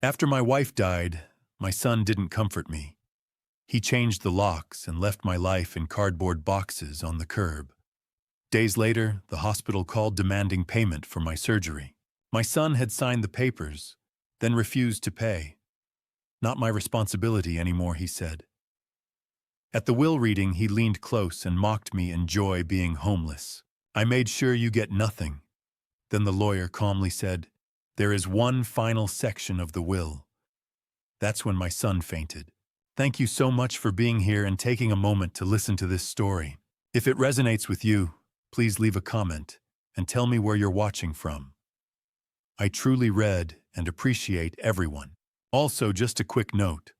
After my wife died, my son didn't comfort me. He changed the locks and left my life in cardboard boxes on the curb. Days later, the hospital called demanding payment for my surgery. My son had signed the papers, then refused to pay. Not my responsibility anymore, he said. At the will reading, he leaned close and mocked me in joy being homeless. I made sure you get nothing. Then the lawyer calmly said, "There is one final section of the will." That's when my son fainted. Thank you so much for being here and taking a moment to listen to this story. If it resonates with you, please leave a comment and tell me where you're watching from. I truly read and appreciate everyone. Also, just a quick note.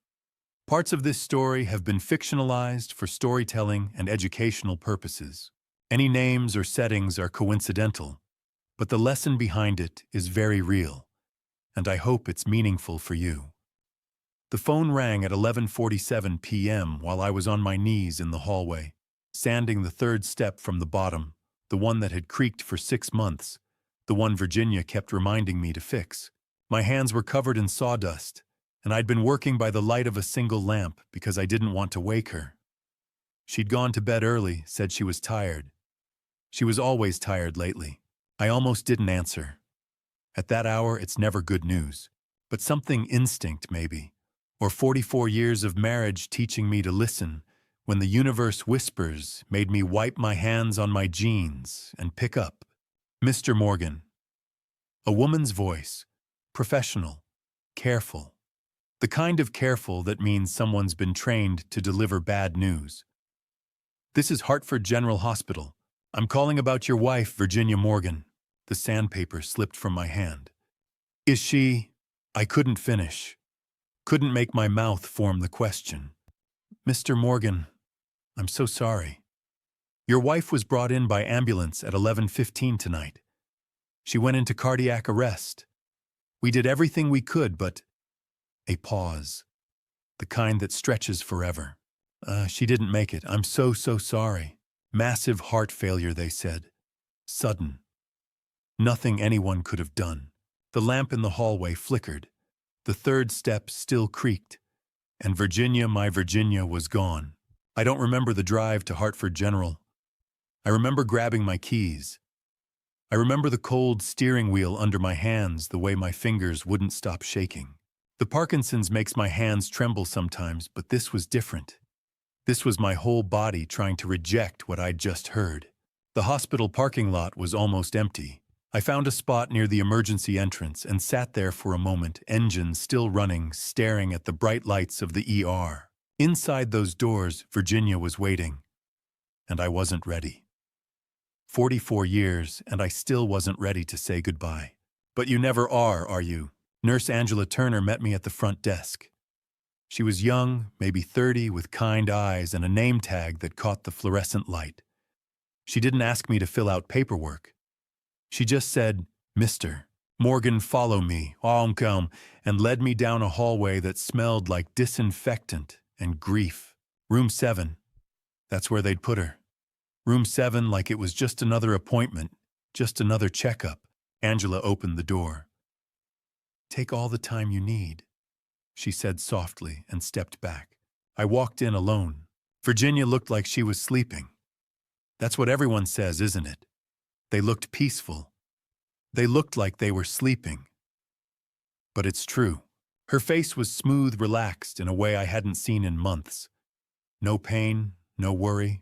Parts of this story have been fictionalized for storytelling and educational purposes. Any names or settings are coincidental, but the lesson behind it is very real, and I hope it's meaningful for you. The phone rang at 11:47 p.m. while I was on my knees in the hallway, sanding the third step from the bottom, the one that had creaked for 6 months, the one Virginia kept reminding me to fix. My hands were covered in sawdust, and I'd been working by the light of a single lamp because I didn't want to wake her. She'd gone to bed early, said she was tired. She was always tired lately. I almost didn't answer. At that hour, it's never good news, but something instinct maybe, or 44 years of marriage teaching me to listen when the universe whispers made me wipe my hands on my jeans and pick up. Mr. Morgan. A woman's voice, professional, careful. The kind of careful that means someone's been trained to deliver bad news. This is Hartford General Hospital. I'm calling about your wife, Virginia Morgan. The sandpaper slipped from my hand. Is she? I couldn't finish. Couldn't make my mouth form the question. Mr. Morgan, I'm so sorry. Your wife was brought in by ambulance at 11:15 tonight. She went into cardiac arrest. We did everything we could, but... A pause. The kind that stretches forever. She didn't make it. I'm so sorry. Massive heart failure, they said. Sudden. Nothing anyone could have done. The lamp in the hallway flickered. The third step still creaked. And Virginia, my Virginia, was gone. I don't remember the drive to Hartford General. I remember grabbing my keys. I remember the cold steering wheel under my hands, the way my fingers wouldn't stop shaking. The Parkinson's makes my hands tremble sometimes, but this was different. This was my whole body trying to reject what I'd just heard. The hospital parking lot was almost empty. I found a spot near the emergency entrance and sat there for a moment, engine still running, staring at the bright lights of the ER. Inside those doors, Virginia was waiting. And I wasn't ready. 44 years, and I still wasn't ready to say goodbye. But you never are you? Nurse Angela Turner met me at the front desk. She was young, maybe 30, with kind eyes and a name tag that caught the fluorescent light. She didn't ask me to fill out paperwork. She just said, "Mr. Morgan, follow me, and led me down a hallway that smelled like disinfectant and grief. Room 7. That's where they'd put her. Room 7, like it was just another appointment, just another checkup. Angela opened the door. "Take all the time you need," she said softly and stepped back. I walked in alone. Virginia looked like she was sleeping. That's what everyone says, isn't it? They looked peaceful. They looked like they were sleeping. But it's true. Her face was smooth, relaxed in a way I hadn't seen in months. No pain, no worry.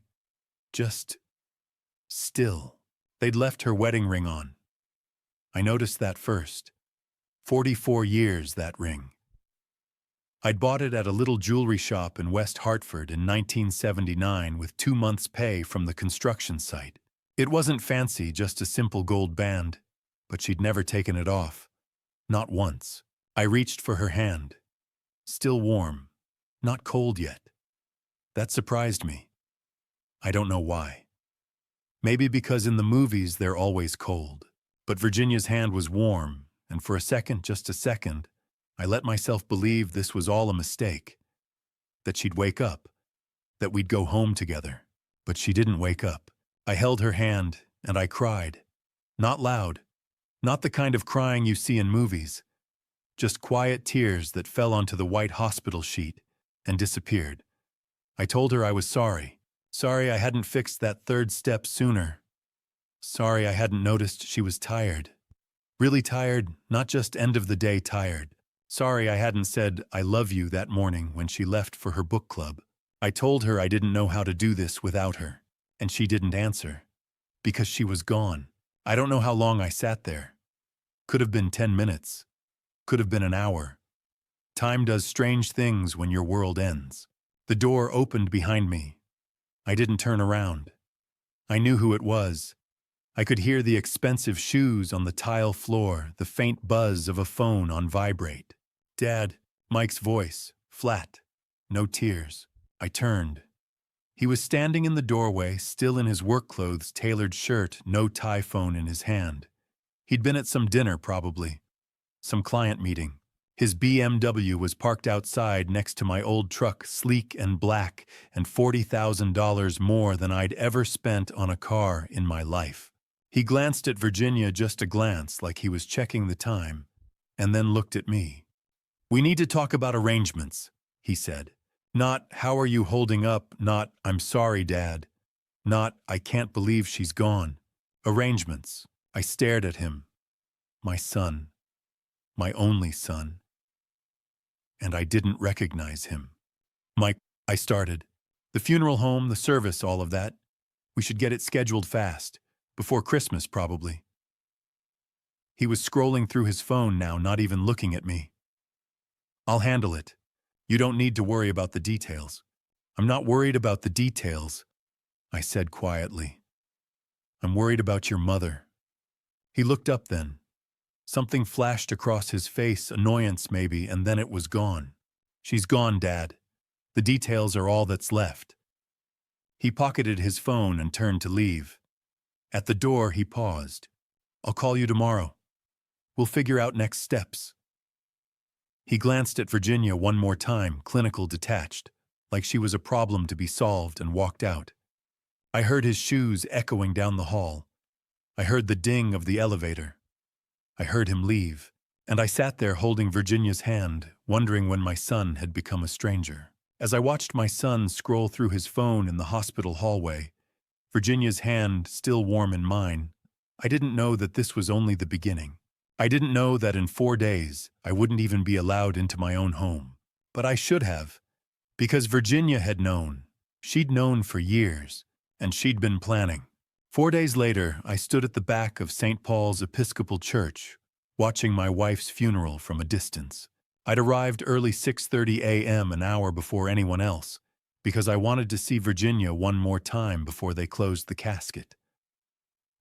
Just still. They'd left her wedding ring on. I noticed that first. 44 years, that ring. I'd bought it at a little jewelry shop in West Hartford in 1979 with 2 months' pay from the construction site. It wasn't fancy, just a simple gold band, but she'd never taken it off. Not once. I reached for her hand. Still warm. Not cold yet. That surprised me. I don't know why. Maybe because in the movies they're always cold. But Virginia's hand was warm, and for a second, just a second, I let myself believe this was all a mistake. That she'd wake up. That we'd go home together. But she didn't wake up. I held her hand, and I cried. Not loud. Not the kind of crying you see in movies. just quiet tears that fell onto the white hospital sheet and disappeared. I told her I was sorry. Sorry I hadn't fixed that third step sooner. Sorry I hadn't noticed she was tired. Really tired, not just end-of-the-day tired. Sorry I hadn't said I love you that morning when she left for her book club. I told her I didn't know how to do this without her, and she didn't answer. Because she was gone. I don't know how long I sat there. Could have been 10 minutes. Could have been an hour. Time does strange things when your world ends. The door opened behind me. I didn't turn around. I knew who it was. I could hear the expensive shoes on the tile floor, the faint buzz of a phone on vibrate. Dad, Mike's voice, flat, no tears. I turned. He was standing in the doorway, still in his work clothes, tailored shirt, no tie phone in his hand. He'd been at some dinner, probably. Some client meeting. His BMW was parked outside next to my old truck, sleek and black, and $40,000 more than I'd ever spent on a car in my life. He glanced at Virginia, just a glance, like he was checking the time, and then looked at me. "We need to talk about arrangements," he said. Not, "How are you holding up?" Not, "I'm sorry, Dad." Not, "I can't believe she's gone." Arrangements. I stared at him. My son. My only son. And I didn't recognize him. "Mike," I started. "The funeral home, the service, all of that. We should get it scheduled fast. Before Christmas, probably." He was scrolling through his phone now, not even looking at me. "I'll handle it. You don't need to worry about the details." "I'm not worried about the details," I said quietly. "I'm worried about your mother." He looked up then. Something flashed across his face, annoyance maybe, and then it was gone. "She's gone, Dad. The details are all that's left." He pocketed his phone and turned to leave. At the door, he paused. "I'll call you tomorrow. We'll figure out next steps." He glanced at Virginia one more time, clinical, detached, like she was a problem to be solved, and walked out. I heard his shoes echoing down the hall. I heard the ding of the elevator. I heard him leave, and I sat there holding Virginia's hand, wondering when my son had become a stranger. As I watched my son scroll through his phone in the hospital hallway, Virginia's hand still warm in mine, I didn't know that this was only the beginning. I didn't know that in 4 days I wouldn't even be allowed into my own home. But I should have, because Virginia had known. She'd known for years, and she'd been planning. 4 days later, I stood at the back of St. Paul's Episcopal Church, watching my wife's funeral from a distance. I'd arrived early 6:30 a.m., an hour before anyone else, because I wanted to see Virginia one more time before they closed the casket.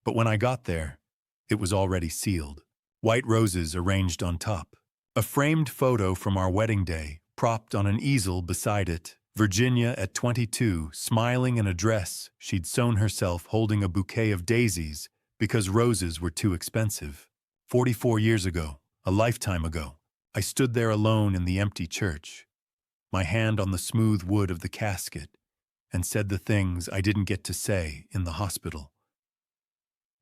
But when I got there, it was already sealed. White roses arranged on top. A framed photo from our wedding day, propped on an easel beside it. Virginia at 22, smiling in a dress she'd sewn herself, holding a bouquet of daisies because roses were too expensive. 44 years ago, a lifetime ago, I stood there alone in the empty church, my hand on the smooth wood of the casket, and said the things I didn't get to say in the hospital.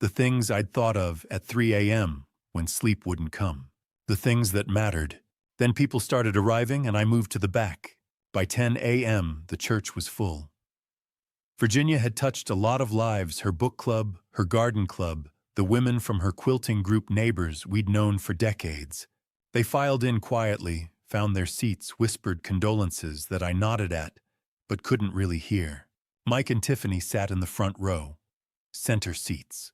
The things I'd thought of at 3 a.m. when sleep wouldn't come. The things that mattered. Then people started arriving and I moved to the back. By 10 a.m., the church was full. Virginia had touched a lot of lives, her book club, her garden club, the women from her quilting group, neighbors we'd known for decades. They filed in quietly, found their seats, whispered condolences that I nodded at, but couldn't really hear. Mike and Tiffany sat in the front row, center seats,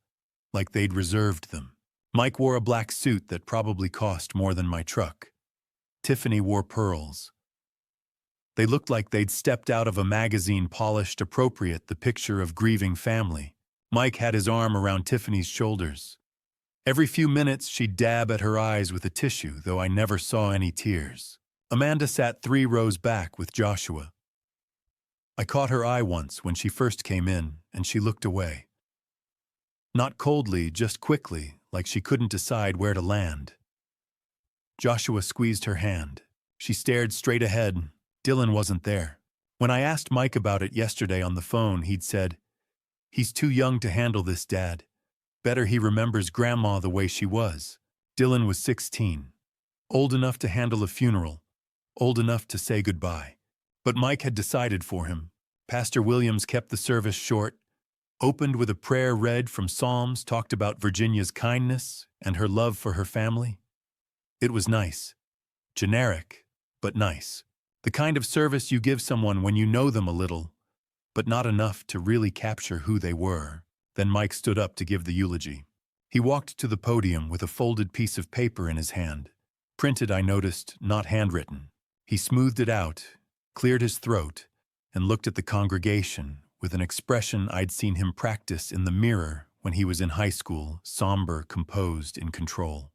like they'd reserved them. Mike wore a black suit that probably cost more than my truck. Tiffany wore pearls. They looked like they'd stepped out of a magazine, polished, appropriate, the picture of grieving family. Mike had his arm around Tiffany's shoulders. Every few minutes she'd dab at her eyes with a tissue, though I never saw any tears. Amanda sat 3 rows back with Joshua. I caught her eye once when she first came in, and she looked away. Not coldly, just quickly, like she couldn't decide where to land. Joshua squeezed her hand. She stared straight ahead. Dylan wasn't there. When I asked Mike about it yesterday on the phone, he'd said, "He's too young to handle this, Dad. Better he remembers Grandma the way she was." Dylan was 16. Old enough to handle a funeral, old enough to say goodbye. But Mike had decided for him. Pastor Williams kept the service short, opened with a prayer read from Psalms, talked about Virginia's kindness and her love for her family. It was nice. Generic, but nice. The kind of service you give someone when you know them a little, but not enough to really capture who they were. Then Mike stood up to give the eulogy. He walked to the podium with a folded piece of paper in his hand. Printed, I noticed, not handwritten. He smoothed it out, cleared his throat, and looked at the congregation with an expression I'd seen him practice in the mirror when he was in high school, somber, composed, in control.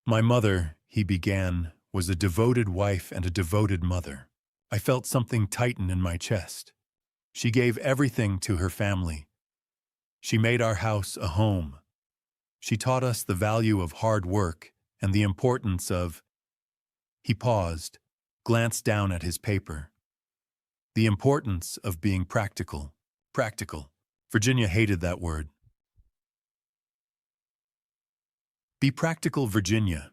My mother, he began, was a devoted wife and a devoted mother. I felt something tighten in my chest. She gave everything to her family. She made our house a home. She taught us the value of hard work and the importance of— He paused, glanced down at his paper. The importance of being practical. Practical. Virginia hated that word. Be practical, Virginia.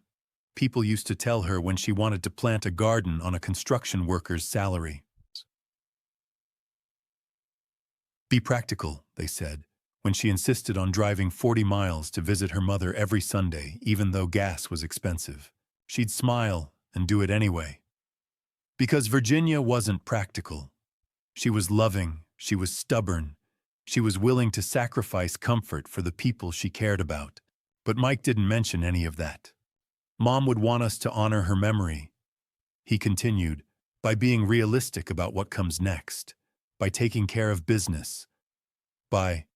People used to tell her when she wanted to plant a garden on a construction worker's salary. Be practical, they said, when she insisted on driving 40 miles to visit her mother every Sunday, even though gas was expensive. She'd smile and do it anyway. Because Virginia wasn't practical. She was loving, she was stubborn, she was willing to sacrifice comfort for the people she cared about. But Mike didn't mention any of that. Mom would want us to honor her memory. He continued, by being realistic about what comes next, by taking care of business, by—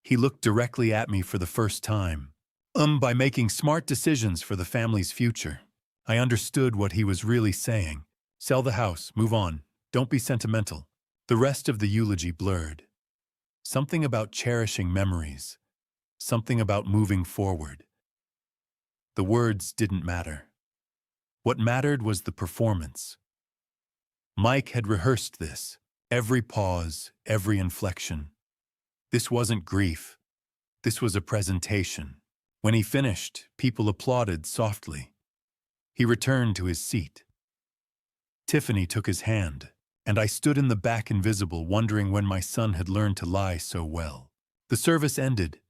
He looked directly at me for the first time. By making smart decisions for the family's future. I understood what he was really saying. Sell the house, move on, don't be sentimental. The rest of the eulogy blurred. Something about cherishing memories. Something about moving forward. The words didn't matter. What mattered was the performance. Mike had rehearsed this, every pause, every inflection. This wasn't grief. This was a presentation. When he finished, people applauded softly. He returned to his seat. Tiffany took his hand, and I stood in the back invisible, wondering when my son had learned to lie so well. The service ended.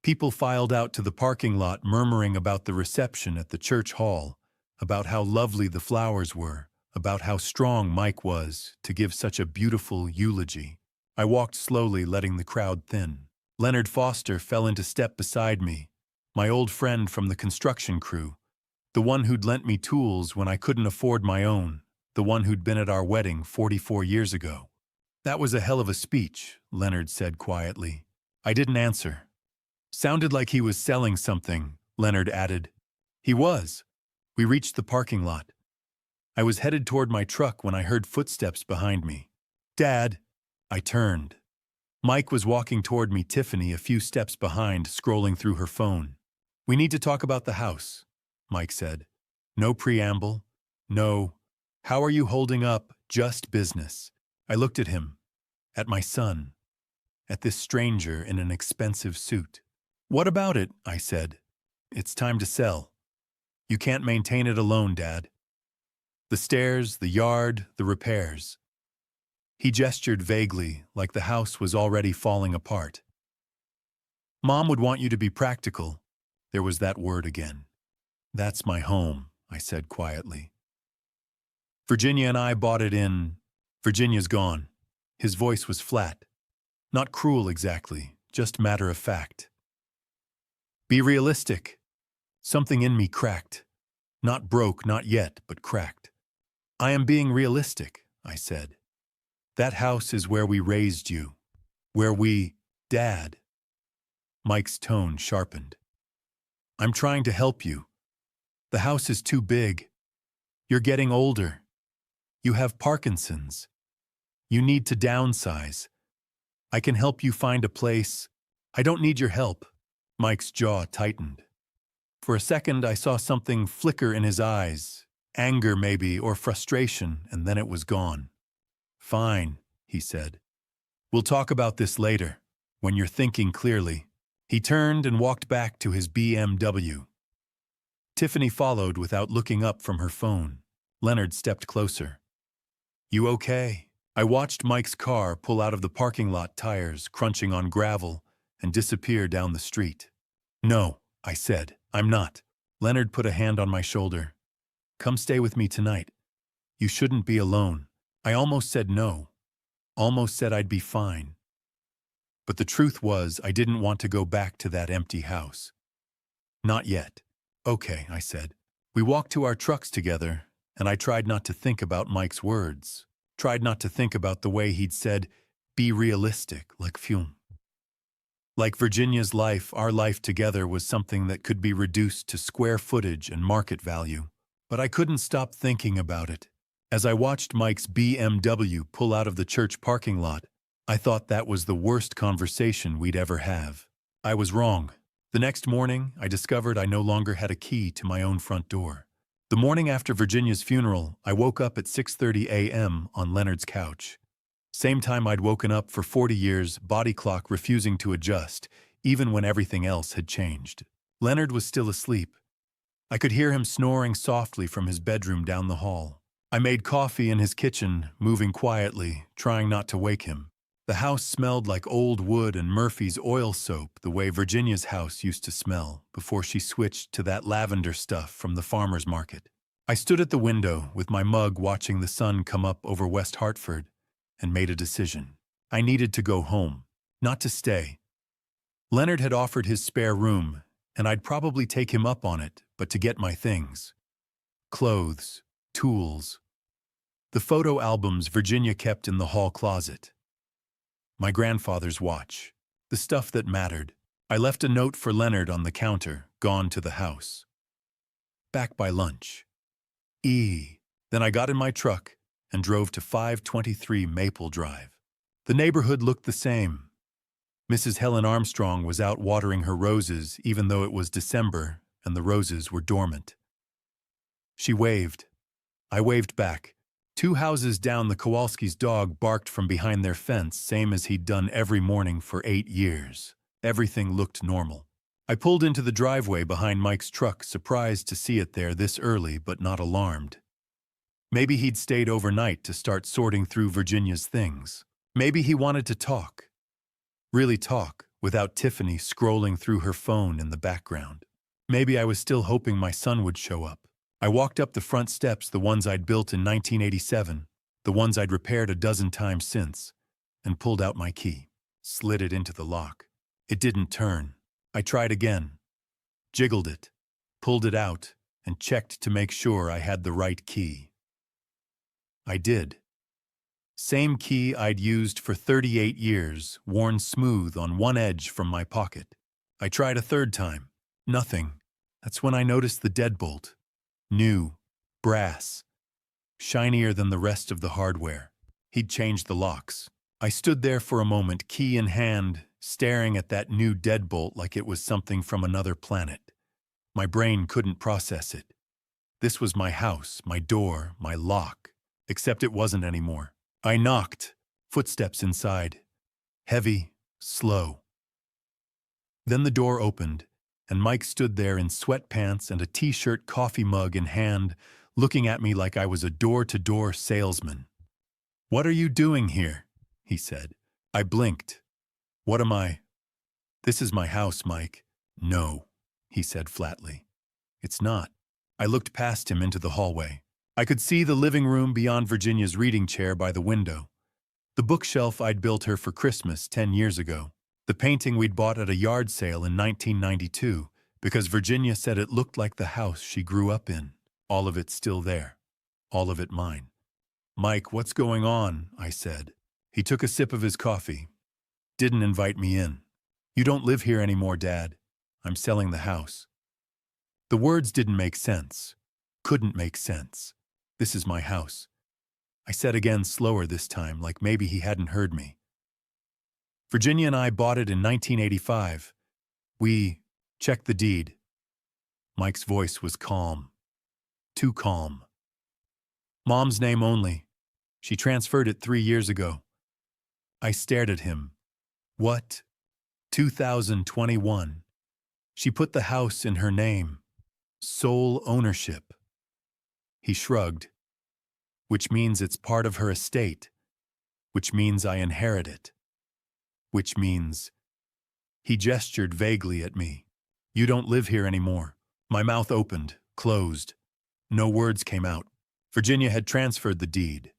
People filed out to the parking lot, murmuring about the reception at the church hall, about how lovely the flowers were, about how strong Mike was to give such a beautiful eulogy. I walked slowly, letting the crowd thin. Leonard Foster fell into step beside me, my old friend from the construction crew, the one who'd lent me tools when I couldn't afford my own, the one who'd been at our wedding 44 years ago. That was a hell of a speech, Leonard said quietly. I didn't answer. Sounded like he was selling something, Leonard added. He was. We reached the parking lot. I was headed toward my truck when I heard footsteps behind me. Dad! I turned. Mike was walking toward me, Tiffany a few steps behind, scrolling through her phone. We need to talk about the house, Mike said. No preamble. No. How are you holding up? Just business. I looked at him. At my son. At this stranger in an expensive suit. What about it? I said. It's time to sell. You can't maintain it alone, Dad. The stairs, the yard, the repairs. He gestured vaguely, like the house was already falling apart. Mom would want you to be practical. There was that word again. That's my home, I said quietly. Virginia and I bought it in. Virginia's gone. His voice was flat. Not cruel exactly, just matter of fact. Be realistic. Something in me cracked. Not broke, not yet, but cracked. I am being realistic, I said. That house is where we raised you. Where we— Dad. Mike's tone sharpened. I'm trying to help you. The house is too big. You're getting older. You have Parkinson's. You need to downsize. I can help you find a place. I don't need your help. Mike's jaw tightened. For a second, I saw something flicker in his eyes. Anger, maybe, or frustration, and then it was gone. Fine, he said. We'll talk about this later, when you're thinking clearly. He turned and walked back to his BMW. Tiffany followed without looking up from her phone. Leonard stepped closer. "You okay?" I watched Mike's car pull out of the parking lot, tires crunching on gravel, and disappear down the street. "No," I said, "I'm not." Leonard put a hand on my shoulder. "Come stay with me tonight. You shouldn't be alone." I almost said no. Almost said I'd be fine. But the truth was, I didn't want to go back to that empty house. Not yet. "Okay," I said. We walked to our trucks together, and I tried not to think about Mike's words. Tried not to think about the way he'd said, "Be realistic," like fume. Like Virginia's life, our life together was something that could be reduced to square footage and market value. But I couldn't stop thinking about it. As I watched Mike's BMW pull out of the church parking lot, I thought that was the worst conversation we'd ever have. I was wrong. The next morning, I discovered I no longer had a key to my own front door. The morning after Virginia's funeral, I woke up at 6:30 a.m. on Leonard's couch. Same time I'd woken up for 40 years, body clock refusing to adjust, even when everything else had changed. Leonard was still asleep. I could hear him snoring softly from his bedroom down the hall. I made coffee in his kitchen, moving quietly, trying not to wake him. The house smelled like old wood and Murphy's oil soap, the way Virginia's house used to smell before she switched to that lavender stuff from the farmer's market. I stood at the window with my mug watching the sun come up over West Hartford and made a decision. I needed to go home, not to stay. Leonard had offered his spare room, and I'd probably take him up on it, but to get my things. Clothes, tools. The photo albums Virginia kept in the hall closet. My grandfather's watch. The stuff that mattered. I left a note for Leonard on the counter, gone to the house. Back by lunch. Then I got in my truck and drove to 523 Maple Drive. The neighborhood looked the same. Mrs. Helen Armstrong was out watering her roses even though it was December and the roses were dormant. She waved. I waved back. 2 houses down, the Kowalski's dog barked from behind their fence, same as he'd done every morning for 8 years. Everything looked normal. I pulled into the driveway behind Mike's truck, surprised to see it there this early, but not alarmed. Maybe he'd stayed overnight to start sorting through Virginia's things. Maybe he wanted to talk. Really talk, without Tiffany scrolling through her phone in the background. Maybe I was still hoping my son would show up. I walked up the front steps, the ones I'd built in 1987, the ones I'd repaired a dozen times since, and pulled out my key. Slid it into the lock. It didn't turn. I tried again. Jiggled it, pulled it out, and checked to make sure I had the right key. I did. Same key I'd used for 38 years, worn smooth on one edge from my pocket. I tried a third time. Nothing. That's when I noticed the deadbolt. New, brass, shinier than the rest of the hardware. He'd changed the locks. I stood there for a moment, key in hand, staring at that new deadbolt like it was something from another planet. My brain couldn't process it. This was my house, my door, my lock, except it wasn't anymore. I knocked, footsteps inside. Heavy, slow. Then the door opened, and Mike stood there in sweatpants and a t-shirt, coffee mug in hand, looking at me like I was a door-to-door salesman. "What are you doing here?" he said. I blinked. "What am I?" "This is my house, Mike." "No," he said flatly. "It's not." I looked past him into the hallway. I could see the living room beyond Virginia's reading chair by the window. The bookshelf I'd built her for Christmas 10 years ago. The painting we'd bought at a yard sale in 1992 because Virginia said it looked like the house she grew up in. All of it still there. All of it mine. "Mike, what's going on?" I said. He took a sip of his coffee. "Didn't invite me in." "You don't live here anymore, Dad. I'm selling the house." The words didn't make sense. Couldn't make sense. "This is my house," I said again, slower this time, like maybe he hadn't heard me. "Virginia and I bought it in 1985. We checked the deed." Mike's voice was calm. Too calm. "Mom's name only. She transferred it 3 years ago." I stared at him. "What? 2021. She put the house in her name." Sole ownership. He shrugged. Which means it's part of her estate. Which means I inherit it. Which means... He gestured vaguely at me. You don't live here anymore. My mouth opened, closed. No words came out. Virginia had transferred the deed.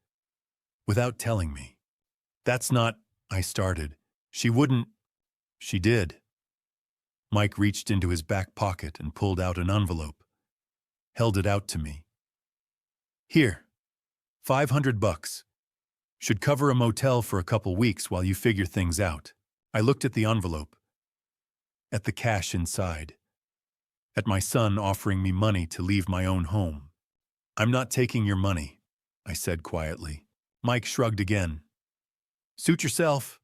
Without telling me. That's not... I started. She wouldn't... She did. Mike reached into his back pocket and pulled out an envelope. Held it out to me. Here. $500. Should cover a motel for a couple weeks while you figure things out. I looked at the envelope. At the cash inside. At my son offering me money to leave my own home. I'm not taking your money, I said quietly. Mike shrugged again. Suit yourself.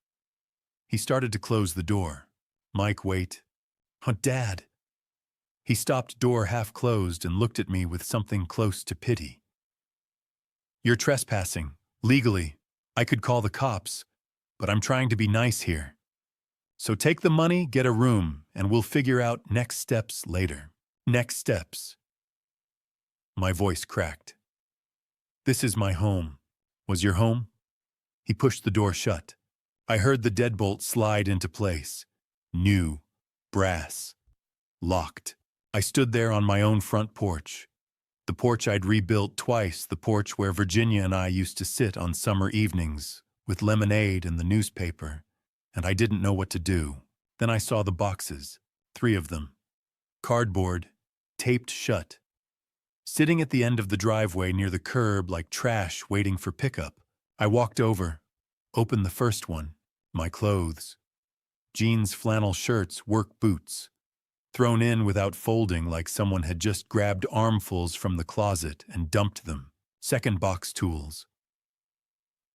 He started to close the door. Mike, wait. Oh, Dad. He stopped door half closed and looked at me with something close to pity. You're trespassing. Legally. I could call the cops, but I'm trying to be nice here. So take the money, get a room, and we'll figure out next steps later. Next steps. My voice cracked. This is my home. Was your home? He pushed the door shut. I heard the deadbolt slide into place. New. Brass. Locked. I stood there on my own front porch. The porch I'd rebuilt twice, the porch where Virginia and I used to sit on summer evenings, with lemonade and the newspaper, and I didn't know what to do. Then I saw the boxes, 3 of them. Cardboard, taped shut. Sitting at the end of the driveway near the curb like trash waiting for pickup. I walked over, opened the first one, my clothes. Jeans, flannel shirts, work boots. Thrown in without folding like someone had just grabbed armfuls from the closet and dumped them. Second box, tools.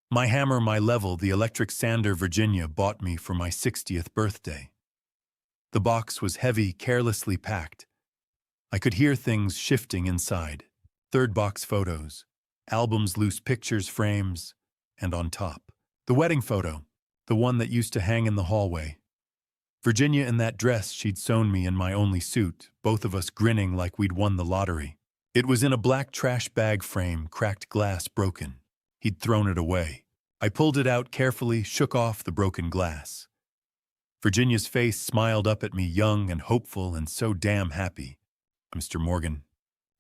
My hammer, my level, the electric sander Virginia bought me for my 60th birthday. The box was heavy, carelessly packed. I could hear things shifting inside. Third box, photos. Albums, loose pictures, frames. And on top, the wedding photo, the one that used to hang in the hallway. Virginia in that dress she'd sewn me in my only suit, both of us grinning like we'd won the lottery. It was in a black trash bag frame, cracked glass broken. He'd thrown it away. I pulled it out carefully, shook off the broken glass. Virginia's face smiled up at me, young and hopeful and so damn happy. Mr. Morgan.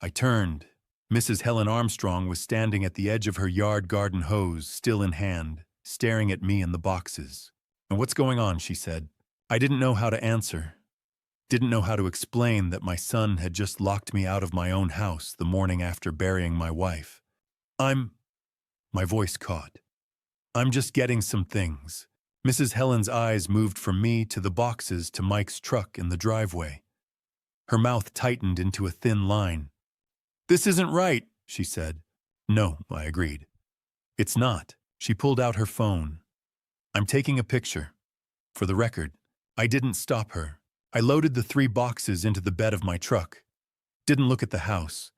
I turned. Mrs. Helen Armstrong was standing at the edge of her yard garden hose, still in hand, staring at me and the boxes. And what's going on, she said. I didn't know how to answer. Didn't know how to explain that my son had just locked me out of my own house the morning after burying my wife. My voice caught. I'm just getting some things. Mrs. Helen's eyes moved from me to the boxes to Mike's truck in the driveway. Her mouth tightened into a thin line. This isn't right, she said. No, I agreed. It's not. She pulled out her phone. I'm taking a picture. For the record, I didn't stop her. I loaded the 3 boxes into the bed of my truck. Didn't look at the house.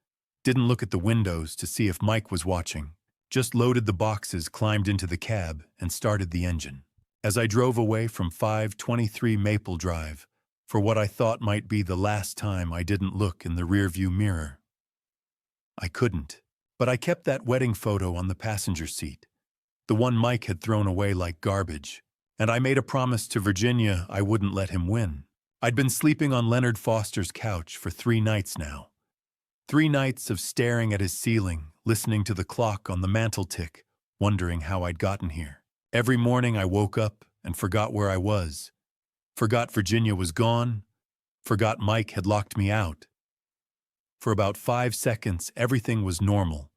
Didn't look at the windows to see if Mike was watching. Just loaded the boxes, climbed into the cab, and started the engine. As I drove away from 523 Maple Drive, for what I thought might be the last time I didn't look in the rearview mirror. I couldn't, but I kept that wedding photo on the passenger seat, the one Mike had thrown away like garbage. And I made a promise to Virginia I wouldn't let him win. I'd been sleeping on Leonard Foster's couch for 3 nights now. 3 nights of staring at his ceiling, listening to the clock on the mantel tick, wondering how I'd gotten here. Every morning I woke up and forgot where I was. Forgot Virginia was gone. Forgot Mike had locked me out. For about 5 seconds, everything was normal.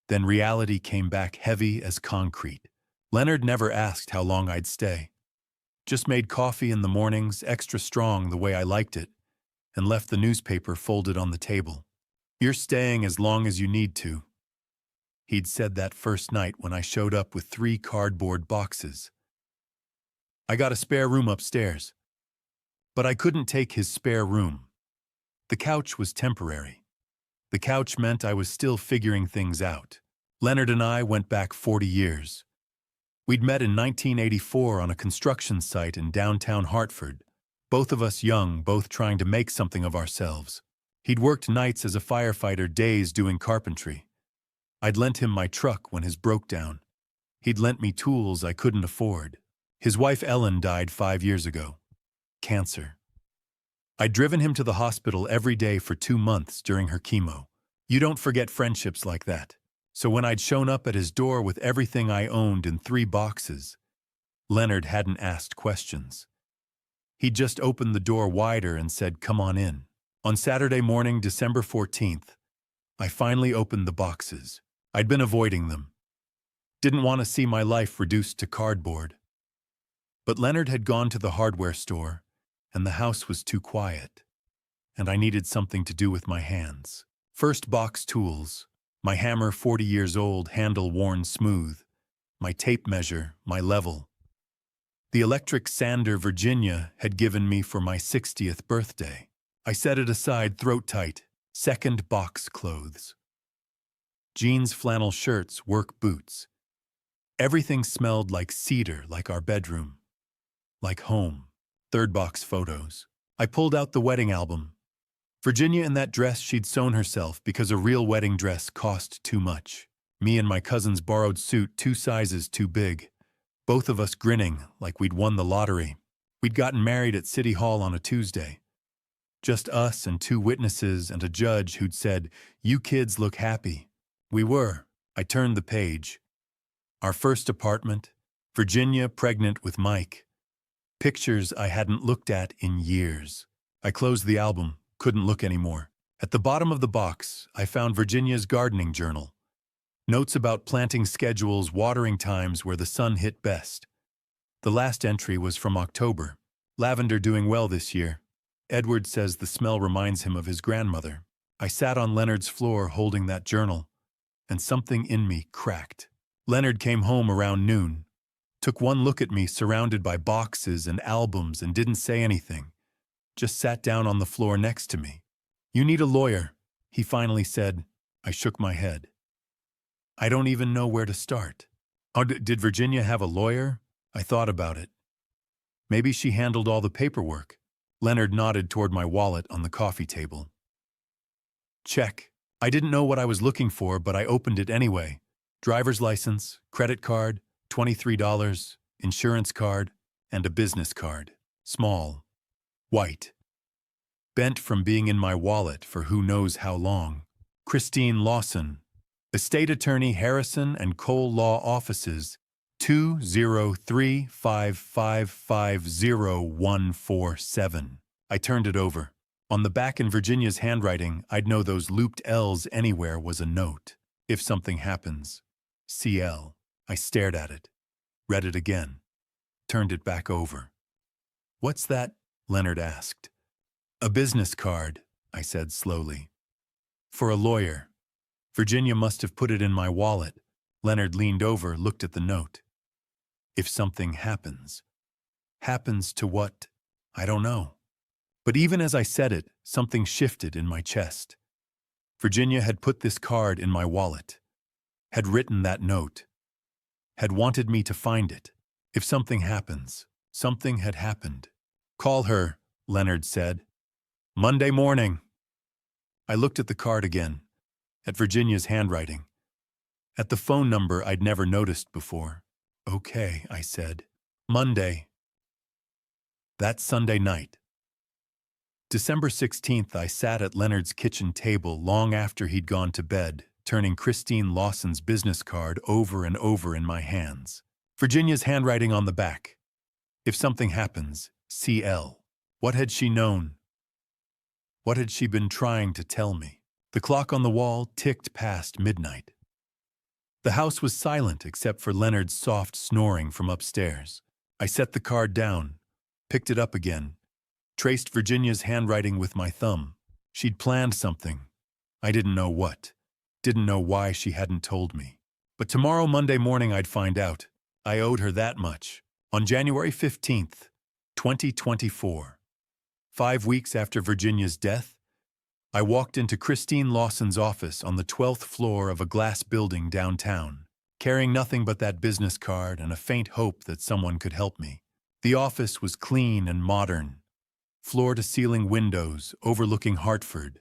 Then reality came back heavy as concrete. Leonard never asked how long I'd stay. Just made coffee in the mornings extra strong the way I liked it, and left the newspaper folded on the table. You're staying as long as you need to. He'd said that first night when I showed up with 3 cardboard boxes. I got a spare room upstairs. But I couldn't take his spare room. The couch was temporary. The couch meant I was still figuring things out. Leonard and I went back 40 years. We'd met in 1984 on a construction site in downtown Hartford, both of us young, both trying to make something of ourselves. He'd worked nights as a firefighter, days doing carpentry. I'd lent him my truck when his broke down. He'd lent me tools I couldn't afford. His wife Ellen died 5 years ago. Cancer. I'd driven him to the hospital every day for 2 months during her chemo. You don't forget friendships like that. So when I'd shown up at his door with everything I owned in 3 boxes, Leonard hadn't asked questions. He'd just opened the door wider and said, "Come on in." On Saturday morning, December 14th, I finally opened the boxes. I'd been avoiding them. Didn't want to see my life reduced to cardboard. But Leonard had gone to the hardware store, and the house was too quiet, and I needed something to do with my hands. First box: tools. My hammer, 40 years old, handle worn smooth. My tape measure, my level. The electric sander Virginia had given me for my 60th birthday. I set it aside, throat tight. Second box: clothes. Jeans, flannel shirts, work boots. Everything smelled like cedar, like our bedroom. Like home. Third box: photos. I pulled out the wedding album. Virginia in that dress she'd sewn herself because a real wedding dress cost too much. Me in my cousin's borrowed suit, 2 sizes too big. Both of us grinning like we'd won the lottery. We'd gotten married at City Hall on a Tuesday. Just us and 2 witnesses and a judge who'd said, "You kids look happy." We were. I turned the page. Our first apartment. Virginia pregnant with Mike. Pictures I hadn't looked at in years. I closed the album. Couldn't look anymore. At the bottom of the box, I found Virginia's gardening journal. Notes about planting schedules, watering times, where the sun hit best. The last entry was from October. Lavender doing well this year. Edward says the smell reminds him of his grandmother. I sat on Leonard's floor holding that journal, and something in me cracked. Leonard came home around noon, took one look at me surrounded by boxes and albums and didn't say anything. Just sat down on the floor next to me. "You need a lawyer," he finally said. I shook my head. I don't even know where to start. Oh, did Virginia have a lawyer? I thought about it. Maybe she handled all the paperwork. Leonard nodded toward my wallet on the coffee table. Check. I didn't know what I was looking for, but I opened it anyway. Driver's license, credit card, $23, insurance card, and a business card. Small. White. Bent from being in my wallet for who knows how long. Christine Lawson. Estate Attorney, Harrison and Cole Law Offices, 203555047. I turned it over. On the back in Virginia's handwriting, I'd know those looped L's anywhere, was a note. If something happens. CL. I stared at it. Read it again. Turned it back over. "What's that?" Leonard asked. "A business card," I said slowly. "For a lawyer." Virginia must have put it in my wallet. Leonard leaned over, looked at the note. If something happens. Happens to what? I don't know. But even as I said it, something shifted in my chest. Virginia had put this card in my wallet. Had written that note. Had wanted me to find it. If something happens. Something had happened. "Call her," Leonard said. "Monday morning." I looked at the card again. At Virginia's handwriting. At the phone number I'd never noticed before. "Okay," I said. "Monday." That Sunday night. December 16th, I sat at Leonard's kitchen table long after he'd gone to bed, turning Christine Lawson's business card over and over in my hands. Virginia's handwriting on the back. If something happens, CL. What had she known? What had she been trying to tell me? The clock on the wall ticked past midnight. The house was silent except for Leonard's soft snoring from upstairs. I set the card down, picked it up again, traced Virginia's handwriting with my thumb. She'd planned something. I didn't know what. Didn't know why she hadn't told me. But tomorrow, Monday morning, I'd find out. I owed her that much. On January 15th, 2024, 5 weeks after Virginia's death, I walked into Christine Lawson's office on the 12th floor of a glass building downtown, carrying nothing but that business card and a faint hope that someone could help me. The office was clean and modern, floor-to-ceiling windows overlooking Hartford,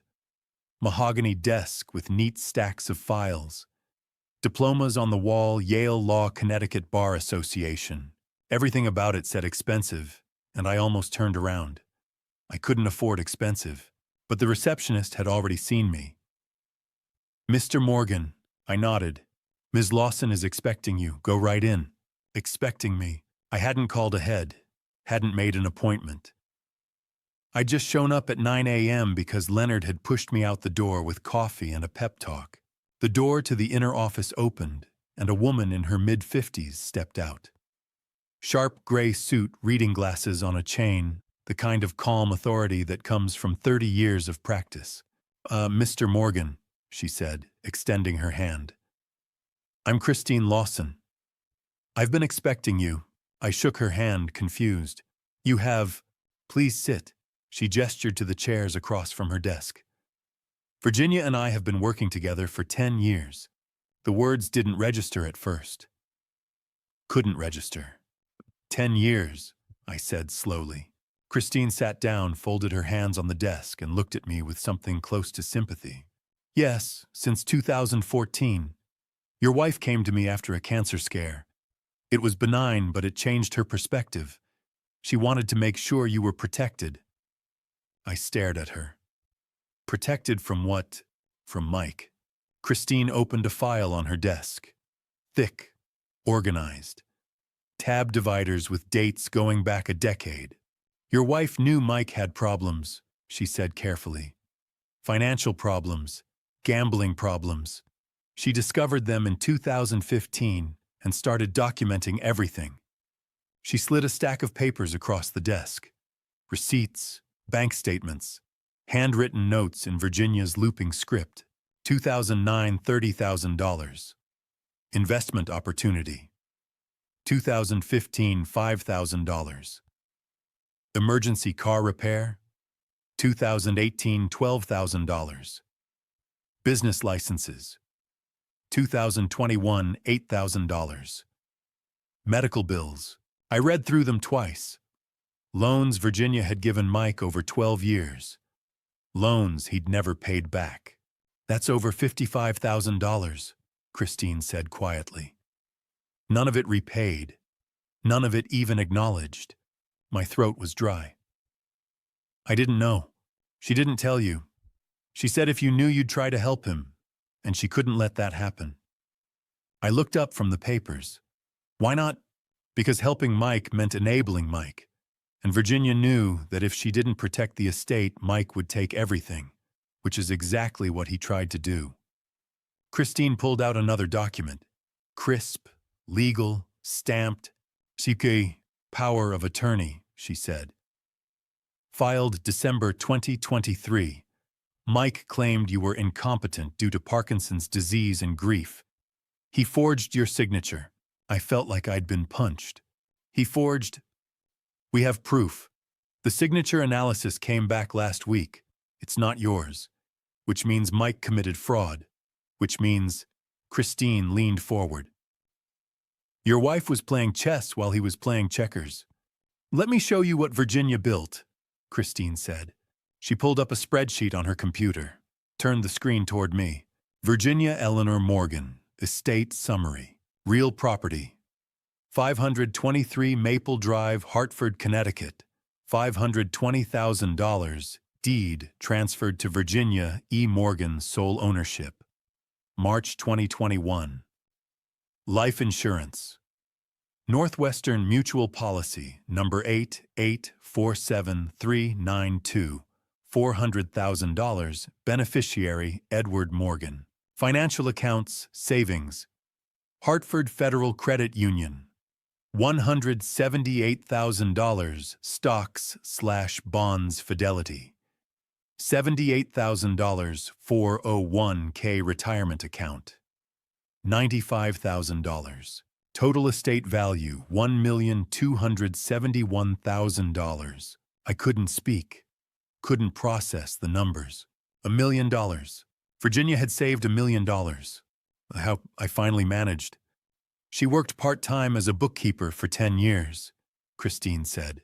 mahogany desk with neat stacks of files. Diplomas on the wall, Yale Law, Connecticut Bar Association. Everything about it said expensive, and I almost turned around. I couldn't afford expensive, but the receptionist had already seen me. "Mr. Morgan," I nodded. "Ms. Lawson is expecting you. Go right in." Expecting me. I hadn't called ahead, hadn't made an appointment. I'd just shown up at 9 a.m. because Leonard had pushed me out the door with coffee and a pep talk. The door to the inner office opened, and a woman in her mid-50s stepped out. Sharp gray suit, reading glasses on a chain, the kind of calm authority that comes from 30 years of practice. "Mr. Morgan," she said, extending her hand. "I'm Christine Lawson. I've been expecting you." I shook her hand, confused. "You have... Please sit." She gestured to the chairs across from her desk. "Virginia and I have been working together for 10 years. The words didn't register at first. Couldn't register. 10 years, I said slowly. Christine sat down, folded her hands on the desk, and looked at me with something close to sympathy. "Yes, since 2014. Your wife came to me after a cancer scare. It was benign, but it changed her perspective. She wanted to make sure you were protected." I stared at her. Protected from what? From Mike. Christine opened a file on her desk. Thick, organized. Tab dividers with dates going back a decade. "Your wife knew Mike had problems," she said carefully. "Financial problems, gambling problems. She discovered them in 2015 and started documenting everything." She slid a stack of papers across the desk. Receipts, bank statements, handwritten notes in Virginia's looping script. 2009, $30,000. Investment opportunity. 2015, $5,000. Emergency car repair. 2018, $12,000. Business licenses. 2021, $8,000. Medical bills. I read through them twice. Loans Virginia had given Mike over 12 years. Loans he'd never paid back. "That's over $55,000, Christine said quietly. "None of it repaid. None of it even acknowledged." My throat was dry. "I didn't know. She didn't tell you. She said if you knew you'd try to help him, and she couldn't let that happen." I looked up from the papers. Why not? Because helping Mike meant enabling Mike. And Virginia knew that if she didn't protect the estate, Mike would take everything, which is exactly what he tried to do. Christine pulled out another document. Crisp, legal, stamped. "CK, power of attorney," she said. "Filed December 2023. Mike claimed you were incompetent due to Parkinson's disease and grief. He forged your signature." I felt like I'd been punched. "He forged..." "We have proof. The signature analysis came back last week. It's not yours. Which means Mike committed fraud. Which means..." Christine leaned forward. "Your wife was playing chess while he was playing checkers." "Let me show you what Virginia built," Christine said. She pulled up a spreadsheet on her computer, turned the screen toward me. "Virginia Eleanor Morgan, estate summary. Real property. 523 Maple Drive, Hartford, Connecticut. $520,000. Deed transferred to Virginia E. Morgan, sole ownership. March 2021. Life insurance. Northwestern Mutual Policy, number 8847392. $400,000. Beneficiary Edward Morgan. Financial accounts, savings. Hartford Federal Credit Union. $178,000. Stocks/bonds Fidelity. $78,000 401k retirement account. $95,000. Total estate value $1,271,000. I couldn't speak. Couldn't process the numbers. $1 million. Virginia had saved $1 million. How I finally managed. She worked part-time as a bookkeeper for 10 years, Christine said.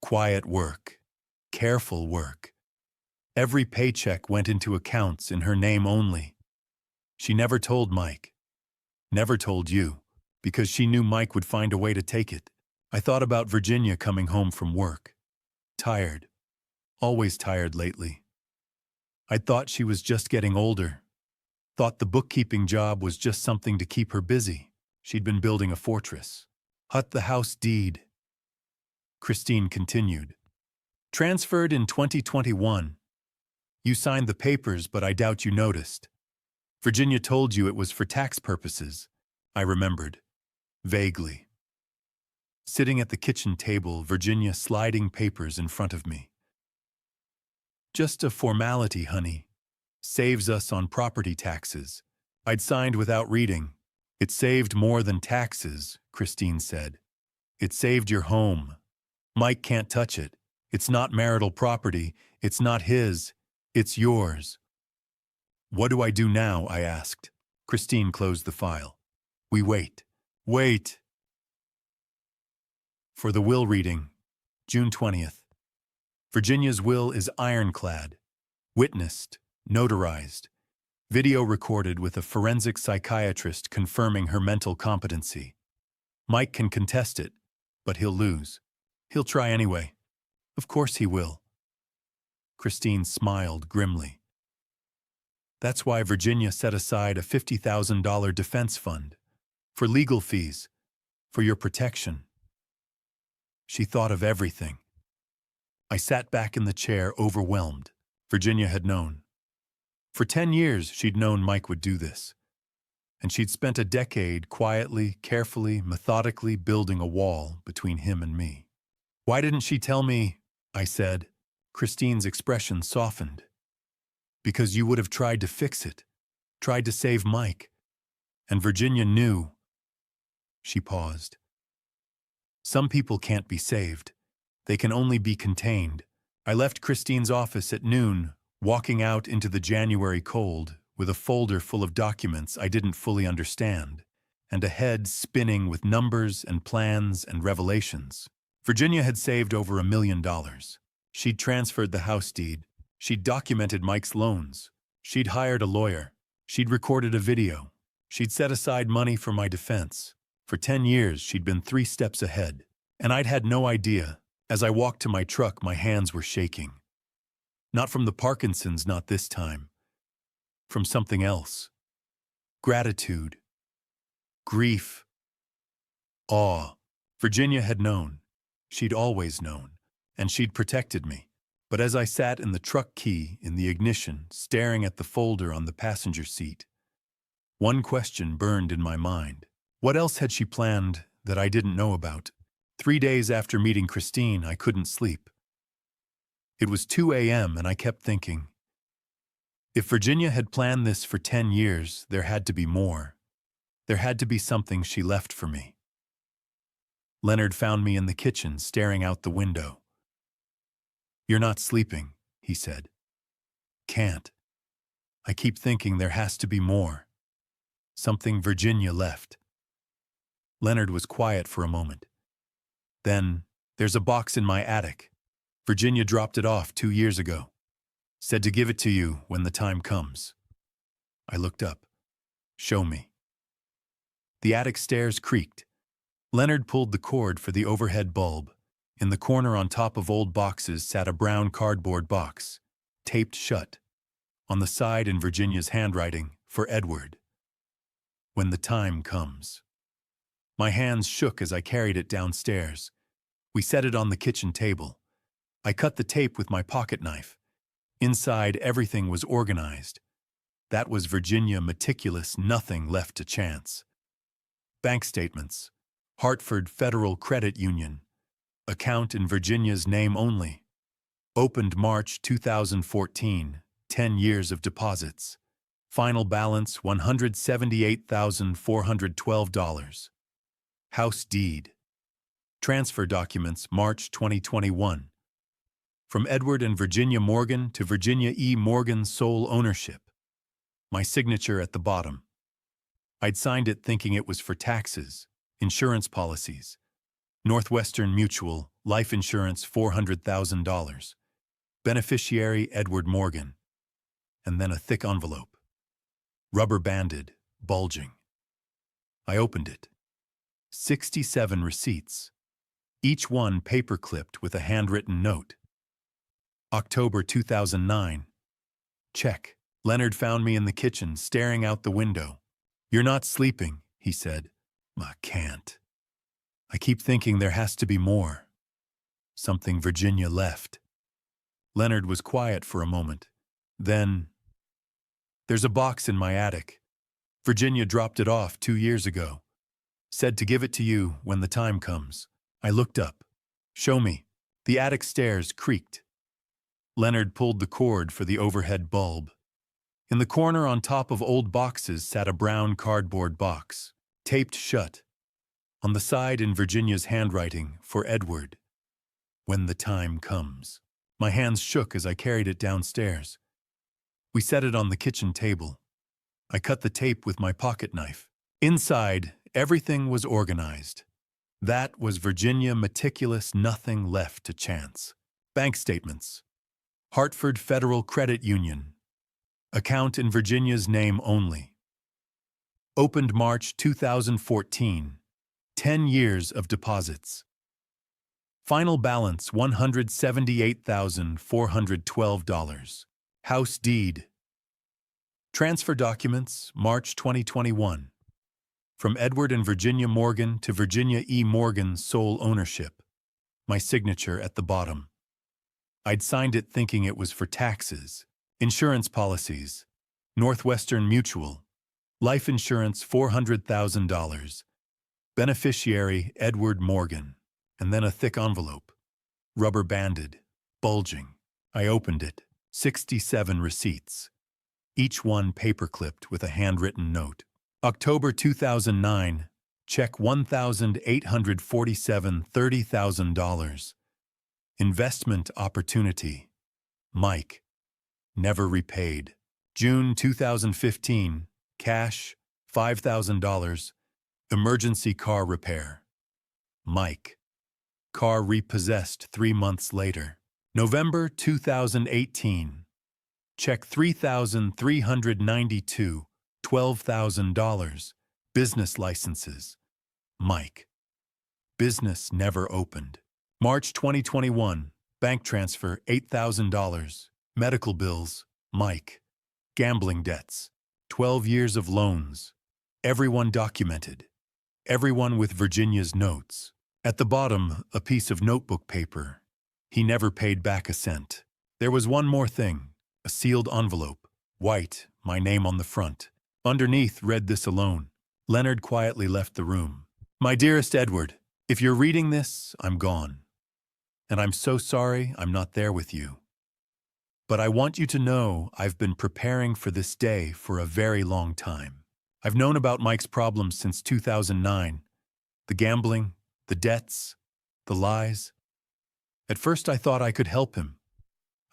Quiet work. Careful work. Every paycheck went into accounts in her name only. She never told Mike. Never told you, because she knew Mike would find a way to take it. I thought about Virginia coming home from work. Tired. Always tired lately. I thought she was just getting older. Thought the bookkeeping job was just something to keep her busy. She'd been building a fortress. Hut the house deed. Christine continued. Transferred in 2021. You signed the papers, but I doubt you noticed. Virginia told you it was for tax purposes. I remembered. Vaguely. Sitting at the kitchen table, Virginia sliding papers in front of me. Just a formality, honey. Saves us on property taxes. I'd signed without reading. It saved more than taxes, Christine said. It saved your home. Mike can't touch it. It's not marital property. It's not his. It's yours. What do I do now? I asked. Christine closed the file. We wait. Wait. For the will reading, June 20th. Virginia's will is ironclad. Witnessed. Notarized. Video recorded with a forensic psychiatrist confirming her mental competency. Mike can contest it, but he'll lose. He'll try anyway. Of course he will. Christine smiled grimly. That's why Virginia set aside a $50,000 defense fund. For legal fees. For your protection. She thought of everything. I sat back in the chair, overwhelmed. Virginia had known. For 10 years, she'd known Mike would do this. And she'd spent a decade quietly, carefully, methodically building a wall between him and me. Why didn't she tell me? I said. Christine's expression softened. Because you would have tried to fix it. Tried to save Mike. And Virginia knew. She paused. Some people can't be saved. They can only be contained. I left Christine's office at noon, walking out into the January cold with a folder full of documents I didn't fully understand, and a head spinning with numbers and plans and revelations. Virginia had saved over $1 million. She'd transferred the house deed. She'd documented Mike's loans. She'd hired a lawyer. She'd recorded a video. She'd set aside money for my defense. For 10 years, she'd been 3 steps ahead. And I'd had no idea. As I walked to my truck, my hands were shaking. Not from the Parkinson's, not this time. From something else. Gratitude. Grief. Awe. Virginia had known. She'd always known. And she'd protected me. But as I sat in the truck key in the ignition, staring at the folder on the passenger seat, one question burned in my mind. What else had she planned that I didn't know about? 3 days after meeting Christine, I couldn't sleep. It was 2 a.m. and I kept thinking, if Virginia had planned this for 10 years, there had to be more. There had to be something she left for me. Leonard found me in the kitchen, staring out the window. You're not sleeping, he said. Can't. I keep thinking there has to be more. Something Virginia left. Leonard was quiet for a moment. Then, there's a box in my attic. Virginia dropped it off 2 years ago. Said to give it to you when the time comes. I looked up. Show me. The attic stairs creaked. Leonard pulled the cord for the overhead bulb. In the corner on top of old boxes sat a brown cardboard box, taped shut. On the side in Virginia's handwriting, for Edward. When the time comes. My hands shook as I carried it downstairs. We set it on the kitchen table. I cut the tape with my pocket knife. Inside, everything was organized. That was Virginia, meticulous, nothing left to chance. Bank statements. Hartford Federal Credit Union. Account in Virginia's name only. Opened March 2014. 10 years of deposits. Final balance $178,412. House deed. Transfer documents March 2021. From Edward and Virginia Morgan to Virginia E. Morgan sole ownership. My signature at the bottom. I'd signed it thinking it was for taxes, insurance policies. Northwestern Mutual, life insurance $400,000. Beneficiary Edward Morgan, and then a thick envelope. Rubber banded, bulging. I opened it. 67 receipts, each one paper-clipped with a handwritten note. October 2009. Check. Leonard found me in the kitchen, staring out the window. "You're not sleeping," he said. "I can't. I keep thinking there has to be more. Something Virginia left." Leonard was quiet for a moment. Then, "There's a box in my attic. Virginia dropped it off 2 years ago. Said to give it to you when the time comes." I looked up. "Show me." The attic stairs creaked. Leonard pulled the cord for the overhead bulb. In the corner on top of old boxes sat a brown cardboard box, taped shut. On the side in Virginia's handwriting, for Edward, "When the time comes." My hands shook as I carried it downstairs. We set it on the kitchen table. I cut the tape with my pocket knife. Inside, everything was organized. That was Virginia meticulous, nothing left to chance. Bank statements. Hartford Federal Credit Union. Account in Virginia's name only. Opened March 2014. 10 years of deposits. Final balance $178,412. House deed. Transfer documents, March 2021. From Edward and Virginia Morgan to Virginia E. Morgan, sole ownership. My signature at the bottom. I'd signed it thinking it was for taxes. Insurance policies. Northwestern Mutual. Life insurance $400,000. Beneficiary Edward Morgan. And then a thick envelope. Rubber banded. Bulging. I opened it. 67 receipts. Each one paper-clipped with a handwritten note. October 2009. Check $1,847, $30,000. Investment opportunity. Mike. Never repaid. June 2015. Cash, $5,000. Emergency car repair. Mike. Car repossessed 3 months later. November 2018. Check $3,392, $12,000. Business licenses. Mike. Business never opened. March 2021. Bank transfer $8,000. Medical bills. Mike. Gambling debts. 12 years of loans. Everyone documented. Everyone with Virginia's notes. At the bottom, a piece of notebook paper. He never paid back a cent. There was one more thing. A sealed envelope. White, my name on the front. Underneath read this alone. Leonard quietly left the room. "My dearest Edward, if you're reading this, I'm gone. And I'm so sorry I'm not there with you. But I want you to know I've been preparing for this day for a very long time. I've known about Mike's problems since 2009. The gambling, the debts, the lies. At first I thought I could help him.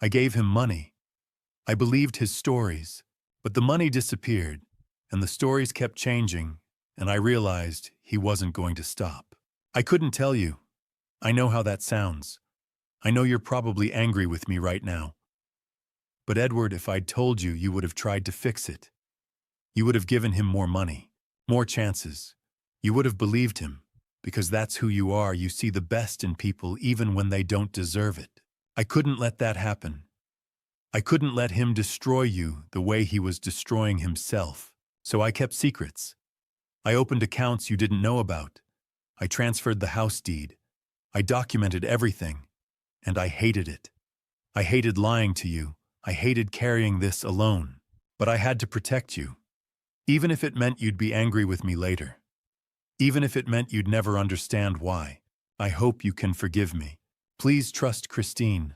I gave him money. I believed his stories, but the money disappeared, and the stories kept changing, and I realized he wasn't going to stop. I couldn't tell you. I know how that sounds. I know you're probably angry with me right now. But Edward, if I'd told you, you would have tried to fix it. You would have given him more money, more chances. You would have believed him, because that's who you are. You see the best in people even when they don't deserve it. I couldn't let that happen. I couldn't let him destroy you the way he was destroying himself. So I kept secrets. I opened accounts you didn't know about. I transferred the house deed. I documented everything. And I hated it. I hated lying to you. I hated carrying this alone. But I had to protect you. Even if it meant you'd be angry with me later. Even if it meant you'd never understand why. I hope you can forgive me. Please trust Christine.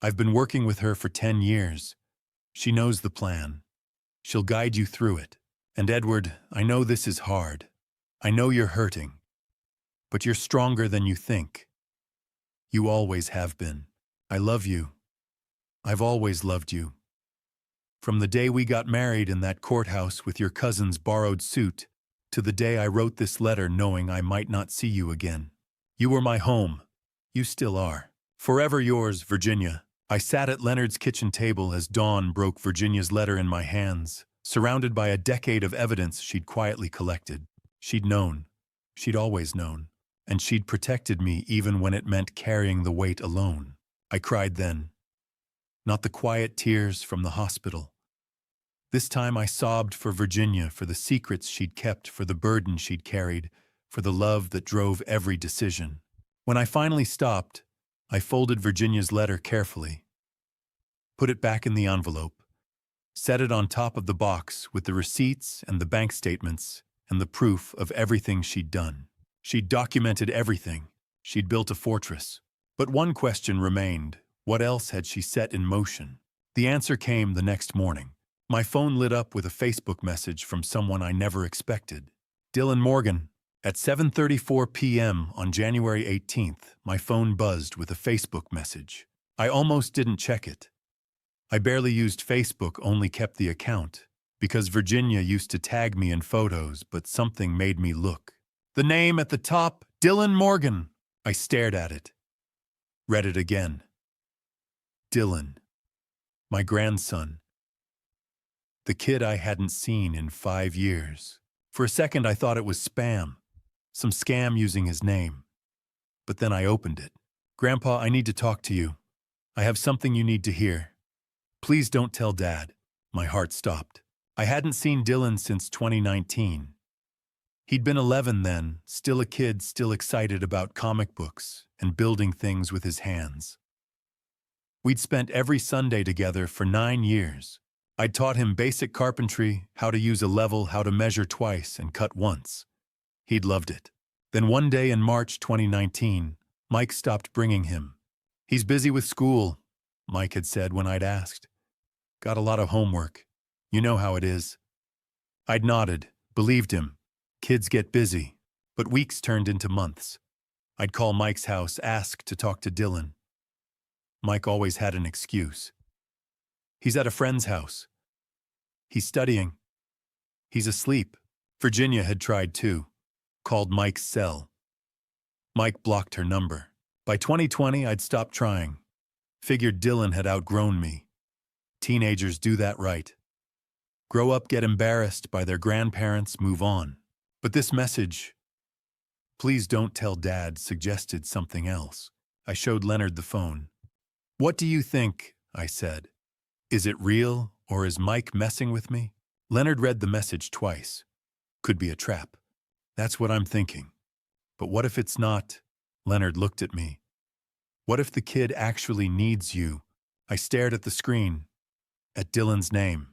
I've been working with her for 10 years. She knows the plan. She'll guide you through it. And Edward, I know this is hard. I know you're hurting. But you're stronger than you think. You always have been. I love you. I've always loved you. From the day we got married in that courthouse with your cousin's borrowed suit, to the day I wrote this letter knowing I might not see you again. You were my home. You still are. Forever yours, Virginia. I sat at Leonard's kitchen table as dawn broke Virginia's letter in my hands, surrounded by a decade of evidence she'd quietly collected. She'd known. She'd always known. And she'd protected me even when it meant carrying the weight alone. I cried then. Not the quiet tears from the hospital. This time I sobbed for Virginia, for the secrets she'd kept, for the burden she'd carried, for the love that drove every decision. When I finally stopped, I folded Virginia's letter carefully, put it back in the envelope, set it on top of the box with the receipts and the bank statements and the proof of everything she'd done. She'd documented everything. She'd built a fortress. But one question remained. What else had she set in motion? The answer came the next morning. My phone lit up with a Facebook message from someone I never expected. Dylan Morgan. At 7:34 p.m. on January 18th, my phone buzzed with a Facebook message. I almost didn't check it. I barely used Facebook, only kept the account, because Virginia used to tag me in photos, but something made me look. The name at the top, Dylan Morgan. I stared at it. Read it again. Dylan. My grandson. The kid I hadn't seen in 5 years. For a second I thought it was spam. Some scam using his name. But then I opened it. Grandpa, I need to talk to you. I have something you need to hear. Please don't tell Dad. My heart stopped. I hadn't seen Dylan since 2019. He'd been 11 then, still a kid, still excited about comic books and building things with his hands. We'd spent every Sunday together for 9 years. I'd taught him basic carpentry, how to use a level, how to measure twice and cut once. He'd loved it. Then one day in March 2019, Mike stopped bringing him. He's busy with school, Mike had said when I'd asked. Got a lot of homework. You know how it is. I'd nodded, believed him. Kids get busy. But weeks turned into months. I'd call Mike's house, ask to talk to Dylan. Mike always had an excuse. He's at a friend's house. He's studying. He's asleep. Virginia had tried too. Called Mike's cell. Mike blocked her number. By 2020, I'd stopped trying. Figured Dylan had outgrown me. Teenagers do that right. Grow up, get embarrassed by their grandparents, move on. But this message, please don't tell Dad, suggested something else. I showed Leonard the phone. What do you think? I said. Is it real, or is Mike messing with me? Leonard read the message twice. Could be a trap. That's what I'm thinking. But what if it's not? Leonard looked at me. What if the kid actually needs you? I stared at the screen, at Dylan's name,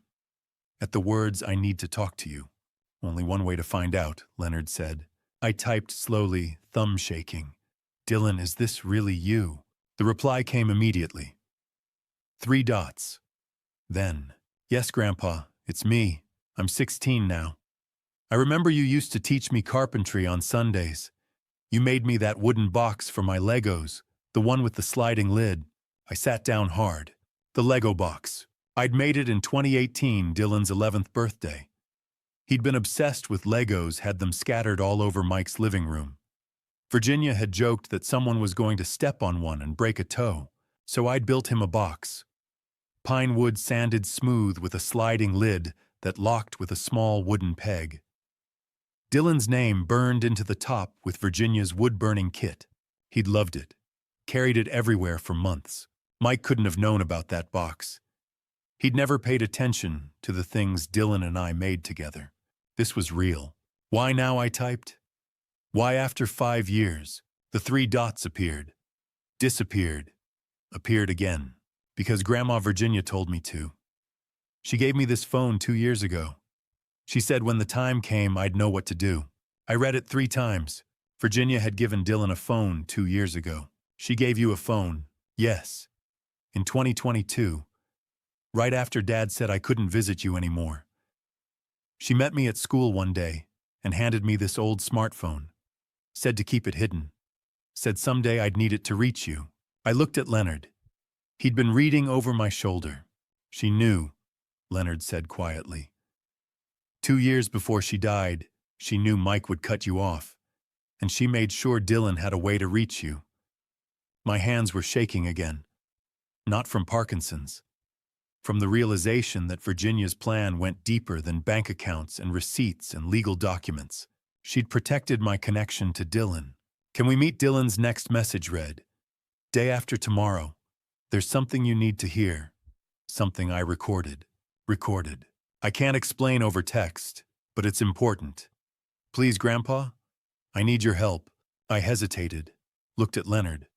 at the words, I need to talk to you. Only one way to find out, Leonard said. I typed slowly, thumb shaking. Dylan, is this really you? The reply came immediately. 3 dots. Then, yes, Grandpa, it's me. I'm 16 now. I remember you used to teach me carpentry on Sundays. You made me that wooden box for my Legos, the one with the sliding lid. I sat down hard. The Lego box. I'd made it in 2018, Dylan's 11th birthday. He'd been obsessed with Legos, had them scattered all over Mike's living room. Virginia had joked that someone was going to step on one and break a toe, so I'd built him a box. Pine wood sanded smooth with a sliding lid that locked with a small wooden peg. Dylan's name burned into the top with Virginia's wood-burning kit. He'd loved it, carried it everywhere for months. Mike couldn't have known about that box. He'd never paid attention to the things Dylan and I made together. This was real. Why now, I typed. Why after 5 years, the 3 dots appeared, disappeared, appeared again. Because Grandma Virginia told me to. She gave me this phone 2 years ago. She said when the time came, I'd know what to do. I read it 3 times. Virginia had given Dylan a phone 2 years ago. She gave you a phone, yes. In 2022, right after Dad said I couldn't visit you anymore. She met me at school one day and handed me this old smartphone. Said to keep it hidden. Said someday I'd need it to reach you. I looked at Leonard. He'd been reading over my shoulder. She knew, Leonard said quietly. 2 years before she died, she knew Mike would cut you off, and she made sure Dylan had a way to reach you. My hands were shaking again. Not from Parkinson's. From the realization that Virginia's plan went deeper than bank accounts and receipts and legal documents. She'd protected my connection to Dylan. Can we meet? Dylan's next message read, "Day after tomorrow. There's something you need to hear. Something I recorded. Recorded. I can't explain over text, but it's important. Please, Grandpa? I need your help." I hesitated, looked at Leonard.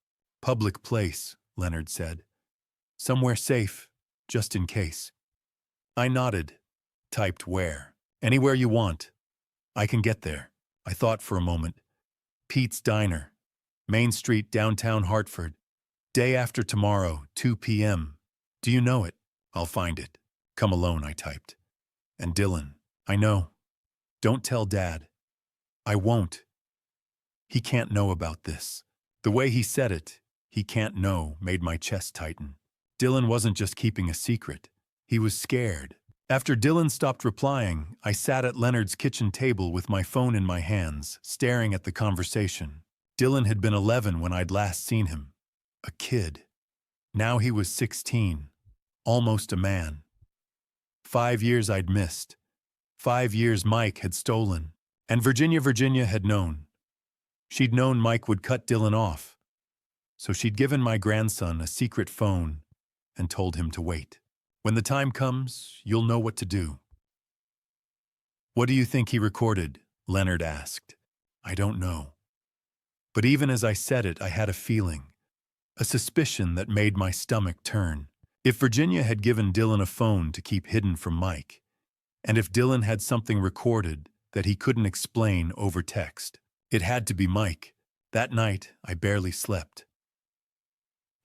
"Public place," Leonard said. "Somewhere safe, just in case." I nodded, typed where. "Anywhere you want. I can get there." I thought for a moment. "Pete's Diner, Main Street, downtown Hartford. Day after tomorrow, 2 p.m. Do you know it?" "I'll find it. Come alone," I typed. "And Dylan, I know. Don't tell Dad." "I won't. He can't know about this." The way he said it, "he can't know," made my chest tighten. Dylan wasn't just keeping a secret. He was scared. After Dylan stopped replying, I sat at Leonard's kitchen table with my phone in my hands, staring at the conversation. Dylan had been 11 when I'd last seen him. A kid. Now he was 16. Almost a man. 5 years I'd missed. 5 years Mike had stolen. And Virginia had known. She'd known Mike would cut Dylan off. So she'd given my grandson a secret phone and told him to wait. "When the time comes, you'll know what to do." "What do you think he recorded?" Leonard asked. "I don't know." But even as I said it, I had a feeling, a suspicion that made my stomach turn. If Virginia had given Dylan a phone to keep hidden from Mike, and if Dylan had something recorded that he couldn't explain over text, it had to be Mike. That night, I barely slept.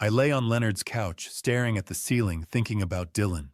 I lay on Leonard's couch, staring at the ceiling, thinking about Dylan,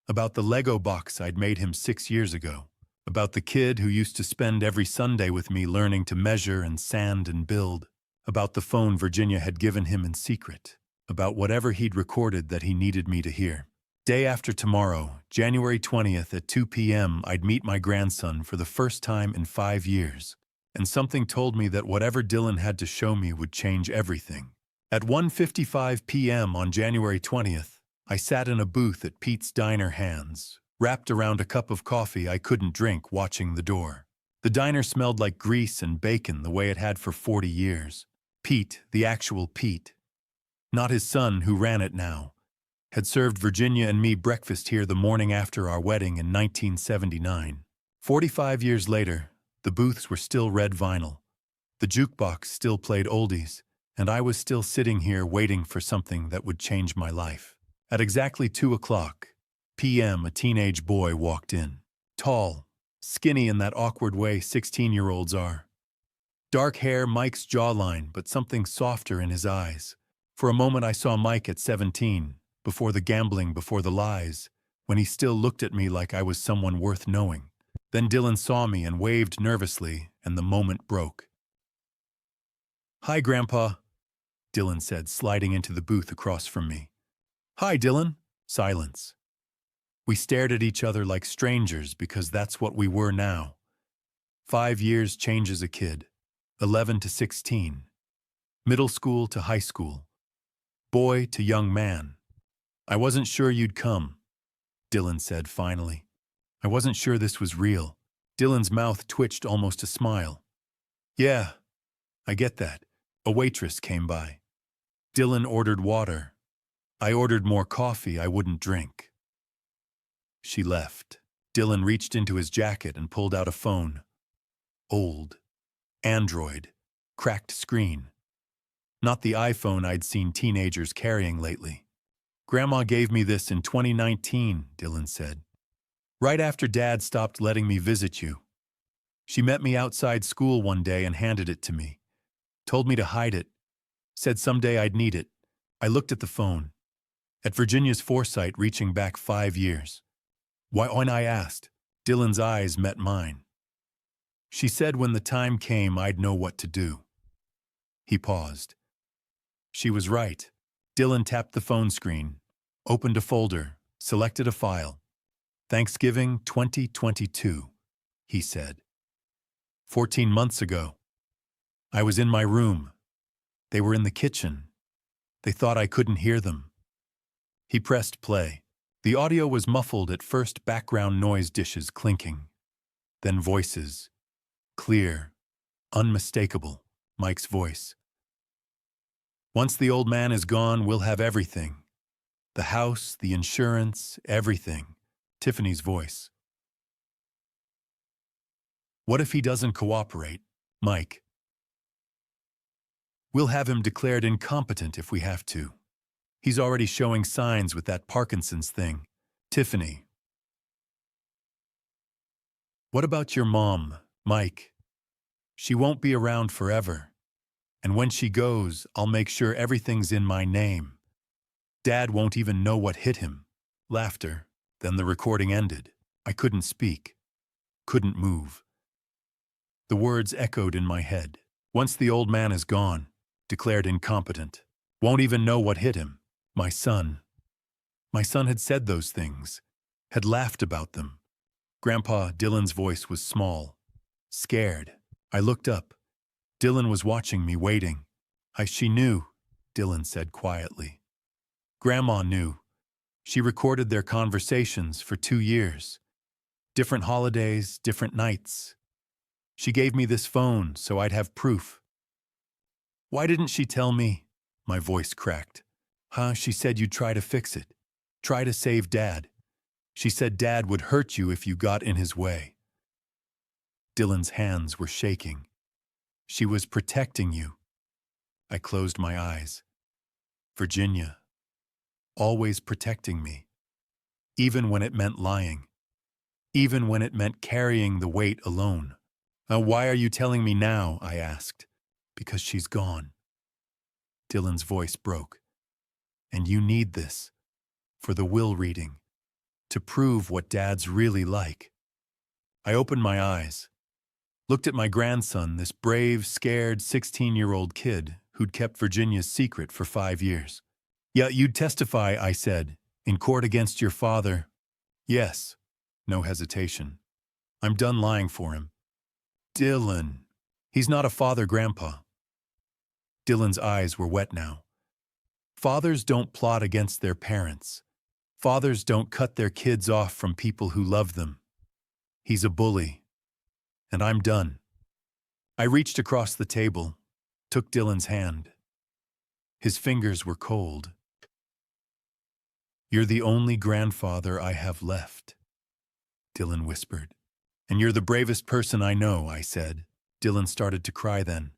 about the Lego box I'd made him 6 years ago, about the kid who used to spend every Sunday with me learning to measure and sand and build, about the phone Virginia had given him in secret, about whatever he'd recorded that he needed me to hear. Day after tomorrow, January 20th at 2 p.m., I'd meet my grandson for the first time in 5 years, and something told me that whatever Dylan had to show me would change everything. At 1:55 p.m. on January 20th, I sat in a booth at Pete's Diner, hands wrapped around a cup of coffee I couldn't drink, watching the door. The diner smelled like grease and bacon the way it had for 40 years. Pete, the actual Pete, not his son who ran it now, had served Virginia and me breakfast here the morning after our wedding in 1979. 45 years later, the booths were still red vinyl. The jukebox still played oldies, and I was still sitting here waiting for something that would change my life. At exactly 2 o'clock p.m., a teenage boy walked in. Tall, skinny in that awkward way 16-year-olds are. Dark hair, Mike's jawline, but something softer in his eyes. For a moment I saw Mike at 17, before the gambling, before the lies, when he still looked at me like I was someone worth knowing. Then Dylan saw me and waved nervously, and the moment broke. "Hi, Grandpa," Dylan said, sliding into the booth across from me. "Hi, Dylan." Silence. We stared at each other like strangers because that's what we were now. 5 years changes a kid. 11 to 16. Middle school to high school. Boy to young man. "I wasn't sure you'd come," Dylan said finally. "I wasn't sure this was real." Dylan's mouth twitched almost a smile. "Yeah, I get that." A waitress came by. Dylan ordered water. I ordered more coffee I wouldn't drink. She left. Dylan reached into his jacket and pulled out a phone. Old. Android. Cracked screen. Not the iPhone I'd seen teenagers carrying lately. "Grandma gave me this in 2019, Dylan said. "Right after Dad stopped letting me visit you. She met me outside school one day and handed it to me. Told me to hide it. Said someday I'd need it." I looked at the phone. At Virginia's foresight reaching back 5 years. "Why?" When I asked, Dylan's eyes met mine. "She said when the time came I'd know what to do." He paused. She was right. Dylan tapped the phone screen, opened a folder, selected a file. "Thanksgiving 2022, he said. 14 months ago. I was in my room. They were in the kitchen. They thought I couldn't hear them. He pressed play. The audio was muffled at first, background noise, dishes clinking. Then voices. Clear, unmistakable, Mike's voice. Once the old man is gone, we'll have everything. The house, the insurance, everything. Tiffany's voice. What if he doesn't cooperate? Mike. We'll have him declared incompetent if we have to. He's already showing signs with that Parkinson's thing. Tiffany. What about your mom, Mike? She won't be around forever. And when she goes, I'll make sure everything's in my name. Dad won't even know what hit him. Laughter. Then the recording ended. I couldn't speak. Couldn't move. The words echoed in my head. Once the old man is gone, declared incompetent. Won't even know what hit him. My son. My son had said those things. Had laughed about them. Grandpa, Dylan's voice was small. Scared. I looked up. Dylan was watching me, waiting. She knew, Dylan said quietly. Grandma knew. She recorded their conversations for 2 years. Different holidays, different nights. She gave me this phone so I'd have proof. Why didn't she tell me? My voice cracked. She said you'd try to fix it. Try to save Dad. She said Dad would hurt you if you got in his way. Dylan's hands were shaking. She was protecting you. I closed my eyes. Virginia. Always protecting me. Even when it meant lying. Even when it meant carrying the weight alone. Why are you telling me now? I asked. Because she's gone. Dylan's voice broke. And you need this. For the will reading. To prove what Dad's really like. I opened my eyes. Looked at my grandson, this brave, scared 16-year-old kid who'd kept Virginia's secret for 5 years. Yeah, you'd testify, I said, in court against your father. Yes. No hesitation. I'm done lying for him. Dylan. He's not a father, Grandpa. Dylan's eyes were wet now. Fathers don't plot against their parents. Fathers don't cut their kids off from people who love them. He's a bully. And I'm done. I reached across the table, took Dylan's hand. His fingers were cold. You're the only grandfather I have left, Dylan whispered. And you're the bravest person I know, I said. Dylan started to cry then.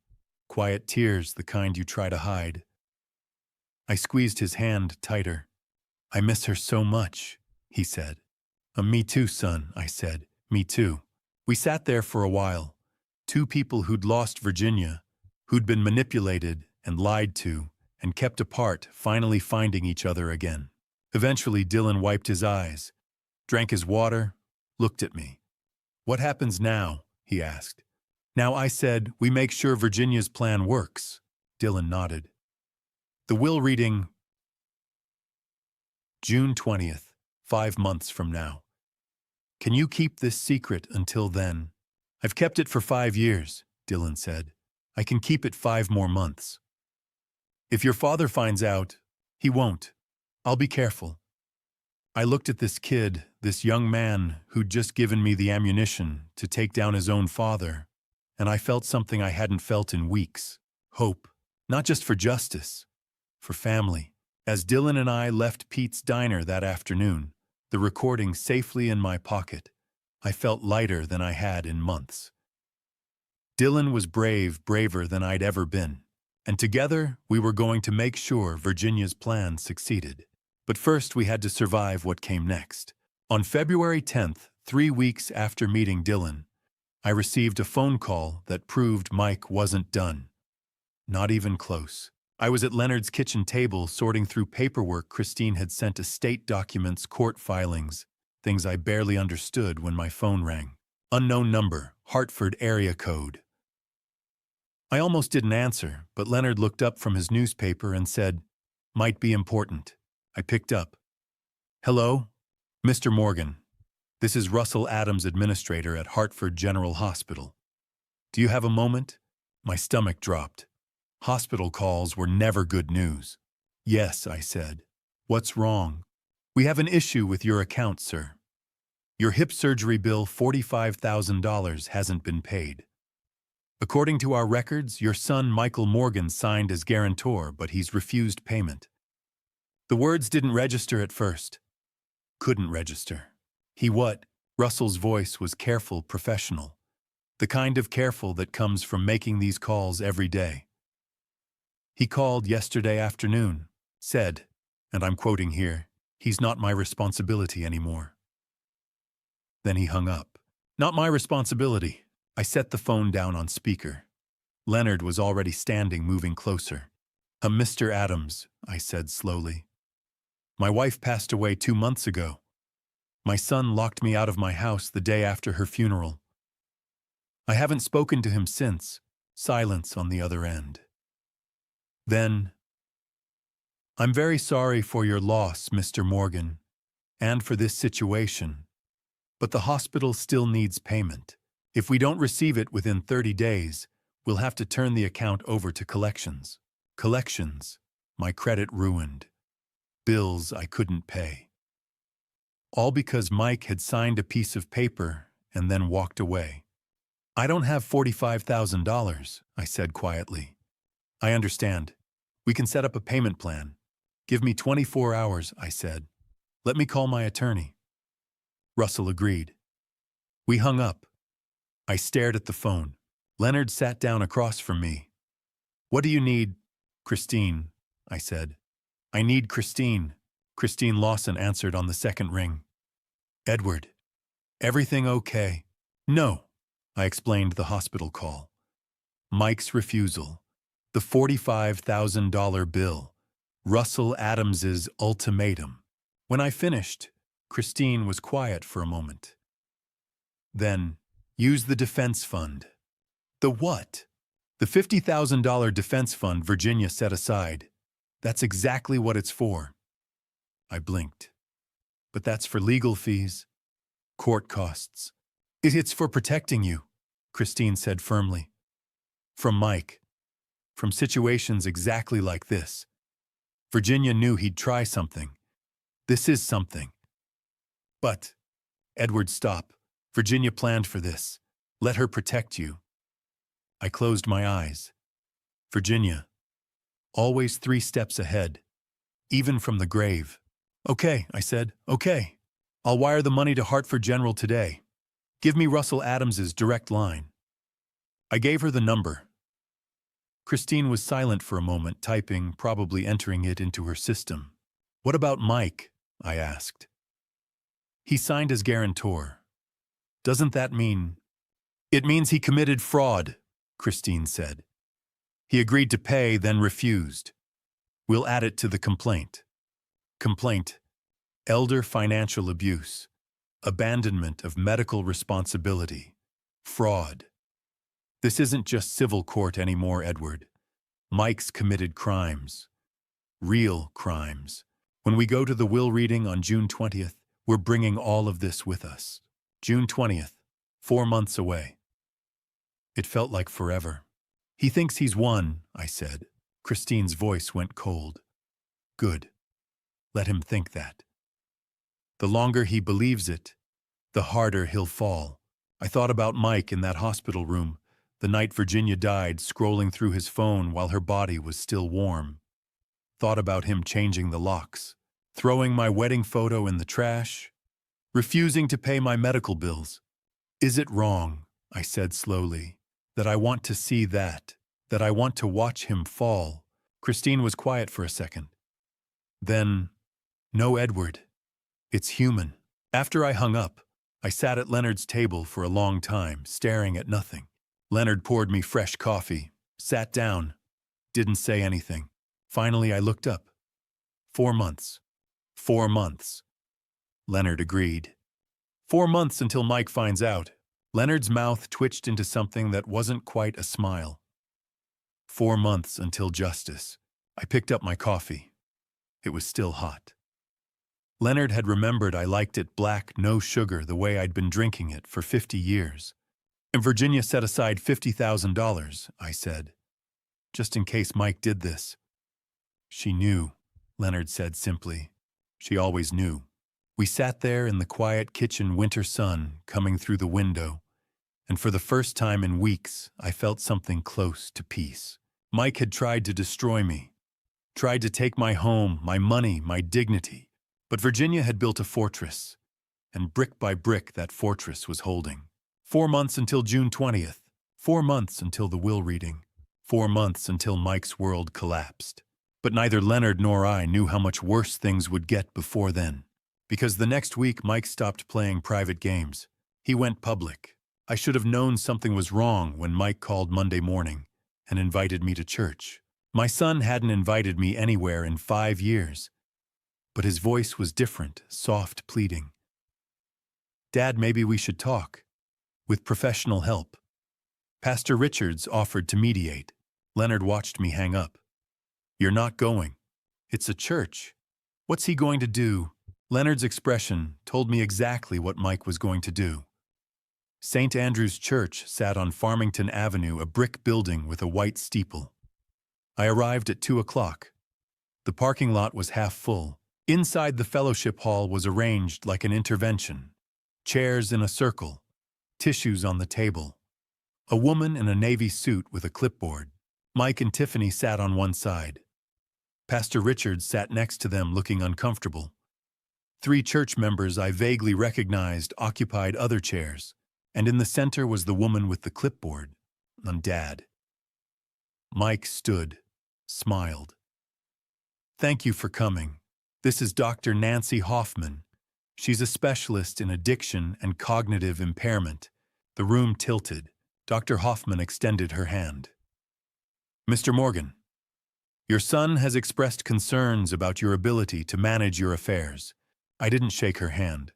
Quiet tears, the kind you try to hide. I squeezed his hand tighter. I miss her so much, he said. Me too, son, I said. Me too. We sat there for a while. 2 people who'd lost Virginia, who'd been manipulated and lied to and kept apart, finally finding each other again. Eventually, Dylan wiped his eyes, drank his water, looked at me. What happens now? He asked. Now, I said, we make sure Virginia's plan works. Dylan nodded. The will reading, June 20th, 5 months from now. Can you keep this secret until then? I've kept it for 5 years, Dylan said. I can keep it 5 more months. If your father finds out, he won't. I'll be careful. I looked at this kid, this young man who'd just given me the ammunition to take down his own father, and I felt something I hadn't felt in weeks. Hope. Not just for justice, for family. As Dylan and I left Pete's diner that afternoon, the recording safely in my pocket, I felt lighter than I had in months. Dylan was brave, braver than I'd ever been, and together we were going to make sure Virginia's plan succeeded. But first we had to survive what came next. On February 10th, 3 weeks after meeting Dylan, I received a phone call that proved Mike wasn't done. Not even close. I was at Leonard's kitchen table sorting through paperwork Christine had sent, estate documents, court filings, things I barely understood when my phone rang. Unknown number, Hartford area code. I almost didn't answer, but Leonard looked up from his newspaper and said, "Might be important." I picked up. "Hello? Mr. Morgan. This is Russell Adams, administrator at Hartford General Hospital. Do you have a moment?" My stomach dropped. Hospital calls were never good news. "Yes," I said. What's wrong? We have an issue with your account, sir. Your hip surgery bill, $45,000, hasn't been paid. According to our records, your son Michael Morgan signed as guarantor, but he's refused payment. The words didn't register at first. Couldn't register. He what? Russell's voice was careful, professional. The kind of careful that comes from making these calls every day. He called yesterday afternoon, said, and I'm quoting here, "He's not my responsibility anymore." Then he hung up. Not my responsibility. I set the phone down on speaker. Leonard was already standing, moving closer. Mr. Adams," I said slowly. "My wife passed away 2 months ago. My son locked me out of my house the day after her funeral. I haven't spoken to him since." Silence on the other end. Then, "I'm very sorry for your loss, Mr. Morgan, and for this situation. But the hospital still needs payment. If we don't receive it within 30 days, we'll have to turn the account over to collections." Collections. My credit ruined. Bills I couldn't pay. All because Mike had signed a piece of paper and then walked away. "I don't have $45,000, I said quietly. "I understand. We can set up a payment plan. Give me 24 hours, I said. "Let me call my attorney." Russell agreed. We hung up. I stared at the phone. Leonard sat down across from me. "What do you need?" "Christine," I said. "I need Christine." Christine Lawson answered on the second ring. "Edward, everything okay?" "No," I explained the hospital call. Mike's refusal. The $45,000 bill. Russell Adams's ultimatum. When I finished, Christine was quiet for a moment. Then, "Use the defense fund." "The what?" "The $50,000 defense fund Virginia set aside. That's exactly what it's for." I blinked. "But that's for legal fees, court costs." It's for protecting you," Christine said firmly. "From Mike. From situations exactly like this. Virginia knew he'd try something. This is something." "But," Edward, stop. "Virginia planned for this. Let her protect you." I closed my eyes. Virginia. Always 3 steps ahead. Even from the grave. "Okay," I said. "Okay. I'll wire the money to Hartford General today. Give me Russell Adams's direct line." I gave her the number. Christine was silent for a moment, typing, probably entering it into her system. "What about Mike?" I asked. "He signed as guarantor. Doesn't that mean—" "It means he committed fraud," Christine said. "He agreed to pay, then refused. We'll add it to the complaint." Complaint. Elder financial abuse. Abandonment of medical responsibility. Fraud. This isn't just civil court anymore, Edward. Mike's committed crimes. Real crimes. When we go to the will reading on June 20th, we're bringing all of this with us. June 20th, 4 months away. It felt like forever. "He thinks he's won," I said. Christine's voice went cold. "Good. Let him think that. The longer he believes it, the harder he'll fall." I thought about Mike in that hospital room, the night Virginia died, scrolling through his phone while her body was still warm. Thought about him changing the locks, throwing my wedding photo in the trash, refusing to pay my medical bills. "Is it wrong," I said slowly, "that I want to see that I want to watch him fall?" Christine was quiet for a second. Then, "No, Edward. It's human." After I hung up, I sat at Leonard's table for a long time, staring at nothing. Leonard poured me fresh coffee, sat down, didn't say anything. Finally, I looked up. 4 months. 4 months. Leonard agreed. 4 months until Mike finds out. Leonard's mouth twitched into something that wasn't quite a smile. 4 months until justice. I picked up my coffee. It was still hot. Leonard had remembered I liked it black, no sugar, the way I'd been drinking it for 50 years. "And Virginia set aside $50,000, I said, "just in case Mike did this." "She knew," Leonard said simply. She always knew. We sat there in the quiet kitchen winter sun coming through the window, and for the first time in weeks, I felt something close to peace. Mike had tried to destroy me, tried to take my home, my money, my dignity. But Virginia had built a fortress, and brick by brick that fortress was holding. 4 months until June 20th. 4 months until the will reading. 4 months until Mike's world collapsed. But neither Leonard nor I knew how much worse things would get before then. Because the next week Mike stopped playing private games. He went public. I should have known something was wrong when Mike called Monday morning and invited me to church. My son hadn't invited me anywhere in 5 years. But his voice was different, soft, pleading. "Dad, maybe we should talk. With professional help." Pastor Richards offered to mediate. Leonard watched me hang up. "You're not going. It's a church. What's he going to do?" Leonard's expression told me exactly what Mike was going to do. St. Andrew's Church sat on Farmington Avenue, a brick building with a white steeple. I arrived at 2 o'clock. The parking lot was half full. Inside the fellowship hall was arranged like an intervention. Chairs in a circle, tissues on the table. A woman in a navy suit with a clipboard. Mike and Tiffany sat on one side. Pastor Richards sat next to them looking uncomfortable. 3 church members I vaguely recognized occupied other chairs, and in the center was the woman with the clipboard, and Dad. Mike stood, smiled. "Thank you for coming. This is Dr. Nancy Hoffman. She's a specialist in addiction and cognitive impairment." The room tilted. Dr. Hoffman extended her hand. "Mr. Morgan, your son has expressed concerns about your ability to manage your affairs." I didn't shake her hand.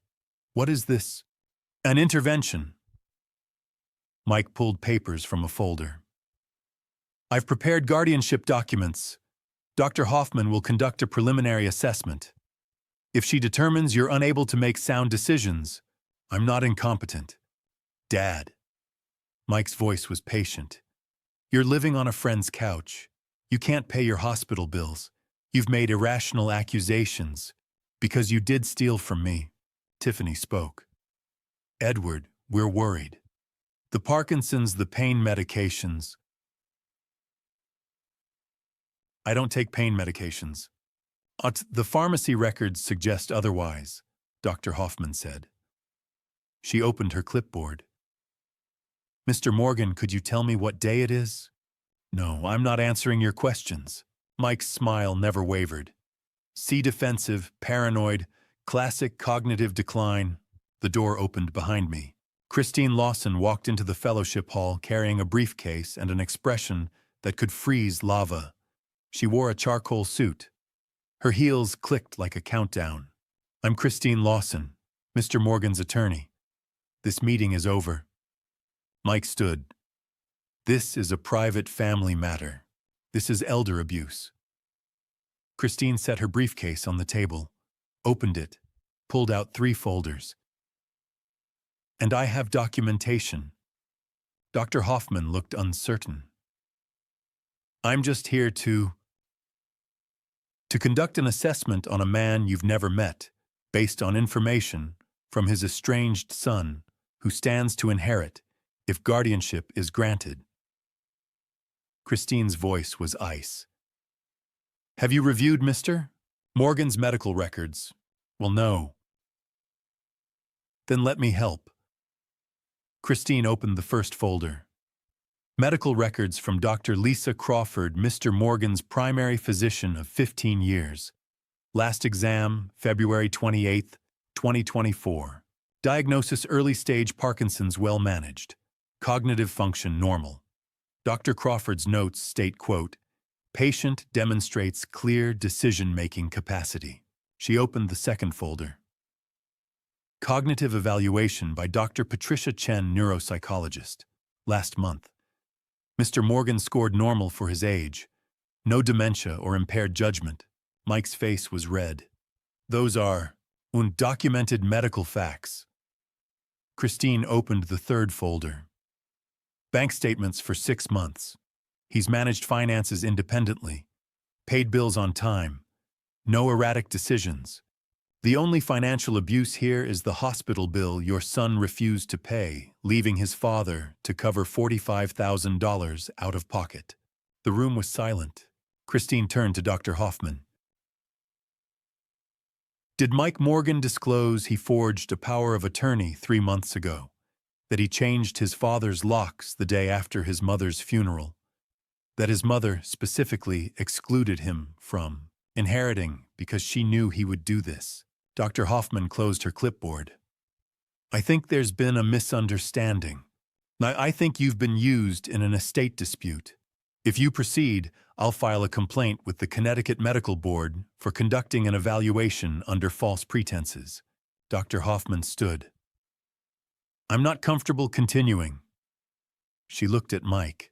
"What is this?" "An intervention." Mike pulled papers from a folder. "I've prepared guardianship documents. Dr. Hoffman will conduct a preliminary assessment. If she determines you're unable to make sound decisions, I'm not incompetent." "Dad." Mike's voice was patient. "You're living on a friend's couch. You can't pay your hospital bills. You've made irrational accusations because you did steal from me." Tiffany spoke. "Edward, we're worried. The Parkinson's, the pain medications." "I don't take pain medications." "The pharmacy records suggest otherwise," Dr. Hoffman said. She opened her clipboard. "Mr. Morgan, could you tell me what day it is?" "No, I'm not answering your questions." Mike's smile never wavered. "See defensive, paranoid, classic cognitive decline." The door opened behind me. Christine Lawson walked into the fellowship hall carrying a briefcase and an expression that could freeze lava. She wore a charcoal suit. Her heels clicked like a countdown. "I'm Christine Lawson, Mr. Morgan's attorney. This meeting is over." Mike stood. "This is a private family matter. This is elder abuse." Christine set her briefcase on the table, opened it, pulled out 3 folders. "And I have documentation." Dr. Hoffman looked uncertain. "I'm just here to conduct an assessment on a man you've never met, based on information from his estranged son, who stands to inherit if guardianship is granted." Christine's voice was ice. "Have you reviewed Mr. Morgan's medical records?" "Well, no." "Then let me help." Christine opened the first folder. Medical records from Dr. Lisa Crawford, Mr. Morgan's primary physician of 15 years. Last exam, February 28, 2024. Diagnosis: early-stage Parkinson's, well managed. Cognitive function normal. Dr. Crawford's notes state, quote, "Patient demonstrates clear decision-making capacity." She opened the second folder. Cognitive evaluation by Dr. Patricia Chen, neuropsychologist. Last month. Mr. Morgan scored normal for his age. No dementia or impaired judgment. Mike's face was red. "Those are undocumented medical facts." Christine opened the third folder. Bank statements for 6 months. He's managed finances independently. Paid bills on time. No erratic decisions. The only financial abuse here is the hospital bill your son refused to pay, leaving his father to cover $45,000 out of pocket. The room was silent. Christine turned to Dr. Hoffman. Did Mike Morgan disclose he forged a power of attorney 3 months ago? That he changed his father's locks the day after his mother's funeral? That his mother specifically excluded him from inheriting because she knew he would do this? Dr. Hoffman closed her clipboard. I think there's been a misunderstanding. I think you've been used in an estate dispute. If you proceed, I'll file a complaint with the Connecticut Medical Board for conducting an evaluation under false pretenses. Dr. Hoffman stood. I'm not comfortable continuing. She looked at Mike.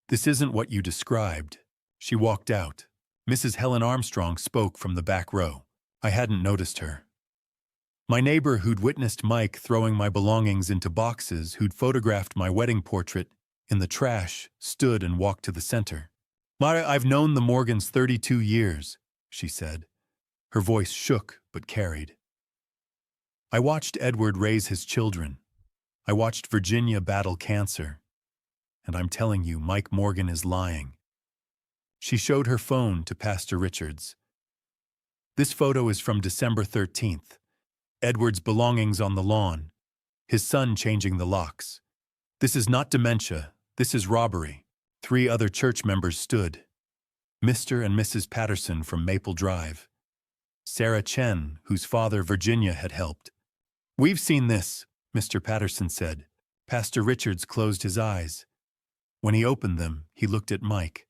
This isn't what you described. She walked out. Mrs. Helen Armstrong spoke from the back row. I hadn't noticed her. My neighbor who'd witnessed Mike throwing my belongings into boxes, who'd photographed my wedding portrait in the trash, stood and walked to the center. I've known the Morgans 32 years, she said. Her voice shook but carried. I watched Edward raise his children. I watched Virginia battle cancer. And I'm telling you, Mike Morgan is lying. She showed her phone to Pastor Richards. This photo is from December 13th. Edward's belongings on the lawn. His son changing the locks. This is not dementia. This is robbery. 3 other church members stood. Mr. and Mrs. Patterson from Maple Drive. Sarah Chen, whose father Virginia had helped. We've seen this, Mr. Patterson said. Pastor Richards closed his eyes. When he opened them, he looked at Mike.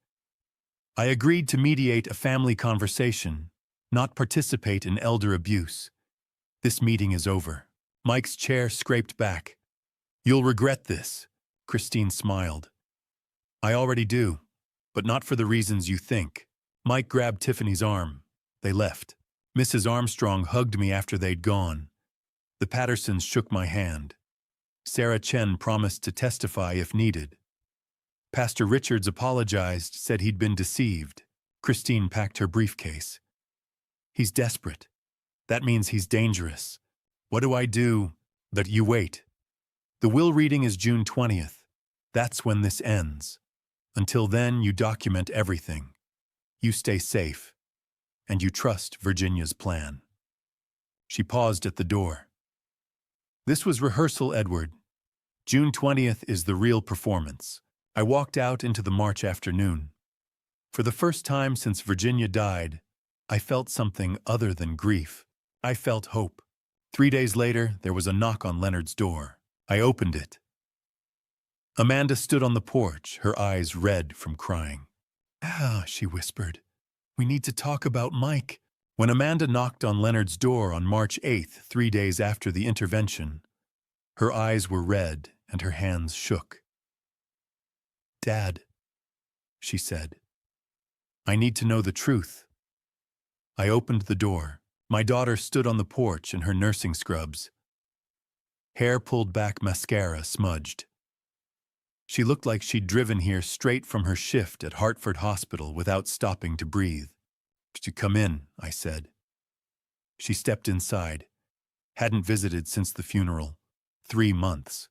I agreed to mediate a family conversation, not participate in elder abuse. This meeting is over. Mike's chair scraped back. You'll regret this, Christine smiled. I already do, but not for the reasons you think. Mike grabbed Tiffany's arm. They left. Mrs. Armstrong hugged me after they'd gone. The Pattersons shook my hand. Sarah Chen promised to testify if needed. Pastor Richards apologized, said he'd been deceived. Christine packed her briefcase. He's desperate. That means he's dangerous. What do I do? But you wait. The will reading is June 20th. That's when this ends. Until then, you document everything. You stay safe. And you trust Virginia's plan. She paused at the door. This was rehearsal, Edward. June 20th is the real performance. I walked out into the March afternoon. For the first time since Virginia died, I felt something other than grief. I felt hope. 3 days later, there was a knock on Leonard's door. I opened it. Amanda stood on the porch, her eyes red from crying. She whispered. We need to talk about Mike. When Amanda knocked on Leonard's door on March 8th, 3 days after the intervention, her eyes were red and her hands shook. Dad, she said, I need to know the truth. I opened the door. My daughter stood on the porch in her nursing scrubs. Hair pulled back, mascara smudged. She looked like she'd driven here straight from her shift at Hartford Hospital without stopping to breathe. Could you come in? I said. She stepped inside. Hadn't visited since the funeral. 3 months.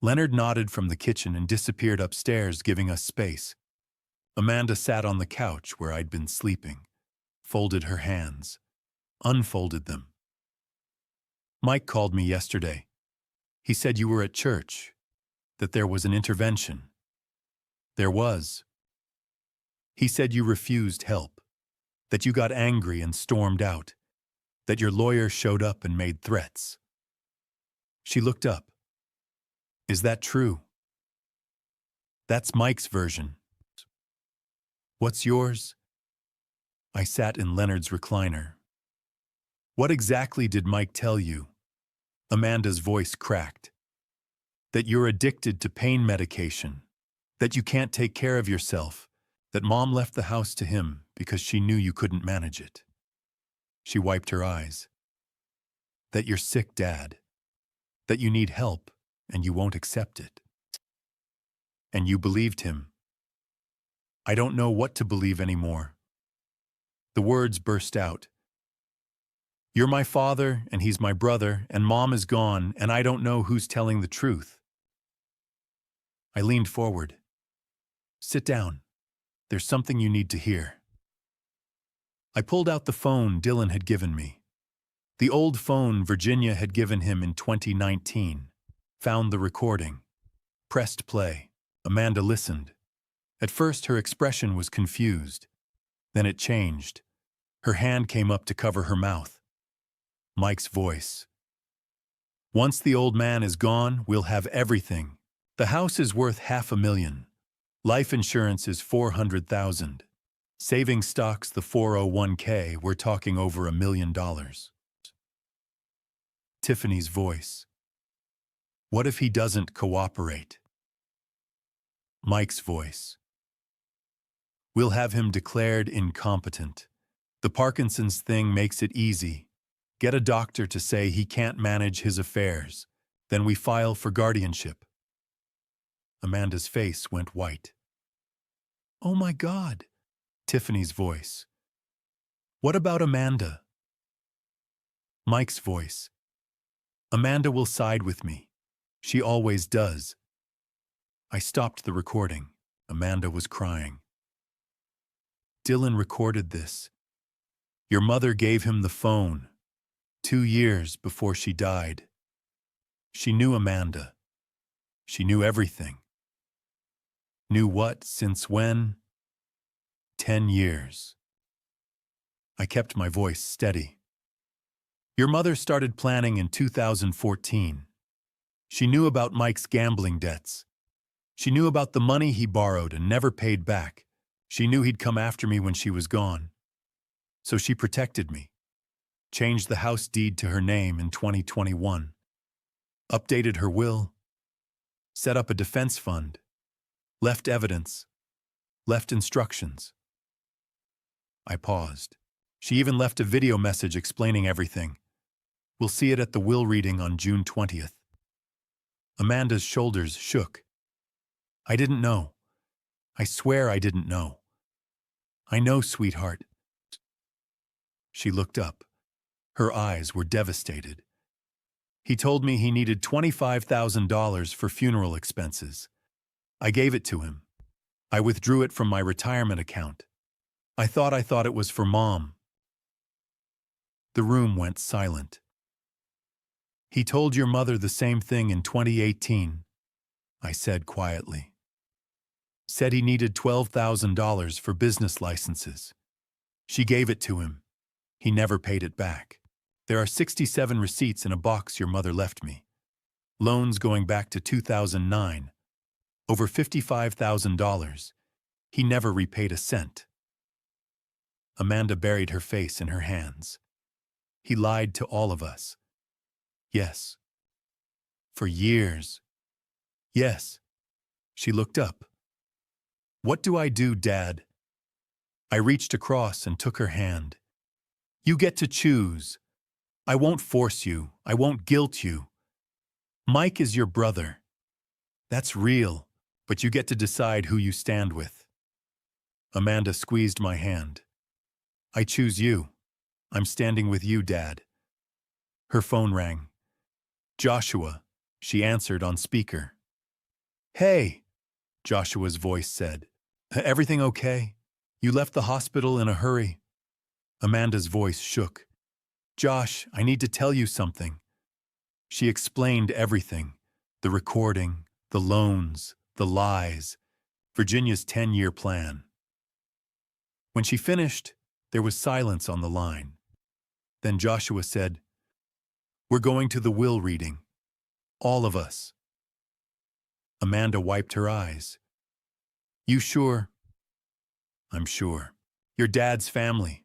Leonard nodded from the kitchen and disappeared upstairs, giving us space. Amanda sat on the couch where I'd been sleeping, folded her hands, unfolded them. Mike called me yesterday. He said you were at church, that there was an intervention. There was. He said you refused help, that you got angry and stormed out, that your lawyer showed up and made threats. She looked up. Is that true? That's Mike's version. What's yours? I sat in Leonard's recliner. What exactly did Mike tell you? Amanda's voice cracked. That you're addicted to pain medication, that you can't take care of yourself, that Mom left the house to him because she knew you couldn't manage it. She wiped her eyes. That you're sick, Dad, that you need help and you won't accept it. And you believed him. I don't know what to believe anymore. The words burst out. You're my father, and he's my brother, and Mom is gone, and I don't know who's telling the truth. I leaned forward. Sit down. There's something you need to hear. I pulled out the phone Dylan had given me. The old phone Virginia had given him in 2019. Found the recording. Pressed play. Amanda listened. At first, her expression was confused. Then it changed. Her hand came up to cover her mouth. Mike's voice. Once the old man is gone, we'll have everything. The house is worth $500,000. Life insurance is $400,000. Savings stocks, the 401k, we're talking over $1 million. Tiffany's voice. What if he doesn't cooperate? Mike's voice. We'll have him declared incompetent. The Parkinson's thing makes it easy. Get a doctor to say he can't manage his affairs. Then we file for guardianship. Amanda's face went white. Oh my God. Tiffany's voice. What about Amanda? Mike's voice. Amanda will side with me. She always does. I stopped the recording. Amanda was crying. Dylan recorded this. Your mother gave him the phone 2 years before she died. She knew Amanda. She knew everything. Knew what, since when? 10 years. I kept my voice steady. Your mother started planning in 2014. She knew about Mike's gambling debts. She knew about the money he borrowed and never paid back. She knew he'd come after me when she was gone. So she protected me. Changed the house deed to her name in 2021. Updated her will. Set up a defense fund. Left evidence. Left instructions. I paused. She even left a video message explaining everything. We'll see it at the will reading on June 20th. Amanda's shoulders shook. I didn't know. I swear I didn't know. I know, sweetheart. She looked up. Her eyes were devastated. He told me he needed $25,000 for funeral expenses. I gave it to him. I withdrew it from my retirement account. I thought it was for Mom. The room went silent. He told your mother the same thing in 2018, I said quietly. Said he needed $12,000 for business licenses. She gave it to him. He never paid it back. There are 67 receipts in a box your mother left me. Loans going back to 2009. Over $55,000. He never repaid a cent. Amanda buried her face in her hands. He lied to all of us. Yes. For years. Yes. She looked up. What do I do, Dad? I reached across and took her hand. You get to choose. I won't force you. I won't guilt you. Mike is your brother. That's real, but you get to decide who you stand with. Amanda squeezed my hand. I choose you. I'm standing with you, Dad. Her phone rang. Joshua, she answered on speaker. Hey, Joshua's voice said. Everything okay? You left the hospital in a hurry. Amanda's voice shook. Josh, I need to tell you something. She explained everything. The recording, the loans, the lies, Virginia's 10-year plan. When she finished, there was silence on the line. Then Joshua said, We're going to the will reading. All of us. Amanda wiped her eyes. You sure? I'm sure. Your dad's family.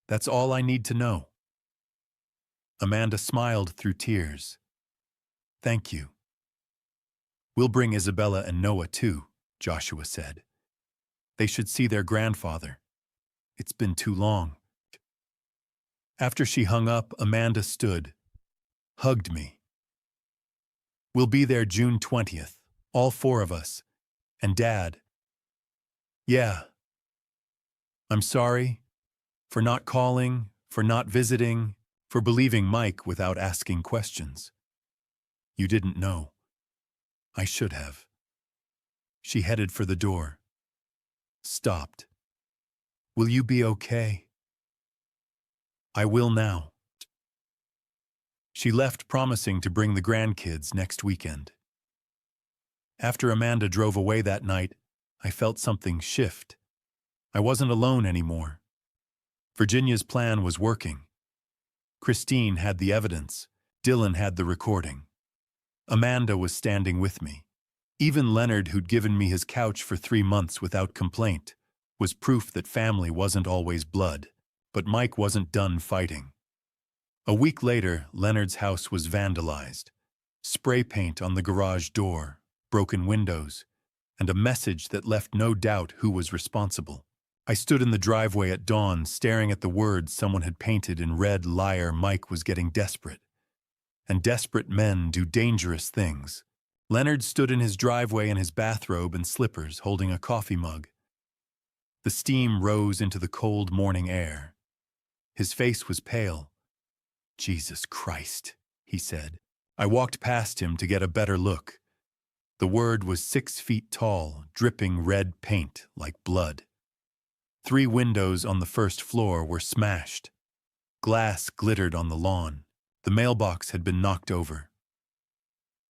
That's all I need to know. Amanda smiled through tears. Thank you. We'll bring Isabella and Noah too, Joshua said. They should see their grandfather. It's been too long. After she hung up, Amanda stood, hugged me. We'll be there June 20th, all 4 of us, and Dad. Yeah. I'm sorry for not calling, for not visiting, for believing Mike without asking questions. You didn't know. I should have. She headed for the door. Stopped. Will you be okay? I will now. She left, promising to bring the grandkids next weekend. After Amanda drove away that night, I felt something shift. I wasn't alone anymore. Virginia's plan was working. Christine had the evidence. Dylan had the recording. Amanda was standing with me. Even Leonard, who'd given me his couch for 3 months without complaint, was proof that family wasn't always blood. But Mike wasn't done fighting. A week later, Leonard's house was vandalized. Spray paint on the garage door, broken windows, and a message that left no doubt who was responsible. I stood in the driveway at dawn, staring at the words someone had painted in red. Liar. Mike was getting desperate. And desperate men do dangerous things. Leonard stood in his driveway in his bathrobe and slippers, holding a coffee mug. The steam rose into the cold morning air. His face was pale. Jesus Christ, he said. I walked past him to get a better look. The word was 6 feet tall, dripping red paint like blood. 3 windows on the first floor were smashed. Glass glittered on the lawn. The mailbox had been knocked over.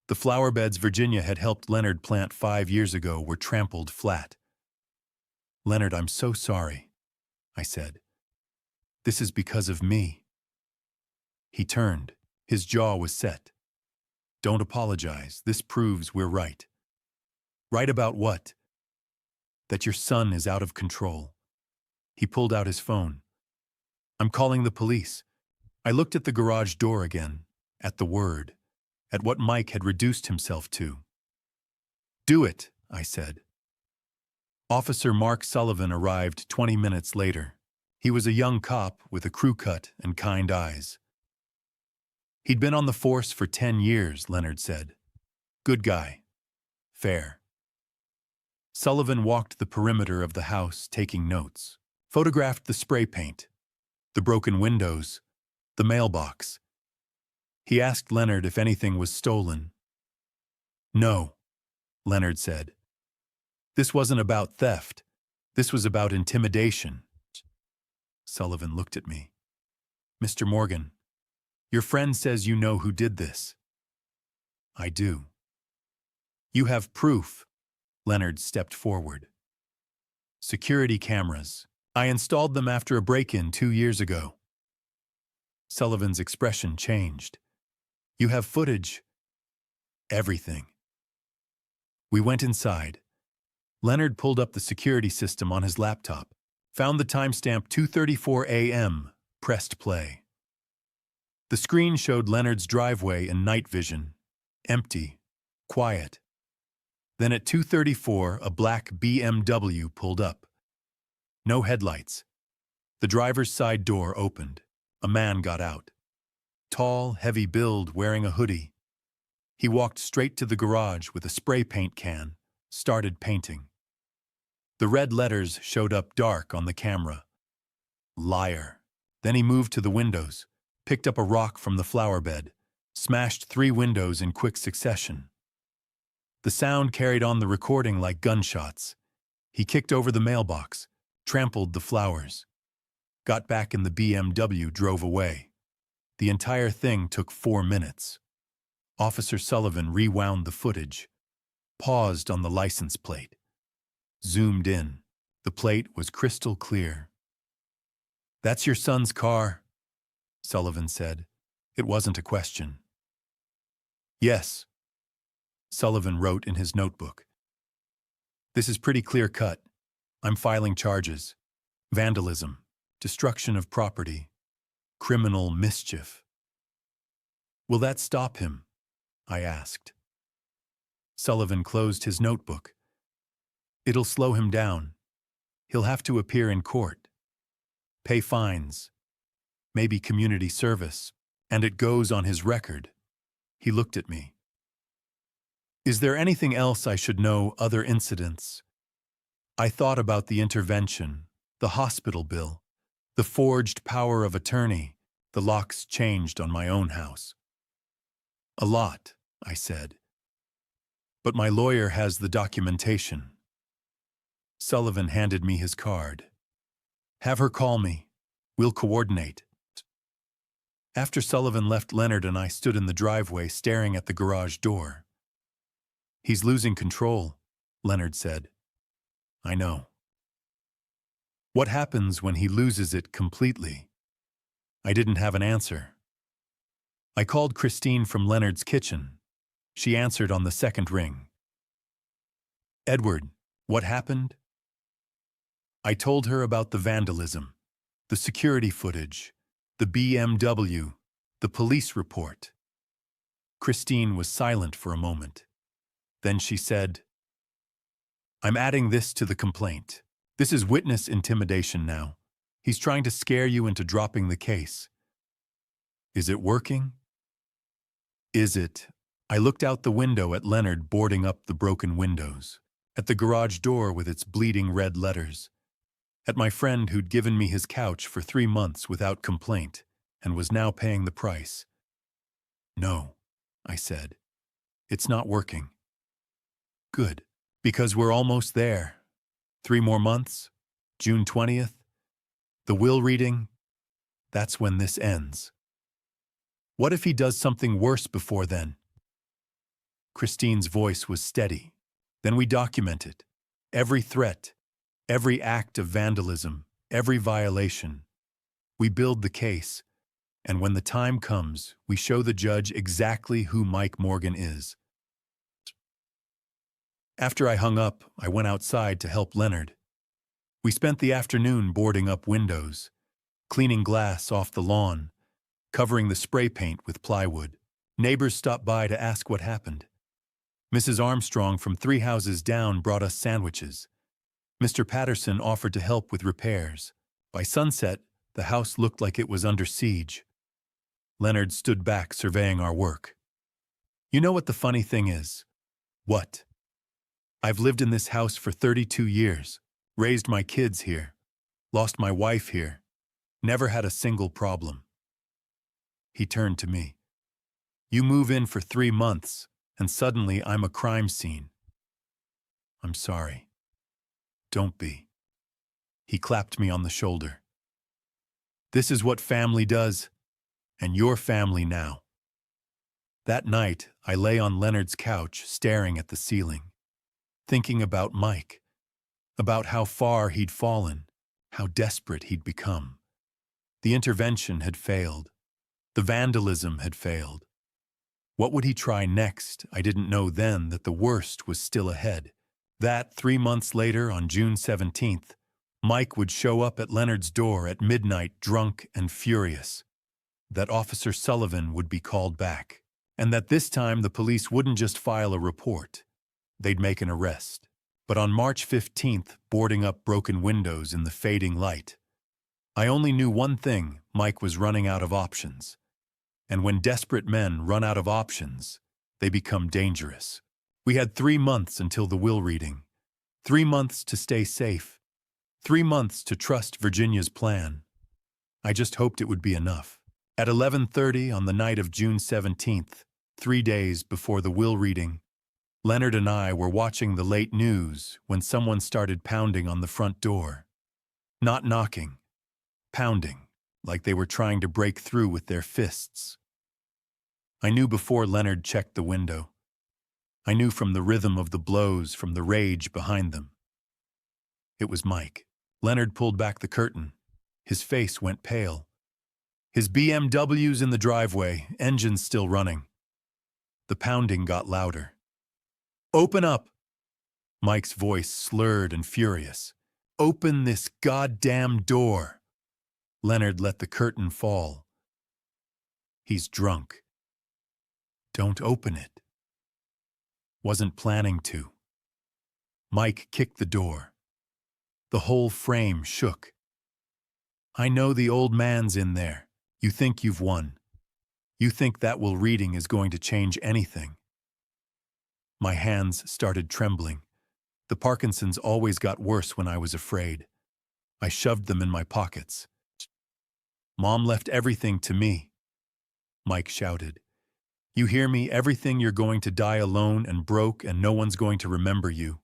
The flower beds Virginia had helped Leonard plant 5 years ago were trampled flat. Leonard, I'm so sorry, I said. This is because of me. He turned. His jaw was set. Don't apologize. This proves we're right. Right about what? That your son is out of control. He pulled out his phone. I'm calling the police. I looked at the garage door again, at the word, at what Mike had reduced himself to. Do it, I said. Officer Mark Sullivan arrived 20 minutes later. He was a young cop with a crew cut and kind eyes. He'd been on the force for 10 years, Leonard said. Good guy. Fair. Sullivan walked the perimeter of the house, taking notes. Photographed the spray paint, the broken windows, the mailbox. He asked Leonard if anything was stolen. No, Leonard said. This wasn't about theft. This was about intimidation. Sullivan looked at me. Mr. Morgan, your friend says you know who did this. I do. You have proof. Leonard stepped forward. Security cameras. I installed them after a break-in 2 years ago. Sullivan's expression changed. You have footage. Everything. We went inside. Leonard pulled up the security system on his laptop, found the timestamp 2:34 a.m., pressed play. The screen showed Leonard's driveway in night vision, empty, quiet. Then at 2:34, a black BMW pulled up. No headlights. The driver's side door opened. A man got out. Tall, heavy build, wearing a hoodie. He walked straight to the garage with a spray paint can, started painting. The red letters showed up dark on the camera. Liar. Then he moved to the windows, picked up a rock from the flower bed, smashed 3 windows in quick succession. The sound carried on the recording like gunshots. He kicked over the mailbox, trampled the flowers, got back in the BMW, drove away. The entire thing took 4 minutes. Officer Sullivan rewound the footage, paused on the license plate, zoomed in. The plate was crystal clear. That's your son's car, Sullivan said. It wasn't a question. Yes, Sullivan wrote in his notebook. This is pretty clear cut. I'm filing charges. Vandalism, destruction of property, criminal mischief. Will that stop him? I asked. Sullivan closed his notebook. It'll slow him down. He'll have to appear in court, pay fines, maybe community service, and it goes on his record. He looked at me. Is there anything else I should know, other incidents? I thought about the intervention, the hospital bill, the forged power of attorney, the locks changed on my own house. A lot, I said. But my lawyer has the documentation. Sullivan handed me his card. Have her call me. We'll coordinate. After Sullivan left, Leonard and I stood in the driveway staring at the garage door. He's losing control, Leonard said. I know. What happens when he loses it completely? I didn't have an answer. I called Christine from Leonard's kitchen. She answered on the second ring. Edward, what happened? I told her about the vandalism, the security footage, the BMW, the police report. Christine was silent for a moment. Then she said, I'm adding this to the complaint. This is witness intimidation now. He's trying to scare you into dropping the case. Is it working? Is it? I looked out the window at Leonard boarding up the broken windows, at the garage door with its bleeding red letters, at my friend who'd given me his couch for 3 months without complaint and was now paying the price. No, I said. It's not working. Good, because we're almost there. 3 more months, June 20th, the will reading, that's when this ends. What if he does something worse before then? Christine's voice was steady. Then we document it. Every threat, every act of vandalism, every violation. We build the case, and when the time comes, we show the judge exactly who Mike Morgan is. After I hung up, I went outside to help Leonard. We spent the afternoon boarding up windows, cleaning glass off the lawn, covering the spray paint with plywood. Neighbors stopped by to ask what happened. Mrs. Armstrong from 3 houses down brought us sandwiches. Mr. Patterson offered to help with repairs. By sunset, the house looked like it was under siege. Leonard stood back surveying our work. You know what the funny thing is? What? I've lived in this house for 32 years, raised my kids here, lost my wife here, never had a single problem. He turned to me. You move in for 3 months, and suddenly I'm a crime scene. I'm sorry. Don't be. He clapped me on the shoulder. This is what family does, and your family now. That night, I lay on Leonard's couch staring at the ceiling, thinking about Mike, about how far he'd fallen, how desperate he'd become. The intervention had failed. The vandalism had failed. What would he try next? I didn't know then that the worst was still ahead. That 3 months later, on June 17th, Mike would show up at Leonard's door at midnight drunk and furious. That Officer Sullivan would be called back. And that this time the police wouldn't just file a report. They'd make an arrest. But on March 15th, boarding up broken windows in the fading light, I only knew one thing: Mike was running out of options. And when desperate men run out of options, they become dangerous. We had 3 months until the will reading. 3 months to stay safe. 3 months to trust Virginia's plan. I just hoped it would be enough. At 11:30 on the night of June 17th, 3 days before the will reading, Leonard and I were watching the late news when someone started pounding on the front door. Not knocking, pounding, like they were trying to break through with their fists. I knew before Leonard checked the window. I knew from the rhythm of the blows, from the rage behind them. It was Mike. Leonard pulled back the curtain. His face went pale. His BMW's in the driveway, engines still running. The pounding got louder. Open up! Mike's voice slurred and furious. Open this goddamn door! Leonard let the curtain fall. He's drunk. Don't open it. Wasn't planning to. Mike kicked the door. The whole frame shook. I know the old man's in there. You think you've won. You think that will reading is going to change anything. My hands started trembling. The Parkinson's always got worse when I was afraid. I shoved them in my pockets. Mom left everything to me. Mike shouted. You hear me? Everything. You're going to die alone and broke, and no one's going to remember you.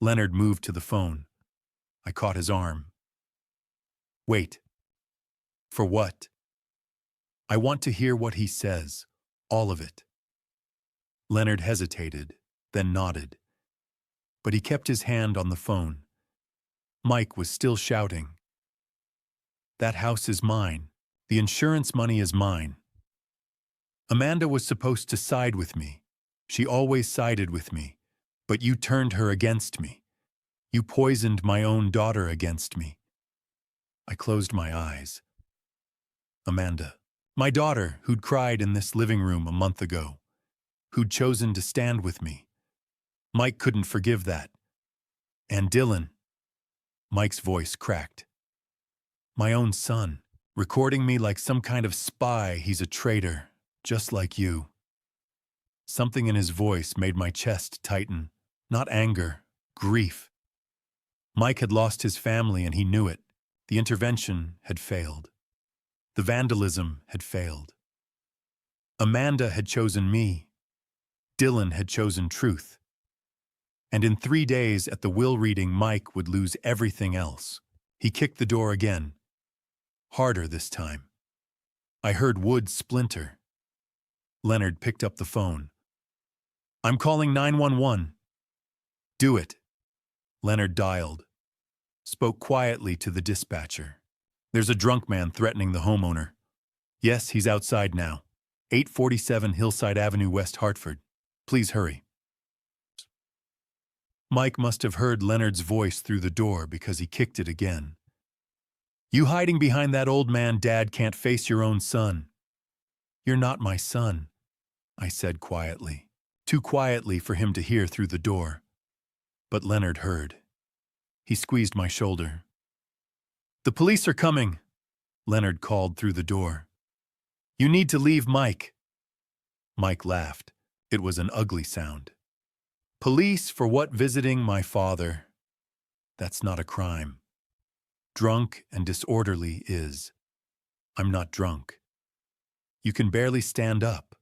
Leonard moved to the phone. I caught his arm. Wait. For what? I want to hear what he says. All of it. Leonard hesitated, then nodded. But he kept his hand on the phone. Mike was still shouting. That house is mine. The insurance money is mine. Amanda was supposed to side with me. She always sided with me. But you turned her against me. You poisoned my own daughter against me. I closed my eyes. Amanda, my daughter, who'd cried in this living room a month ago, who'd chosen to stand with me. Mike couldn't forgive that. And Dylan. Mike's voice cracked. My own son, recording me like some kind of spy. He's a traitor, just like you. Something in his voice made my chest tighten. Not anger, grief. Mike had lost his family and he knew it. The intervention had failed. The vandalism had failed. Amanda had chosen me. Dylan had chosen truth. And in 3 days at the will reading, Mike would lose everything else. He kicked the door again. Harder this time. I heard wood splinter. Leonard picked up the phone. I'm calling 911. Do it. Leonard dialed. Spoke quietly to the dispatcher. There's a drunk man threatening the homeowner. Yes, he's outside now. 847 Hillside Avenue, West Hartford. Please hurry. Mike must have heard Leonard's voice through the door because he kicked it again. You hiding behind that old man, Dad can't face your own son. You're not my son, I said quietly. Too quietly for him to hear through the door. But Leonard heard. He squeezed my shoulder. The police are coming, Leonard called through the door. You need to leave, Mike. Mike laughed. It was an ugly sound. Police for what? Visiting my father. That's not a crime. Drunk and disorderly is. I'm not drunk. You can barely stand up.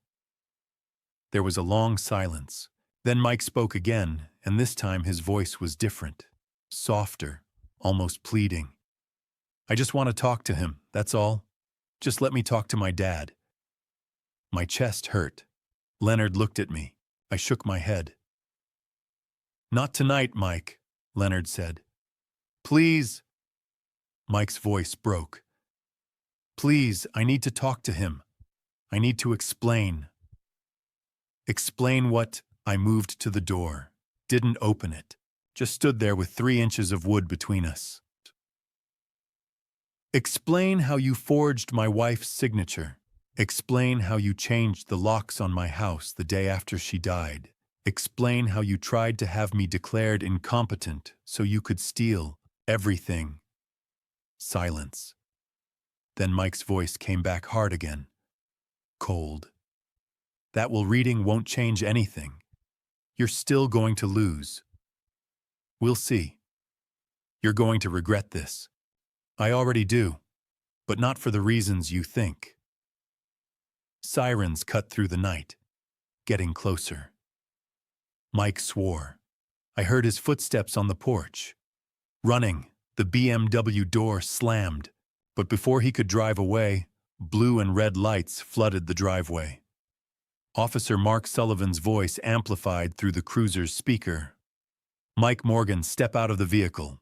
There was a long silence. Then Mike spoke again, and this time his voice was different, softer, almost pleading. I just want to talk to him, that's all. Just let me talk to my dad. My chest hurt. Leonard looked at me. I shook my head. Not tonight, Mike, Leonard said. Please. Mike's voice broke. Please, I need to talk to him. I need to explain. Explain what? I moved to the door. Didn't open it. Just stood there with 3 inches of wood between us. Explain how you forged my wife's signature. Explain how you changed the locks on my house the day after she died. Explain how you tried to have me declared incompetent so you could steal everything. Silence. Then Mike's voice came back hard again. Cold. That will reading won't change anything. You're still going to lose. We'll see. You're going to regret this. I already do, but not for the reasons you think. Sirens cut through the night, getting closer. Mike swore. I heard his footsteps on the porch. Running, the BMW door slammed, but before he could drive away, blue and red lights flooded the driveway. Officer Mark Sullivan's voice amplified through the cruiser's speaker. Mike Morgan, step out of the vehicle.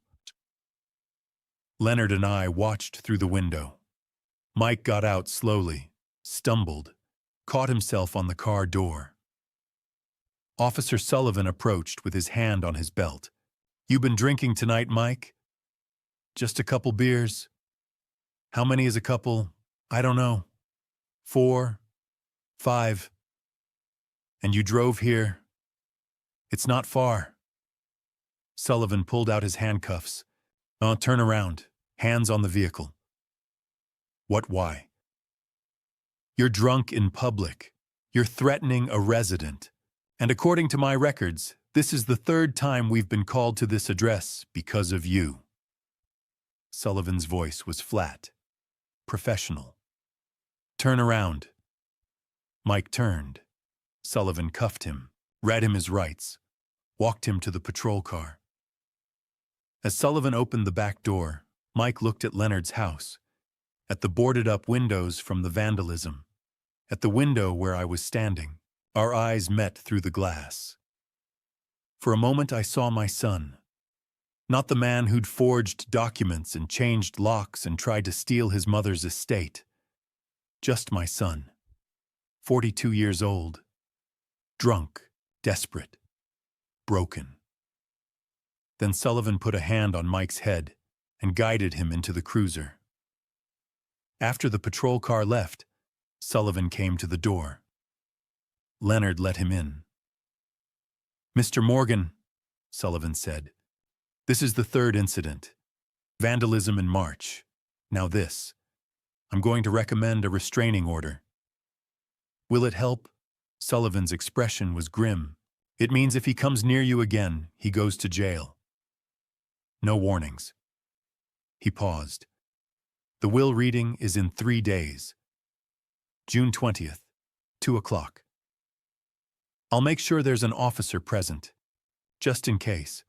Leonard and I watched through the window. Mike got out slowly, stumbled, caught himself on the car door. Officer Sullivan approached with his hand on his belt. You been drinking tonight, Mike? Just a couple beers. How many is a couple? I don't know. 4, 5. And you drove here? It's not far. Sullivan pulled out his handcuffs. Turn around. Hands on the vehicle. What, why? You're drunk in public. You're threatening a resident. And according to my records, this is the 3rd time we've been called to this address because of you. Sullivan's voice was flat. professional. Turn around. Mike turned. Sullivan cuffed him, read him his rights, walked him to the patrol car. As Sullivan opened the back door, Mike looked at Leonard's house, at the boarded-up windows from the vandalism, at the window where I was standing. Our eyes met through the glass. For a moment I saw my son. Not the man who'd forged documents and changed locks and tried to steal his mother's estate. Just my son, 42 years old, drunk, desperate, broken. Then Sullivan put a hand on Mike's head and guided him into the cruiser. After the patrol car left, Sullivan came to the door. Leonard let him in. "Mr. Morgan," Sullivan said, "this is the third incident. Vandalism in March. Now this. I'm going to recommend a restraining order." "Will it help?" Sullivan's expression was grim. "It means if he comes near you again, he goes to jail." "No warnings." He paused. "The will reading is in 3 days. June 20th, 2 o'clock. I'll make sure there's an officer present, just in case."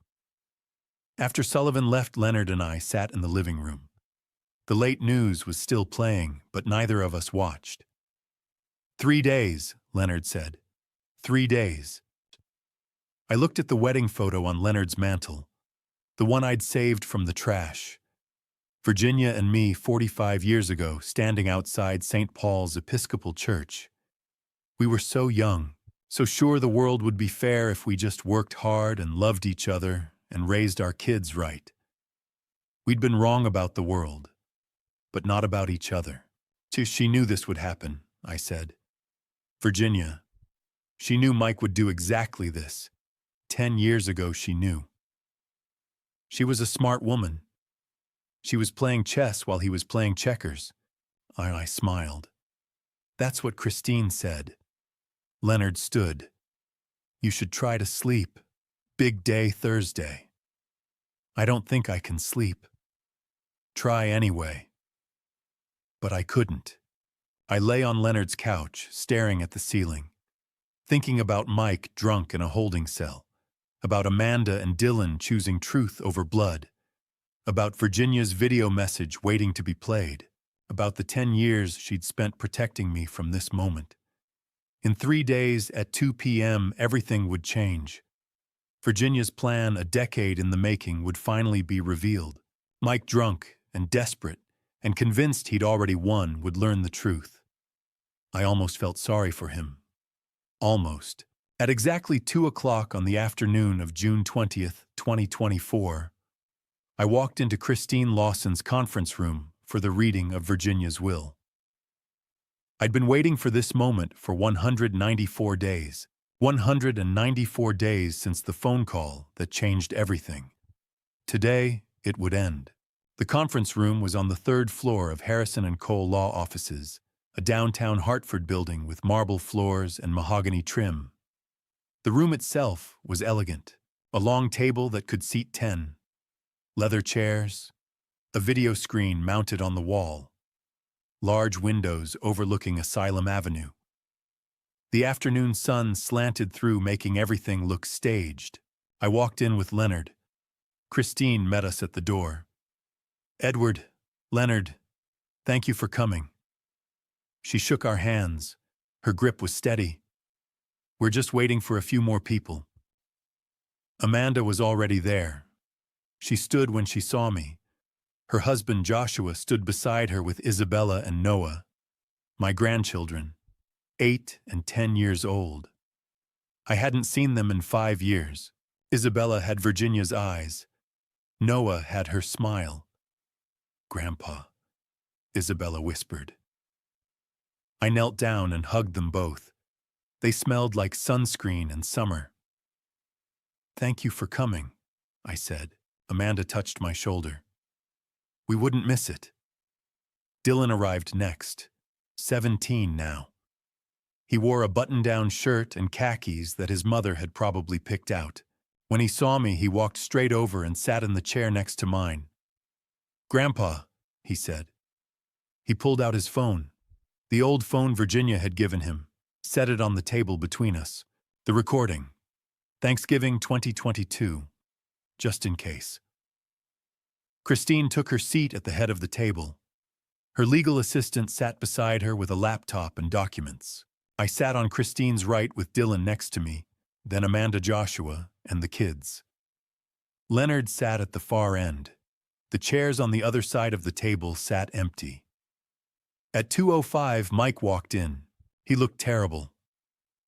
After Sullivan left, Leonard and I sat in the living room. The late news was still playing, but neither of us watched. 3 days, Leonard said. 3 days. I looked at the wedding photo on Leonard's mantle, the one I'd saved from the trash. Virginia and me 45 years ago, standing outside St. Paul's Episcopal Church. We were so young, so sure the world would be fair if we just worked hard and loved each other and raised our kids right. We'd been wrong about the world, but not about each other. She knew this would happen, I said. Virginia. She knew Mike would do exactly this. 10 years ago she knew. She was a smart woman. She was playing chess while he was playing checkers. I smiled. That's what Christine said. Leonard stood. You should try to sleep. Big day Thursday. I don't think I can sleep. Try anyway. But I couldn't. I lay on Leonard's couch, staring at the ceiling, thinking about Mike drunk in a holding cell, about Amanda and Dylan choosing truth over blood, about Virginia's video message waiting to be played, about the 10 years she'd spent protecting me from this moment. In 3 days at 2 p.m., everything would change. Virginia's plan, a decade in the making, would finally be revealed. Mike, drunk and desperate and convinced he'd already won, would learn the truth. I almost felt sorry for him. Almost. At exactly 2 o'clock on the afternoon of June 20th, 2024, I walked into Christine Lawson's conference room for the reading of Virginia's will. I'd been waiting for this moment for 194 days. 194 days since the phone call that changed everything. Today, it would end. The conference room was on the 3rd floor of Harrison & Cole Law Offices, a downtown Hartford building with marble floors and mahogany trim. The room itself was elegant, a long table that could seat 10, leather chairs, a video screen mounted on the wall, large windows overlooking Asylum Avenue. The afternoon sun slanted through, making everything look staged. I walked in with Leonard. Christine met us at the door. Edward, Leonard, thank you for coming. She shook our hands. Her grip was steady. We're just waiting for a few more people. Amanda was already there. She stood when she saw me. Her husband Joshua stood beside her with Isabella and Noah, my grandchildren, 8 and 10 years old. I hadn't seen them in 5 years. Isabella had Virginia's eyes. Noah had her smile. Grandpa, Isabella whispered. I knelt down and hugged them both. They smelled like sunscreen and summer. Thank you for coming, I said. Amanda touched my shoulder. We wouldn't miss it. Dylan arrived next, 17 now. He wore a button-down shirt and khakis that his mother had probably picked out. When he saw me, he walked straight over and sat in the chair next to mine. Grandpa, he said. He pulled out his phone. The old phone Virginia had given him, set it on the table between us. The recording. Thanksgiving 2022. Just in case. Christine took her seat at the head of the table. Her legal assistant sat beside her with a laptop and documents. I sat on Christine's right with Dylan next to me, then Amanda Joshua and the kids. Leonard sat at the far end. The chairs on the other side of the table sat empty. At 2:05, Mike walked in. He looked terrible.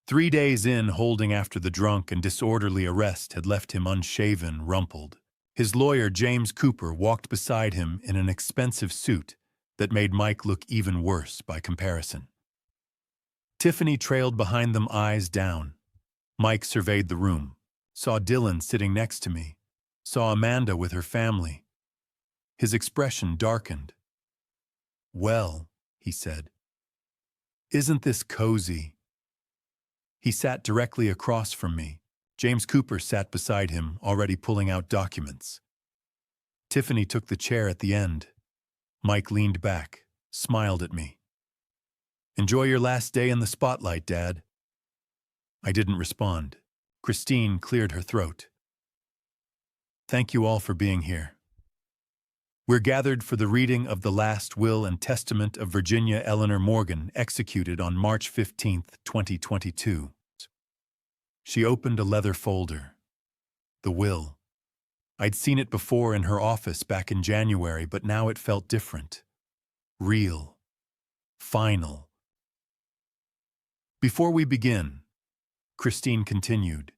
3 days in holding after the drunk and disorderly arrest had left him unshaven, rumpled. His lawyer, James Cooper, walked beside him in an expensive suit that made Mike look even worse by comparison. Tiffany trailed behind them, eyes down. Mike surveyed the room, saw Dylan sitting next to me, saw Amanda with her family. His expression darkened. "Well," he said, "isn't this cozy?" He sat directly across from me. James Cooper sat beside him, already pulling out documents. Tiffany took the chair at the end. Mike leaned back, smiled at me. "Enjoy your last day in the spotlight, Dad." I didn't respond. Christine cleared her throat. "Thank you all for being here. We're gathered for the reading of the last will and testament of Virginia Eleanor Morgan, executed on March 15, 2022. She opened a leather folder. The will. I'd seen it before in her office back in January, but now it felt different. Real. Final. "Before we begin," Christine continued,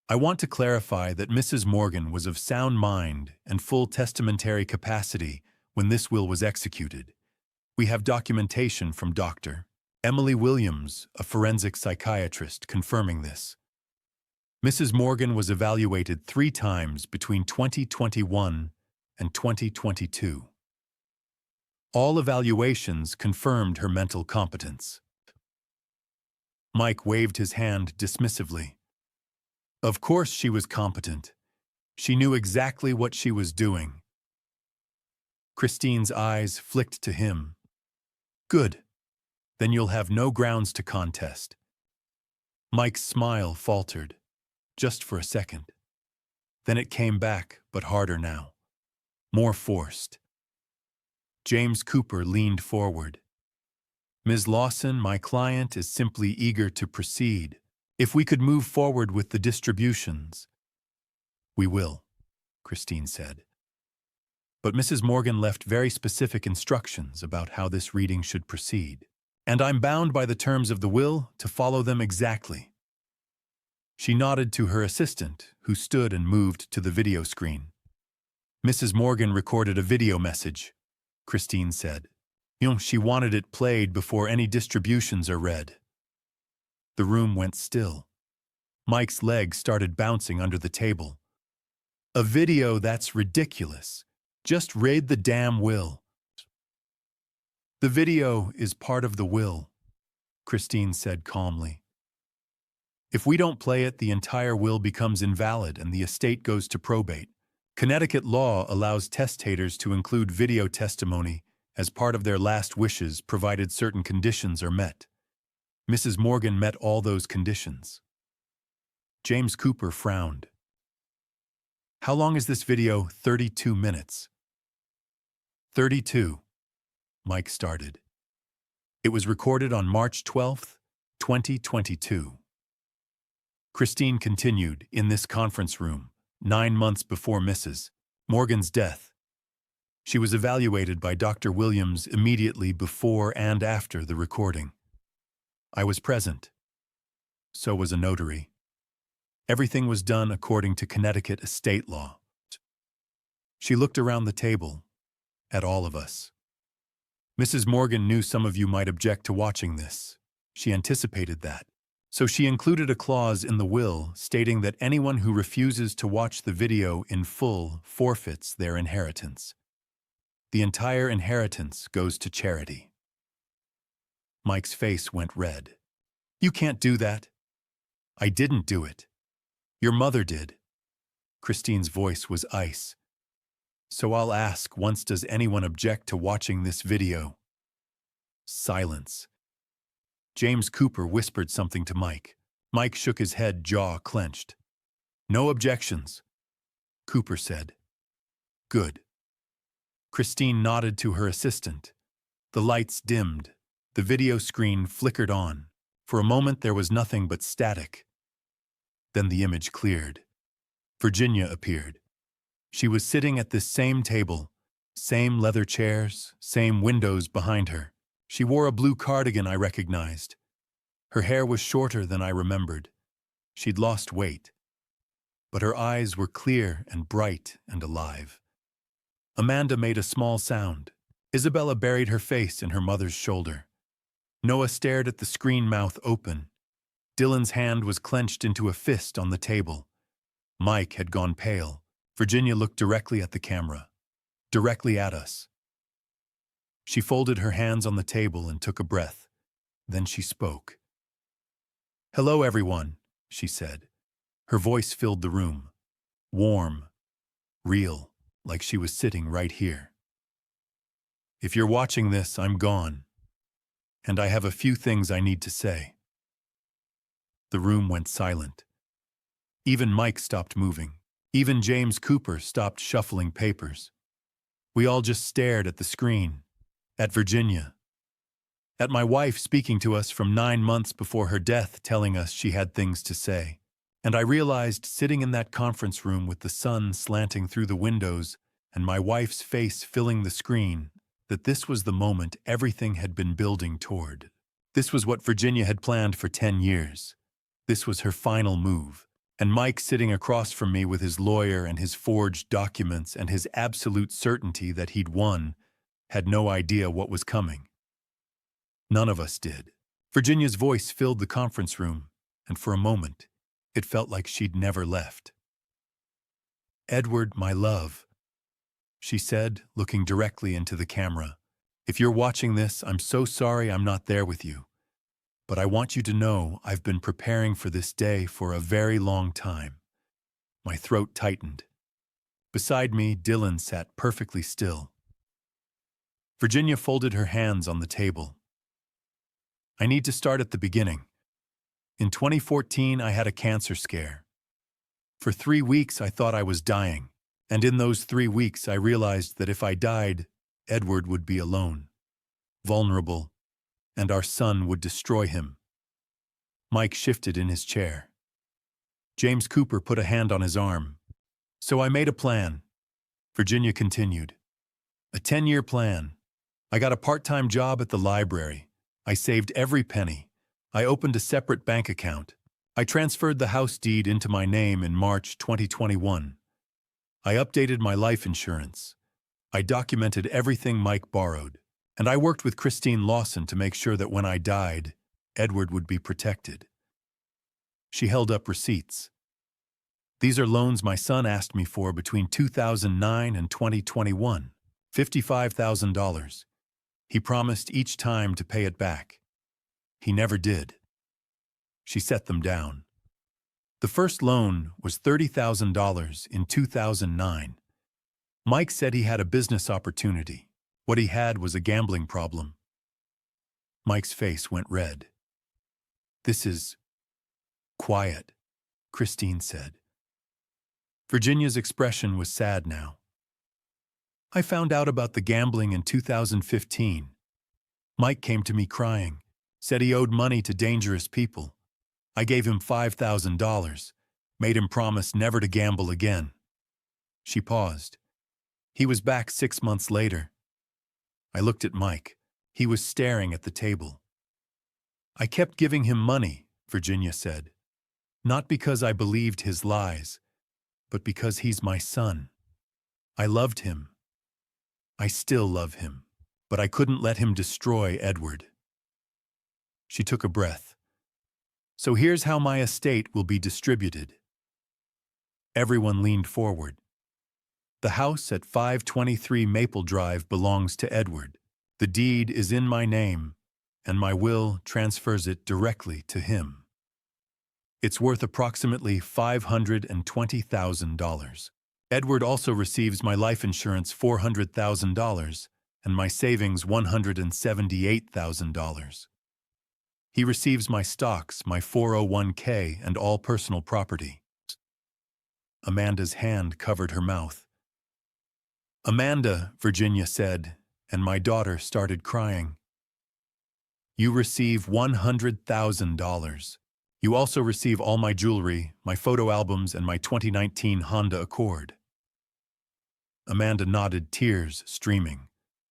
"I want to clarify that Mrs. Morgan was of sound mind and full testamentary capacity when this will was executed. We have documentation from Dr. Emily Williams, a forensic psychiatrist, confirming this. Mrs. Morgan was evaluated 3 times between 2021 and 2022. All evaluations confirmed her mental competence." Mike waved his hand dismissively. Of course she was competent. She knew exactly what she was doing. Christine's eyes flicked to him. "Good. Then you'll have no grounds to contest." Mike's smile faltered, just for a second. Then it came back, but harder now. More forced. James Cooper leaned forward. "Ms. Lawson, my client is simply eager to proceed. If we could move forward with the distributions." "We will," Christine said. "But Mrs. Morgan left very specific instructions about how this reading should proceed, and I'm bound by the terms of the will to follow them exactly." She nodded to her assistant, who stood and moved to the video screen. "Mrs. Morgan recorded a video message," Christine said. "She wanted it played before any distributions are read." The room went still. Mike's legs started bouncing under the table. "A video? That's ridiculous. Just read the damn will." "The video is part of the will," Christine said calmly. "If we don't play it, the entire will becomes invalid and the estate goes to probate. Connecticut law allows testators to include video testimony as part of their last wishes, provided certain conditions are met. Mrs. Morgan met all those conditions." James Cooper frowned. "How long is this video?" 32 minutes. 32. Mike started. "It was recorded on March 12, 2022. Christine continued, "In this conference room, 9 months before Mrs. Morgan's death. She was evaluated by Dr. Williams immediately before and after the recording. I was present. So was a notary. Everything was done according to Connecticut estate law." She looked around the table, at all of us. "Mrs. Morgan knew some of you might object to watching this. She anticipated that. So she included a clause in the will stating that anyone who refuses to watch the video in full forfeits their inheritance. The entire inheritance goes to charity." Mike's face went red. "You can't do that." "I didn't do it. Your mother did." Christine's voice was ice. So I'll ask once, does anyone object to watching this video? Silence. James Cooper whispered something to Mike. Mike shook his head, jaw clenched. No objections, Cooper said. Good. Christine nodded to her assistant. The lights dimmed. The video screen flickered on. For a moment there was nothing but static. Then the image cleared. Virginia appeared. She was sitting at this same table, same leather chairs, same windows behind her. She wore a blue cardigan I recognized. Her hair was shorter than I remembered. She'd lost weight. But her eyes were clear and bright and alive. Amanda made a small sound. Isabella buried her face in her mother's shoulder. Noah stared at the screen, mouth open. Dylan's hand was clenched into a fist on the table. Mike had gone pale. Virginia looked directly at the camera. Directly at us. She folded her hands on the table and took a breath. Then she spoke. "Hello, everyone," she said. Her voice filled the room. Warm. Real, like she was sitting right here. "If you're watching this, I'm gone. And I have a few things I need to say." The room went silent. Even Mike stopped moving. Even James Cooper stopped shuffling papers. We all just stared at the screen, at Virginia, at my wife speaking to us from 9 months before her death, telling us she had things to say. And I realized, sitting in that conference room with the sun slanting through the windows and my wife's face filling the screen, that this was the moment everything had been building toward. This was what Virginia had planned for 10 years. This was her final move. And Mike, sitting across from me with his lawyer and his forged documents and his absolute certainty that he'd won, had no idea what was coming. None of us did. Virginia's voice filled the conference room, and for a moment, it felt like she'd never left. "Edward, my love," she said, looking directly into the camera. "If you're watching this, I'm so sorry I'm not there with you. But I want you to know I've been preparing for this day for a very long time." My throat tightened. Beside me, Dylan sat perfectly still. Virginia folded her hands on the table. "I need to start at the beginning. In 2014, I had a cancer scare. For 3 weeks, I thought I was dying. And in those 3 weeks, I realized that if I died, Edward would be alone, vulnerable, and our son would destroy him." Mike shifted in his chair. James Cooper put a hand on his arm. "So I made a plan," Virginia continued. "A 10-year plan. I got a part-time job at the library. I saved every penny. I opened a separate bank account. I transferred the house deed into my name in March 2021. I updated my life insurance. I documented everything Mike borrowed. And I worked with Christine Lawson to make sure that when I died, Edward would be protected." She held up receipts. "These are loans my son asked me for between 2009 and 2021, $55,000. He promised each time to pay it back. He never did." She set them down. "The first loan was $30,000 in 2009. Mike said he had a business opportunity. What he had was a gambling problem." Mike's face went red. "This is quiet," Christine said. Virginia's expression was sad now. "I found out about the gambling in 2015. Mike came to me crying, said he owed money to dangerous people. I gave him $5,000, made him promise never to gamble again." She paused. "He was back 6 months later." I looked at Mike. He was staring at the table. "I kept giving him money," Virginia said. "Not because I believed his lies, but because he's my son. I loved him. I still love him, but I couldn't let him destroy Edward." She took a breath. "So here's how my estate will be distributed." Everyone leaned forward. "The house at 523 Maple Drive belongs to Edward. The deed is in my name, and my will transfers it directly to him. It's worth approximately $520,000. Edward also receives my life insurance $400,000 and my savings $178,000. He receives my stocks, my 401k, and all personal property. Amanda's hand covered her mouth. Amanda, Virginia said, and my daughter started crying. You receive $100,000. You also receive all my jewelry, my photo albums, and my 2019 Honda Accord. Amanda nodded, tears streaming.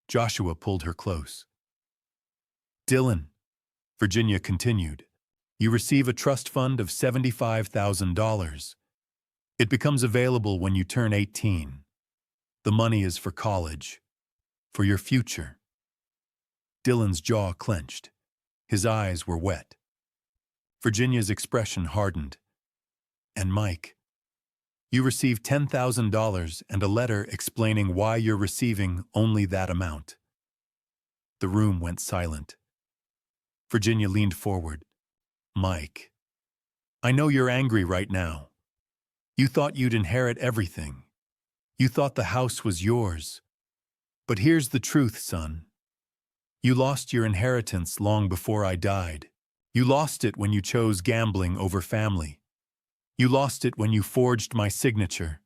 Joshua pulled her close. Dylan, Virginia continued, you receive a trust fund of $75,000. It becomes available when you turn 18. The money is for college, for your future. Dylan's jaw clenched. His eyes were wet. Virginia's expression hardened. And Mike, you receive $10,000 and a letter explaining why you're receiving only that amount. The room went silent. Virginia leaned forward. Mike, I know you're angry right now. You thought you'd inherit everything. You thought the house was yours. But here's the truth, son. You lost your inheritance long before I died. You lost it when you chose gambling over family. You lost it when you forged my signature.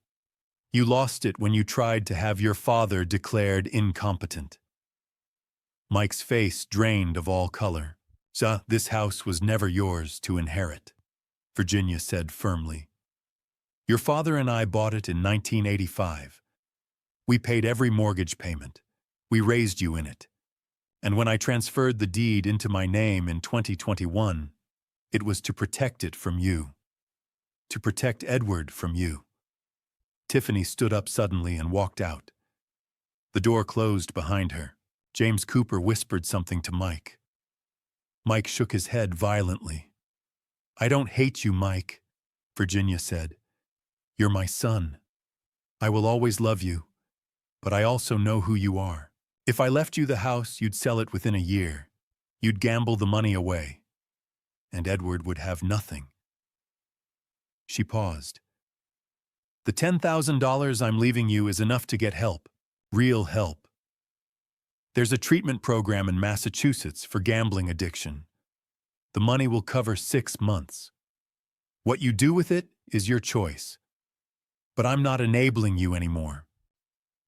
You lost it when you tried to have your father declared incompetent. Mike's face drained of all color. This house was never yours to inherit, Virginia said firmly. Your father and I bought it in 1985. We paid every mortgage payment. We raised you in it. And when I transferred the deed into my name in 2021, it was to protect it from you. To protect Edward from you. Tiffany stood up suddenly and walked out. The door closed behind her. James Cooper whispered something to Mike. Mike shook his head violently. I don't hate you, Mike, Virginia said. You're my son. I will always love you, but I also know who you are. If I left you the house, you'd sell it within a year. You'd gamble the money away. And Edward would have nothing. She paused. The $10,000 I'm leaving you is enough to get help. Real help. There's a treatment program in Massachusetts for gambling addiction. The money will cover 6 months. What you do with it is your choice. But I'm not enabling you anymore.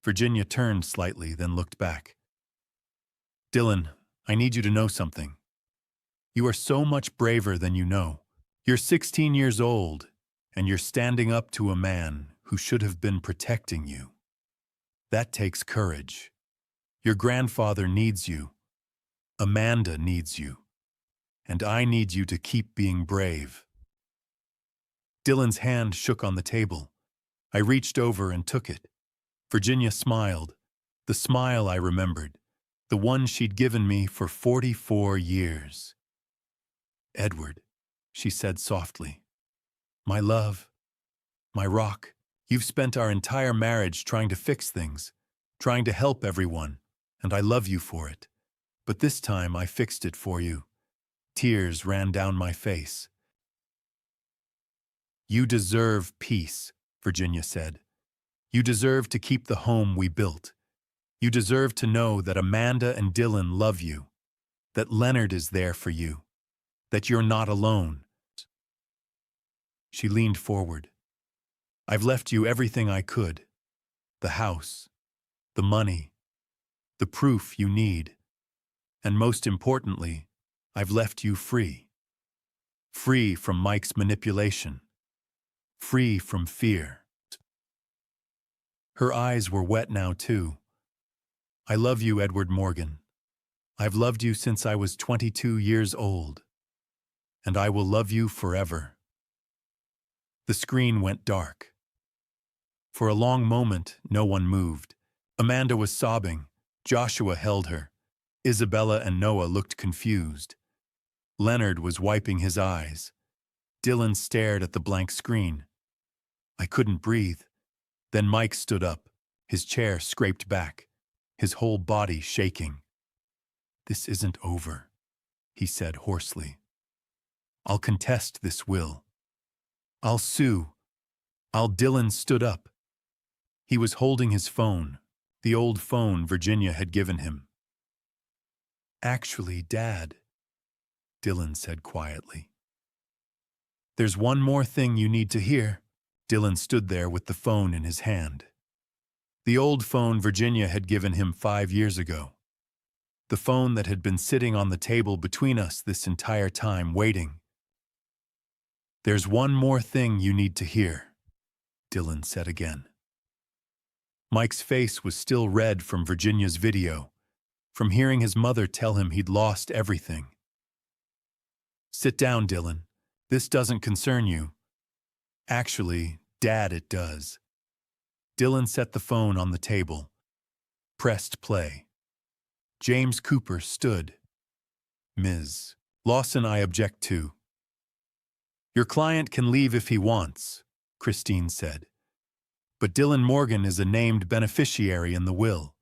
Virginia turned slightly, then looked back. Dylan, I need you to know something. You are so much braver than you know. You're 16 years old, and you're standing up to a man who should have been protecting you. That takes courage. Your grandfather needs you. Amanda needs you. And I need you to keep being brave. Dylan's hand shook on the table. I reached over and took it. Virginia smiled, the smile I remembered, the one she'd given me for 44 years. Edward, she said softly, my love, my rock, you've spent our entire marriage trying to fix things, trying to help everyone, and I love you for it. But this time I fixed it for you. Tears ran down my face. You deserve peace, Virginia said. You deserve to keep the home we built. You deserve to know that Amanda and Dylan love you, that Leonard is there for you, that you're not alone. She leaned forward. I've left you everything I could. The house, the money, the proof you need. And most importantly, I've left you free. Free from Mike's manipulation. Free from fear. Her eyes were wet now, too. I love you, Edward Morgan. I've loved you since I was 22 years old. And I will love you forever. The screen went dark. For a long moment, no one moved. Amanda was sobbing. Joshua held her. Isabella and Noah looked confused. Leonard was wiping his eyes. Dylan stared at the blank screen. I couldn't breathe. Then Mike stood up, his chair scraped back, his whole body shaking. This isn't over, he said hoarsely. I'll contest this will. I'll sue. Dylan stood up. He was holding his phone, the old phone Virginia had given him. "Actually, Dad," Dylan said quietly. "There's one more thing you need to hear." Dylan stood there with the phone in his hand. The old phone Virginia had given him 5 years ago. The phone that had been sitting on the table between us this entire time, waiting. "There's one more thing you need to hear," Dylan said again. Mike's face was still red from Virginia's video, from hearing his mother tell him he'd lost everything. "Sit down, Dylan. This doesn't concern you." "Actually, Dad, it does." Dylan set the phone on the table, pressed play. James Cooper stood. "Ms. Lawson, I object to." "Your client can leave if he wants," Christine said. "But Dylan Morgan is a named beneficiary in the will.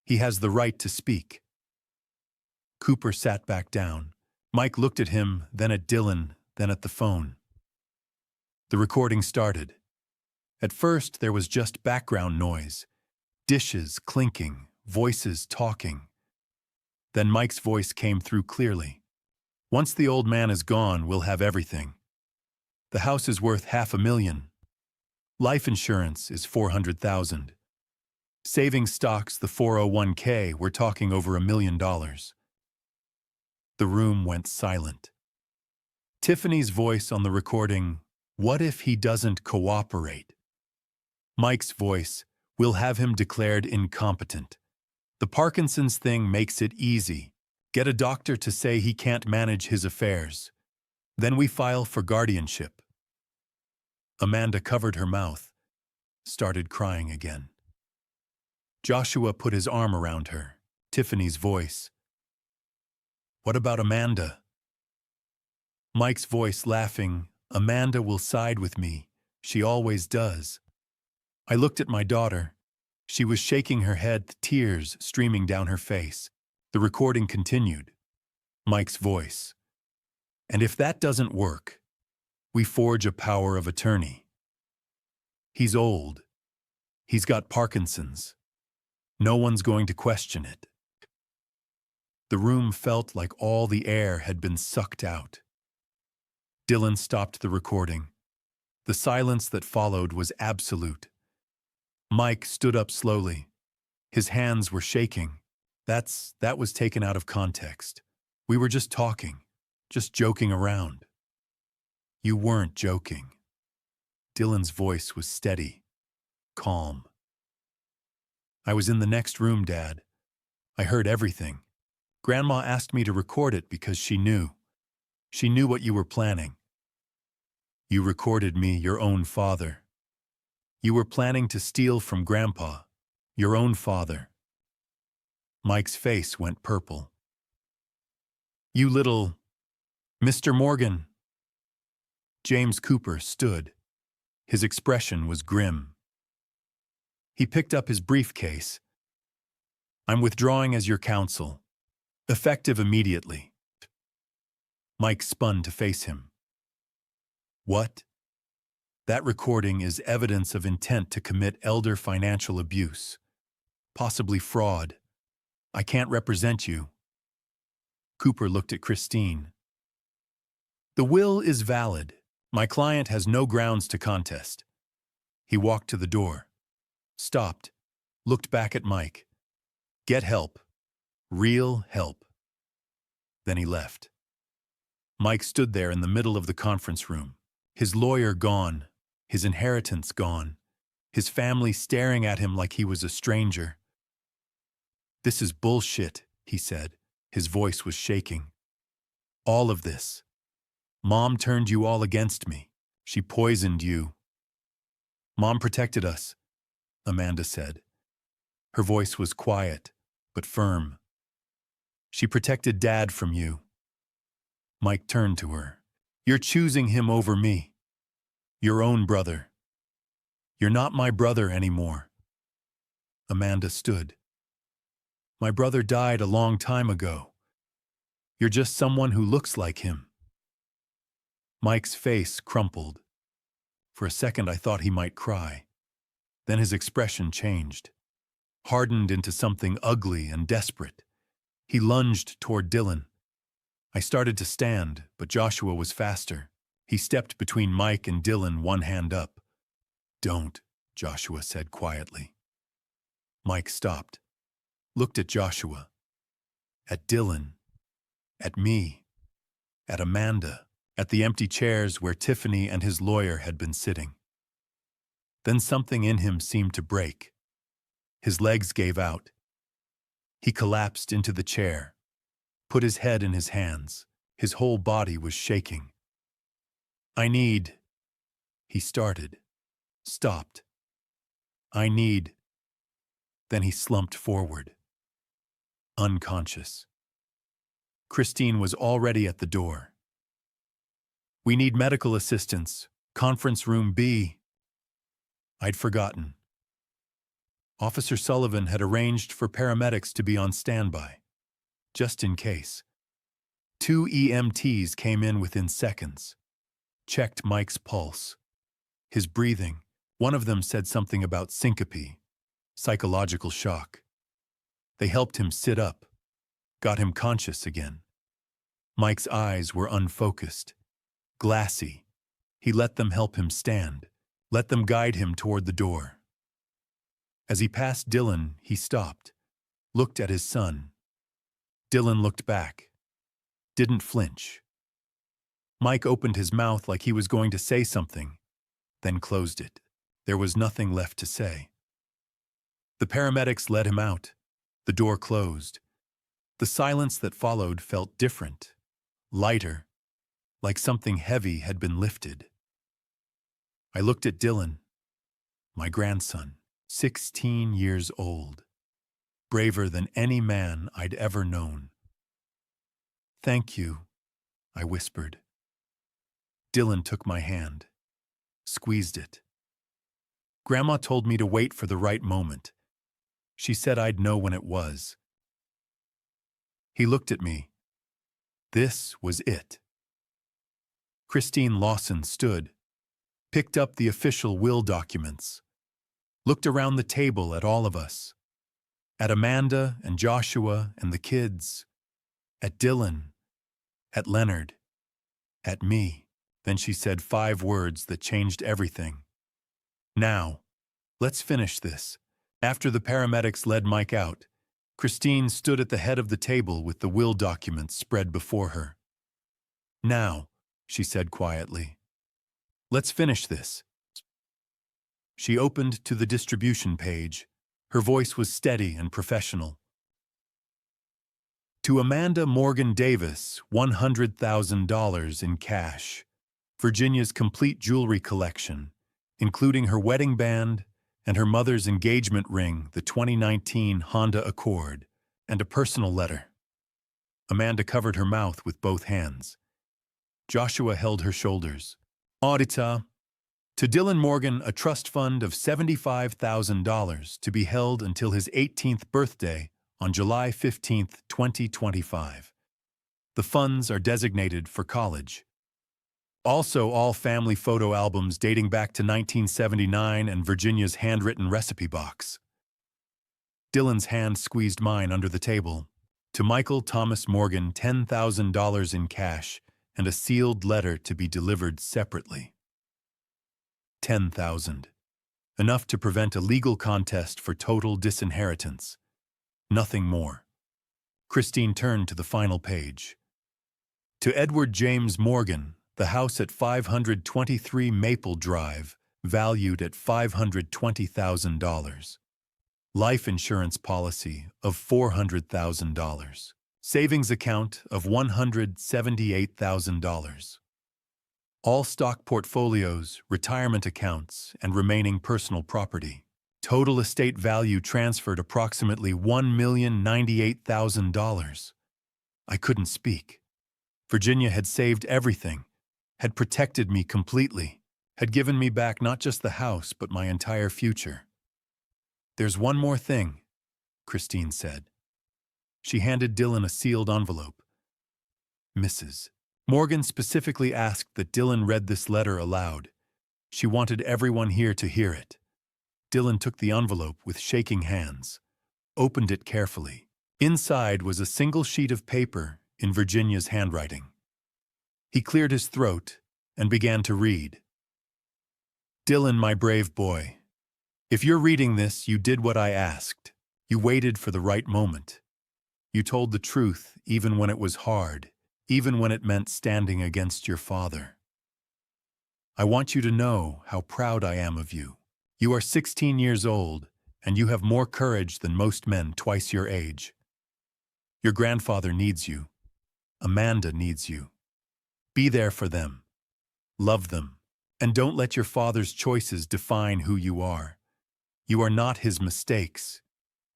He has the right to speak." Cooper sat back down. Mike looked at him, then at Dylan, then at the phone. The recording started. At first, there was just background noise, dishes clinking, voices talking. Then Mike's voice came through clearly. "Once the old man is gone, we'll have everything. The house is worth $500,000. Life insurance is $400,000. Savings stocks, the 401k, we're talking over $1 million. The room went silent. Tiffany's voice on the recording, "What if he doesn't cooperate?" Mike's voice, "We'll have him declared incompetent. The Parkinson's thing makes it easy. Get a doctor to say he can't manage his affairs. Then we file for guardianship." Amanda covered her mouth, started crying again. Joshua put his arm around her. Tiffany's voice, "What about Amanda?" Mike's voice laughing, "Amanda will side with me. She always does." I looked at my daughter. She was shaking her head, tears streaming down her face. The recording continued. Mike's voice, "And if that doesn't work, we forge a power of attorney. He's old. He's got Parkinson's. No one's going to question it." The room felt like all the air had been sucked out. Dylan stopped the recording. The silence that followed was absolute. Mike stood up slowly. His hands were shaking. That was taken out of context. We were just talking, just joking around." "You weren't joking." Dylan's voice was steady, calm. "I was in the next room, Dad. I heard everything. Grandma asked me to record it because she knew. She knew what you were planning. You recorded me, your own father. You were planning to steal from Grandpa, your own father." Mike's face went purple. "You little... Mr. Morgan." James Cooper stood. His expression was grim. He picked up his briefcase. "I'm withdrawing as your counsel. Effective immediately." Mike spun to face him. "What?" "That recording is evidence of intent to commit elder financial abuse, possibly fraud. I can't represent you." Cooper looked at Christine. "The will is valid. My client has no grounds to contest." He walked to the door, stopped, looked back at Mike. "Get help. Real help." Then he left. Mike stood there in the middle of the conference room, his lawyer gone, his inheritance gone, his family staring at him like he was a stranger. "This is bullshit," he said. His voice was shaking. "All of this. Mom turned you all against me. She poisoned you." "Mom protected us," Amanda said. Her voice was quiet, but firm. "She protected Dad from you." Mike turned to her. "You're choosing him over me. Your own brother. You're not my brother anymore." Amanda stood. "My brother died a long time ago. You're just someone who looks like him." Mike's face crumpled. For a second I thought he might cry. Then his expression changed, hardened into something ugly and desperate. He lunged toward Dylan. I started to stand, but Joshua was faster. He stepped between Mike and Dylan, one hand up. "Don't," Joshua said quietly. Mike stopped, looked at Joshua, at Dylan, at me, at Amanda, at the empty chairs where Tiffany and his lawyer had been sitting. Then something in him seemed to break. His legs gave out. He collapsed into the chair, put his head in his hands. His whole body was shaking. "I need," he started, stopped. "I need." Then he slumped forward, unconscious. Christine was already at the door. "We need medical assistance. Conference room B." I'd forgotten. Officer Sullivan had arranged for paramedics to be on standby, just in case. 2 EMTs came in within seconds, checked Mike's pulse, his breathing. One of them said something about syncope, psychological shock. They helped him sit up, got him conscious again. Mike's eyes were unfocused, glassy. He let them help him stand, let them guide him toward the door. As he passed Dylan, he stopped, looked at his son. Dylan looked back, didn't flinch. Mike opened his mouth like he was going to say something, then closed it. There was nothing left to say. The paramedics led him out. The door closed. The silence that followed felt different, lighter, like something heavy had been lifted. I looked at Dylan, my grandson, 16 years old, braver than any man I'd ever known. "Thank you," I whispered. Dylan took my hand, squeezed it. "Grandma told me to wait for the right moment. She said I'd know when it was." He looked at me. This was it. Christine Lawson stood, picked up the official will documents, looked around the table at all of us, at Amanda and Joshua and the kids, at Dylan, at Leonard, at me. Then she said 5 words that changed everything. "Now, let's finish this." After the paramedics led Mike out, Christine stood at the head of the table with the will documents spread before her. "Now," she said quietly, "let's finish this." She opened to the distribution page. Her voice was steady and professional. "To Amanda Morgan Davis, $100,000 in cash. Virginia's complete jewelry collection, including her wedding band and her mother's engagement ring, the 2019 Honda Accord, and a personal letter." Amanda covered her mouth with both hands. Joshua held her shoulders. "Auditor, to Dylan Morgan, a trust fund of $75,000 to be held until his 18th birthday on July 15, 2025. The funds are designated for college. Also, all family photo albums dating back to 1979 and Virginia's handwritten recipe box." Dylan's hand squeezed mine under the table. "To Michael Thomas Morgan, $10,000 in cash and a sealed letter to be delivered separately." 10,000. Enough to prevent a legal contest for total disinheritance. Nothing more. Christine turned to the final page. "To Edward James Morgan, the house at 523 Maple Drive, valued at $520,000. Life insurance policy of $400,000. Savings account of $178,000. All stock portfolios, retirement accounts, and remaining personal property. Total estate value transferred approximately $1,098,000. I couldn't speak. Virginia had saved everything, had protected me completely, had given me back not just the house, but my entire future. "There's one more thing," Christine said. She handed Dylan a sealed envelope. "Mrs. Morgan specifically asked that Dylan read this letter aloud. She wanted everyone here to hear it. Dylan took the envelope with shaking hands, opened it carefully. Inside was a single sheet of paper in Virginia's handwriting. He cleared his throat and began to read. Dylan, my brave boy, if you're reading this, you did what I asked. You waited for the right moment. You told the truth even when it was hard, even when it meant standing against your father. I want you to know how proud I am of you. You are 16 years old, and you have more courage than most men twice your age. Your grandfather needs you. Amanda needs you. Be there for them. Love them. And don't let your father's choices define who you are. You are not his mistakes.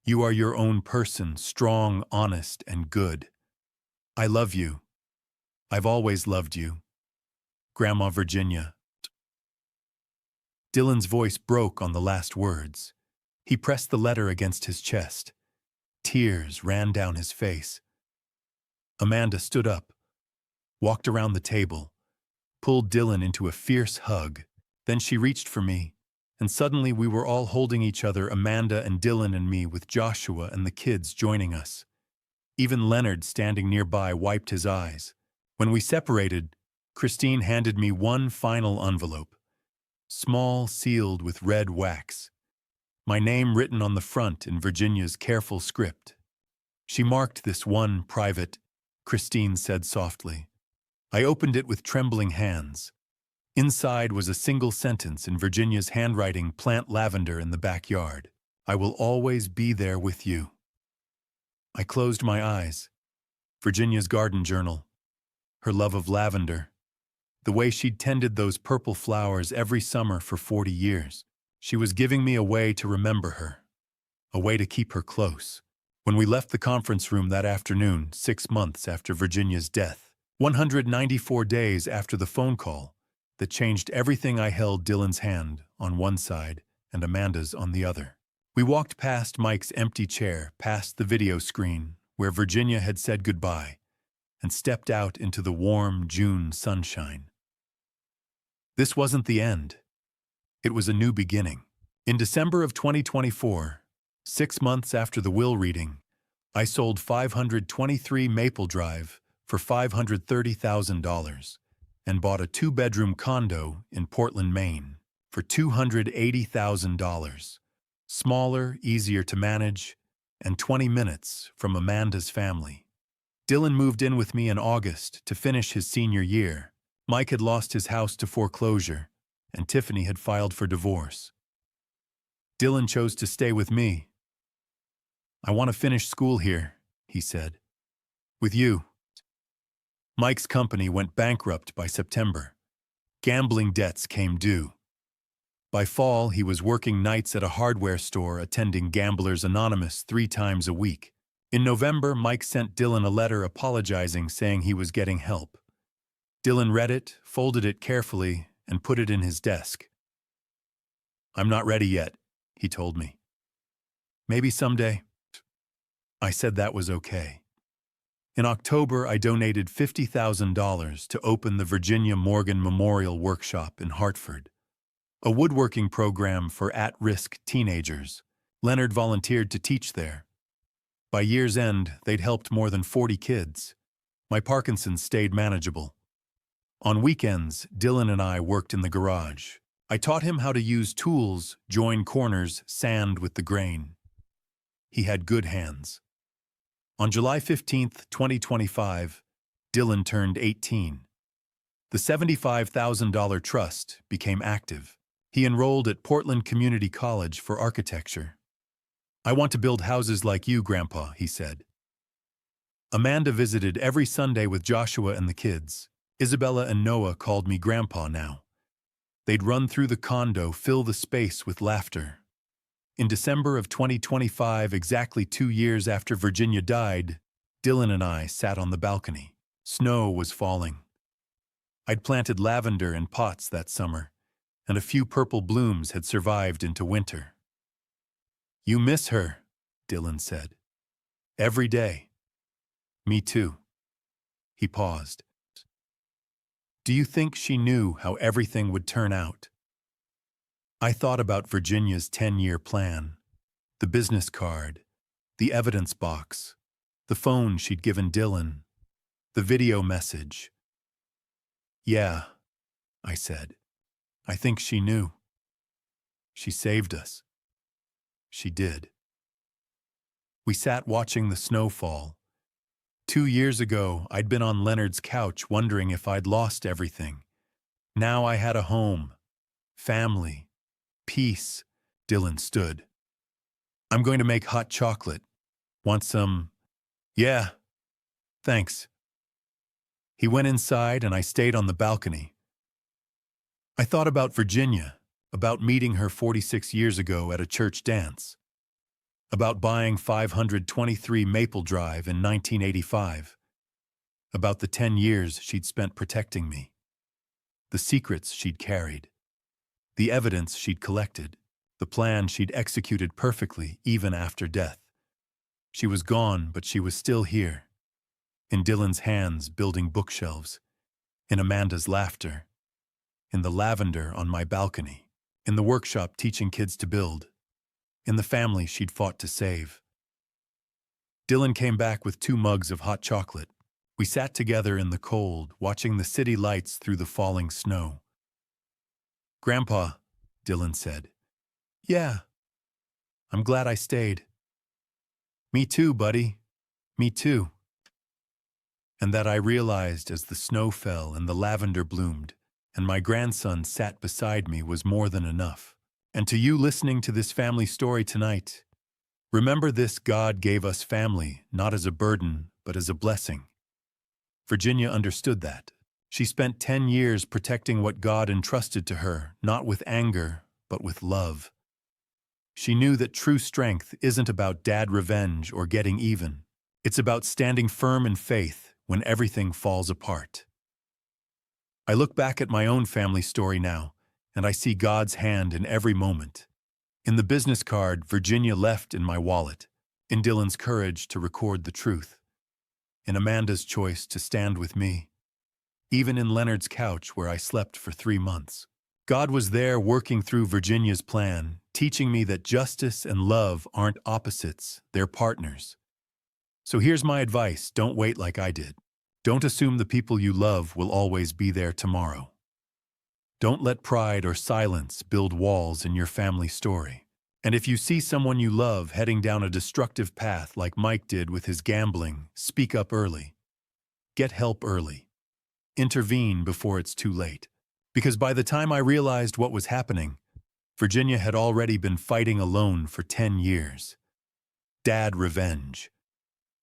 You are your own person, strong, honest, and good. I love you. I've always loved you. Grandma Virginia. Dylan's voice broke on the last words. He pressed the letter against his chest. Tears ran down his face. Amanda stood up, walked around the table, pulled Dylan into a fierce hug. Then she reached for me, and suddenly we were all holding each other, Amanda and Dylan and me, with Joshua and the kids joining us. Even Leonard, standing nearby, wiped his eyes. When we separated, Christine handed me one final envelope, small, sealed with red wax. My name written on the front in Virginia's careful script. She marked this one private, Christine said softly. I opened it with trembling hands. Inside was a single sentence in Virginia's handwriting: plant lavender in the backyard. I will always be there with you. I closed my eyes. Virginia's garden journal. Her love of lavender. The way she'd tended those purple flowers every summer for 40 years. She was giving me a way to remember her. A way to keep her close. When we left the conference room that afternoon, 6 months after Virginia's death, 194 days after the phone call that changed everything, I held Dylan's hand on one side and Amanda's on the other. We walked past Mike's empty chair, past the video screen where Virginia had said goodbye, and stepped out into the warm June sunshine. This wasn't the end. It was a new beginning. In December of 2024, 6 months after the will reading, I sold 523 Maple Drive for $530,000 and bought a 2-bedroom condo in Portland, Maine for $280,000. Smaller, easier to manage, and 20 minutes from Amanda's family. Dylan moved in with me in August to finish his senior year. Mike had lost his house to foreclosure, and Tiffany had filed for divorce. Dylan chose to stay with me. I want to finish school here, he said. With you. Mike's company went bankrupt by September. Gambling debts came due. By fall, he was working nights at a hardware store, attending Gamblers Anonymous 3 times a week. In November, Mike sent Dylan a letter apologizing, saying he was getting help. Dylan read it, folded it carefully, and put it in his desk. I'm not ready yet, he told me. Maybe someday. I said that was okay. In October, I donated $50,000 to open the Virginia Morgan Memorial Workshop in Hartford, a woodworking program for at-risk teenagers. Leonard volunteered to teach there. By year's end, they'd helped more than 40 kids. My Parkinson's stayed manageable. On weekends, Dylan and I worked in the garage. I taught him how to use tools, join corners, sand with the grain. He had good hands. On July 15, 2025, Dylan turned 18. The $75,000 trust became active. He enrolled at Portland Community College for architecture. I want to build houses like you, Grandpa, he said. Amanda visited every Sunday with Joshua and the kids. Isabella and Noah called me Grandpa now. They'd run through the condo, fill the space with laughter. In December of 2025, exactly 2 years after Virginia died, Dylan and I sat on the balcony. Snow was falling. I'd planted lavender in pots that summer, and a few purple blooms had survived into winter. You miss her, Dylan said. Every day. Me too. He paused. Do you think she knew how everything would turn out? I thought about Virginia's 10-year plan, the business card, the evidence box, the phone she'd given Dylan, the video message. Yeah, I said. I think she knew. She saved us. She did. We sat watching the snow fall. 2 years ago, I'd been on Leonard's couch wondering if I'd lost everything. Now I had a home, family, peace. Dylan stood. I'm going to make hot chocolate. Want some? Yeah, thanks. He went inside and I stayed on the balcony. I thought about Virginia, about meeting her 46 years ago at a church dance, about buying 523 Maple Drive in 1985, about the 10 years she'd spent protecting me, the secrets she'd carried, the evidence she'd collected, the plan she'd executed perfectly even after death. She was gone, but she was still here, in Dylan's hands building bookshelves, in Amanda's laughter, in the lavender on my balcony, in the workshop teaching kids to build, in the family she'd fought to save. Dylan came back with 2 mugs of hot chocolate. We sat together in the cold, watching the city lights through the falling snow. Grandpa, Dylan said. Yeah, I'm glad I stayed. Me too, buddy. Me too. And that I realized as the snow fell and the lavender bloomed, and my grandson sat beside me was more than enough. And to you listening to this family story tonight, remember this: God gave us family, not as a burden, but as a blessing. Virginia understood that. She spent 10 years protecting what God entrusted to her, not with anger, but with love. She knew that true strength isn't about dad revenge or getting even. It's about standing firm in faith when everything falls apart. I look back at my own family story now, and I see God's hand in every moment. In the business card Virginia left in my wallet, in Dylan's courage to record the truth, in Amanda's choice to stand with me, even in Leonard's couch where I slept for 3 months. God was there working through Virginia's plan, teaching me that justice and love aren't opposites, they're partners. So here's my advice: don't wait like I did. Don't assume the people you love will always be there tomorrow. Don't let pride or silence build walls in your family story. And if you see someone you love heading down a destructive path like Mike did with his gambling, speak up early. Get help early. Intervene before it's too late. Because by the time I realized what was happening, Virginia had already been fighting alone for 10 years. Dad revenge.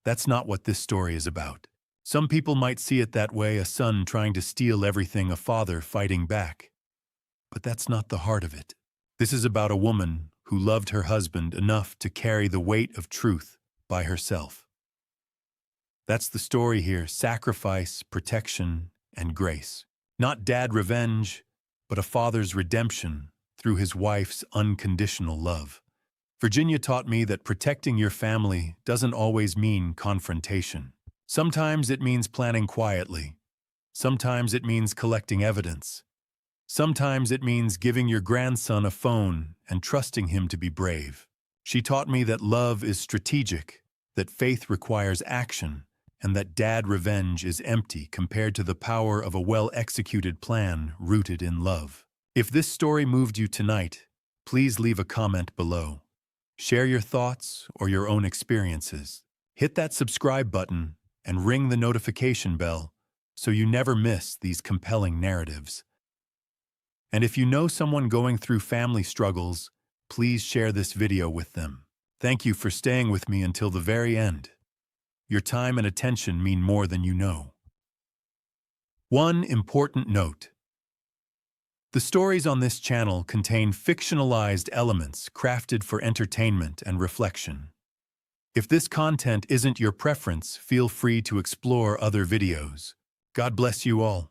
That's not what this story is about. Some people might see it that way: a son trying to steal everything, a father fighting back. But that's not the heart of it. This is about a woman who loved her husband enough to carry the weight of truth by herself. That's the story here: sacrifice, protection, and grace. Not dad revenge, but a father's redemption through his wife's unconditional love. Virginia taught me that protecting your family doesn't always mean confrontation. Sometimes it means planning quietly. Sometimes it means collecting evidence. Sometimes it means giving your grandson a phone and trusting him to be brave. She taught me that love is strategic, that faith requires action, and that dad revenge is empty compared to the power of a well-executed plan rooted in love. If this story moved you tonight, please leave a comment below. Share your thoughts or your own experiences. Hit that subscribe button and ring the notification bell so you never miss these compelling narratives. And if you know someone going through family struggles, please share this video with them. Thank you for staying with me until the very end. Your time and attention mean more than you know. One important note: the stories on this channel contain fictionalized elements crafted for entertainment and reflection. If this content isn't your preference, feel free to explore other videos. God bless you all.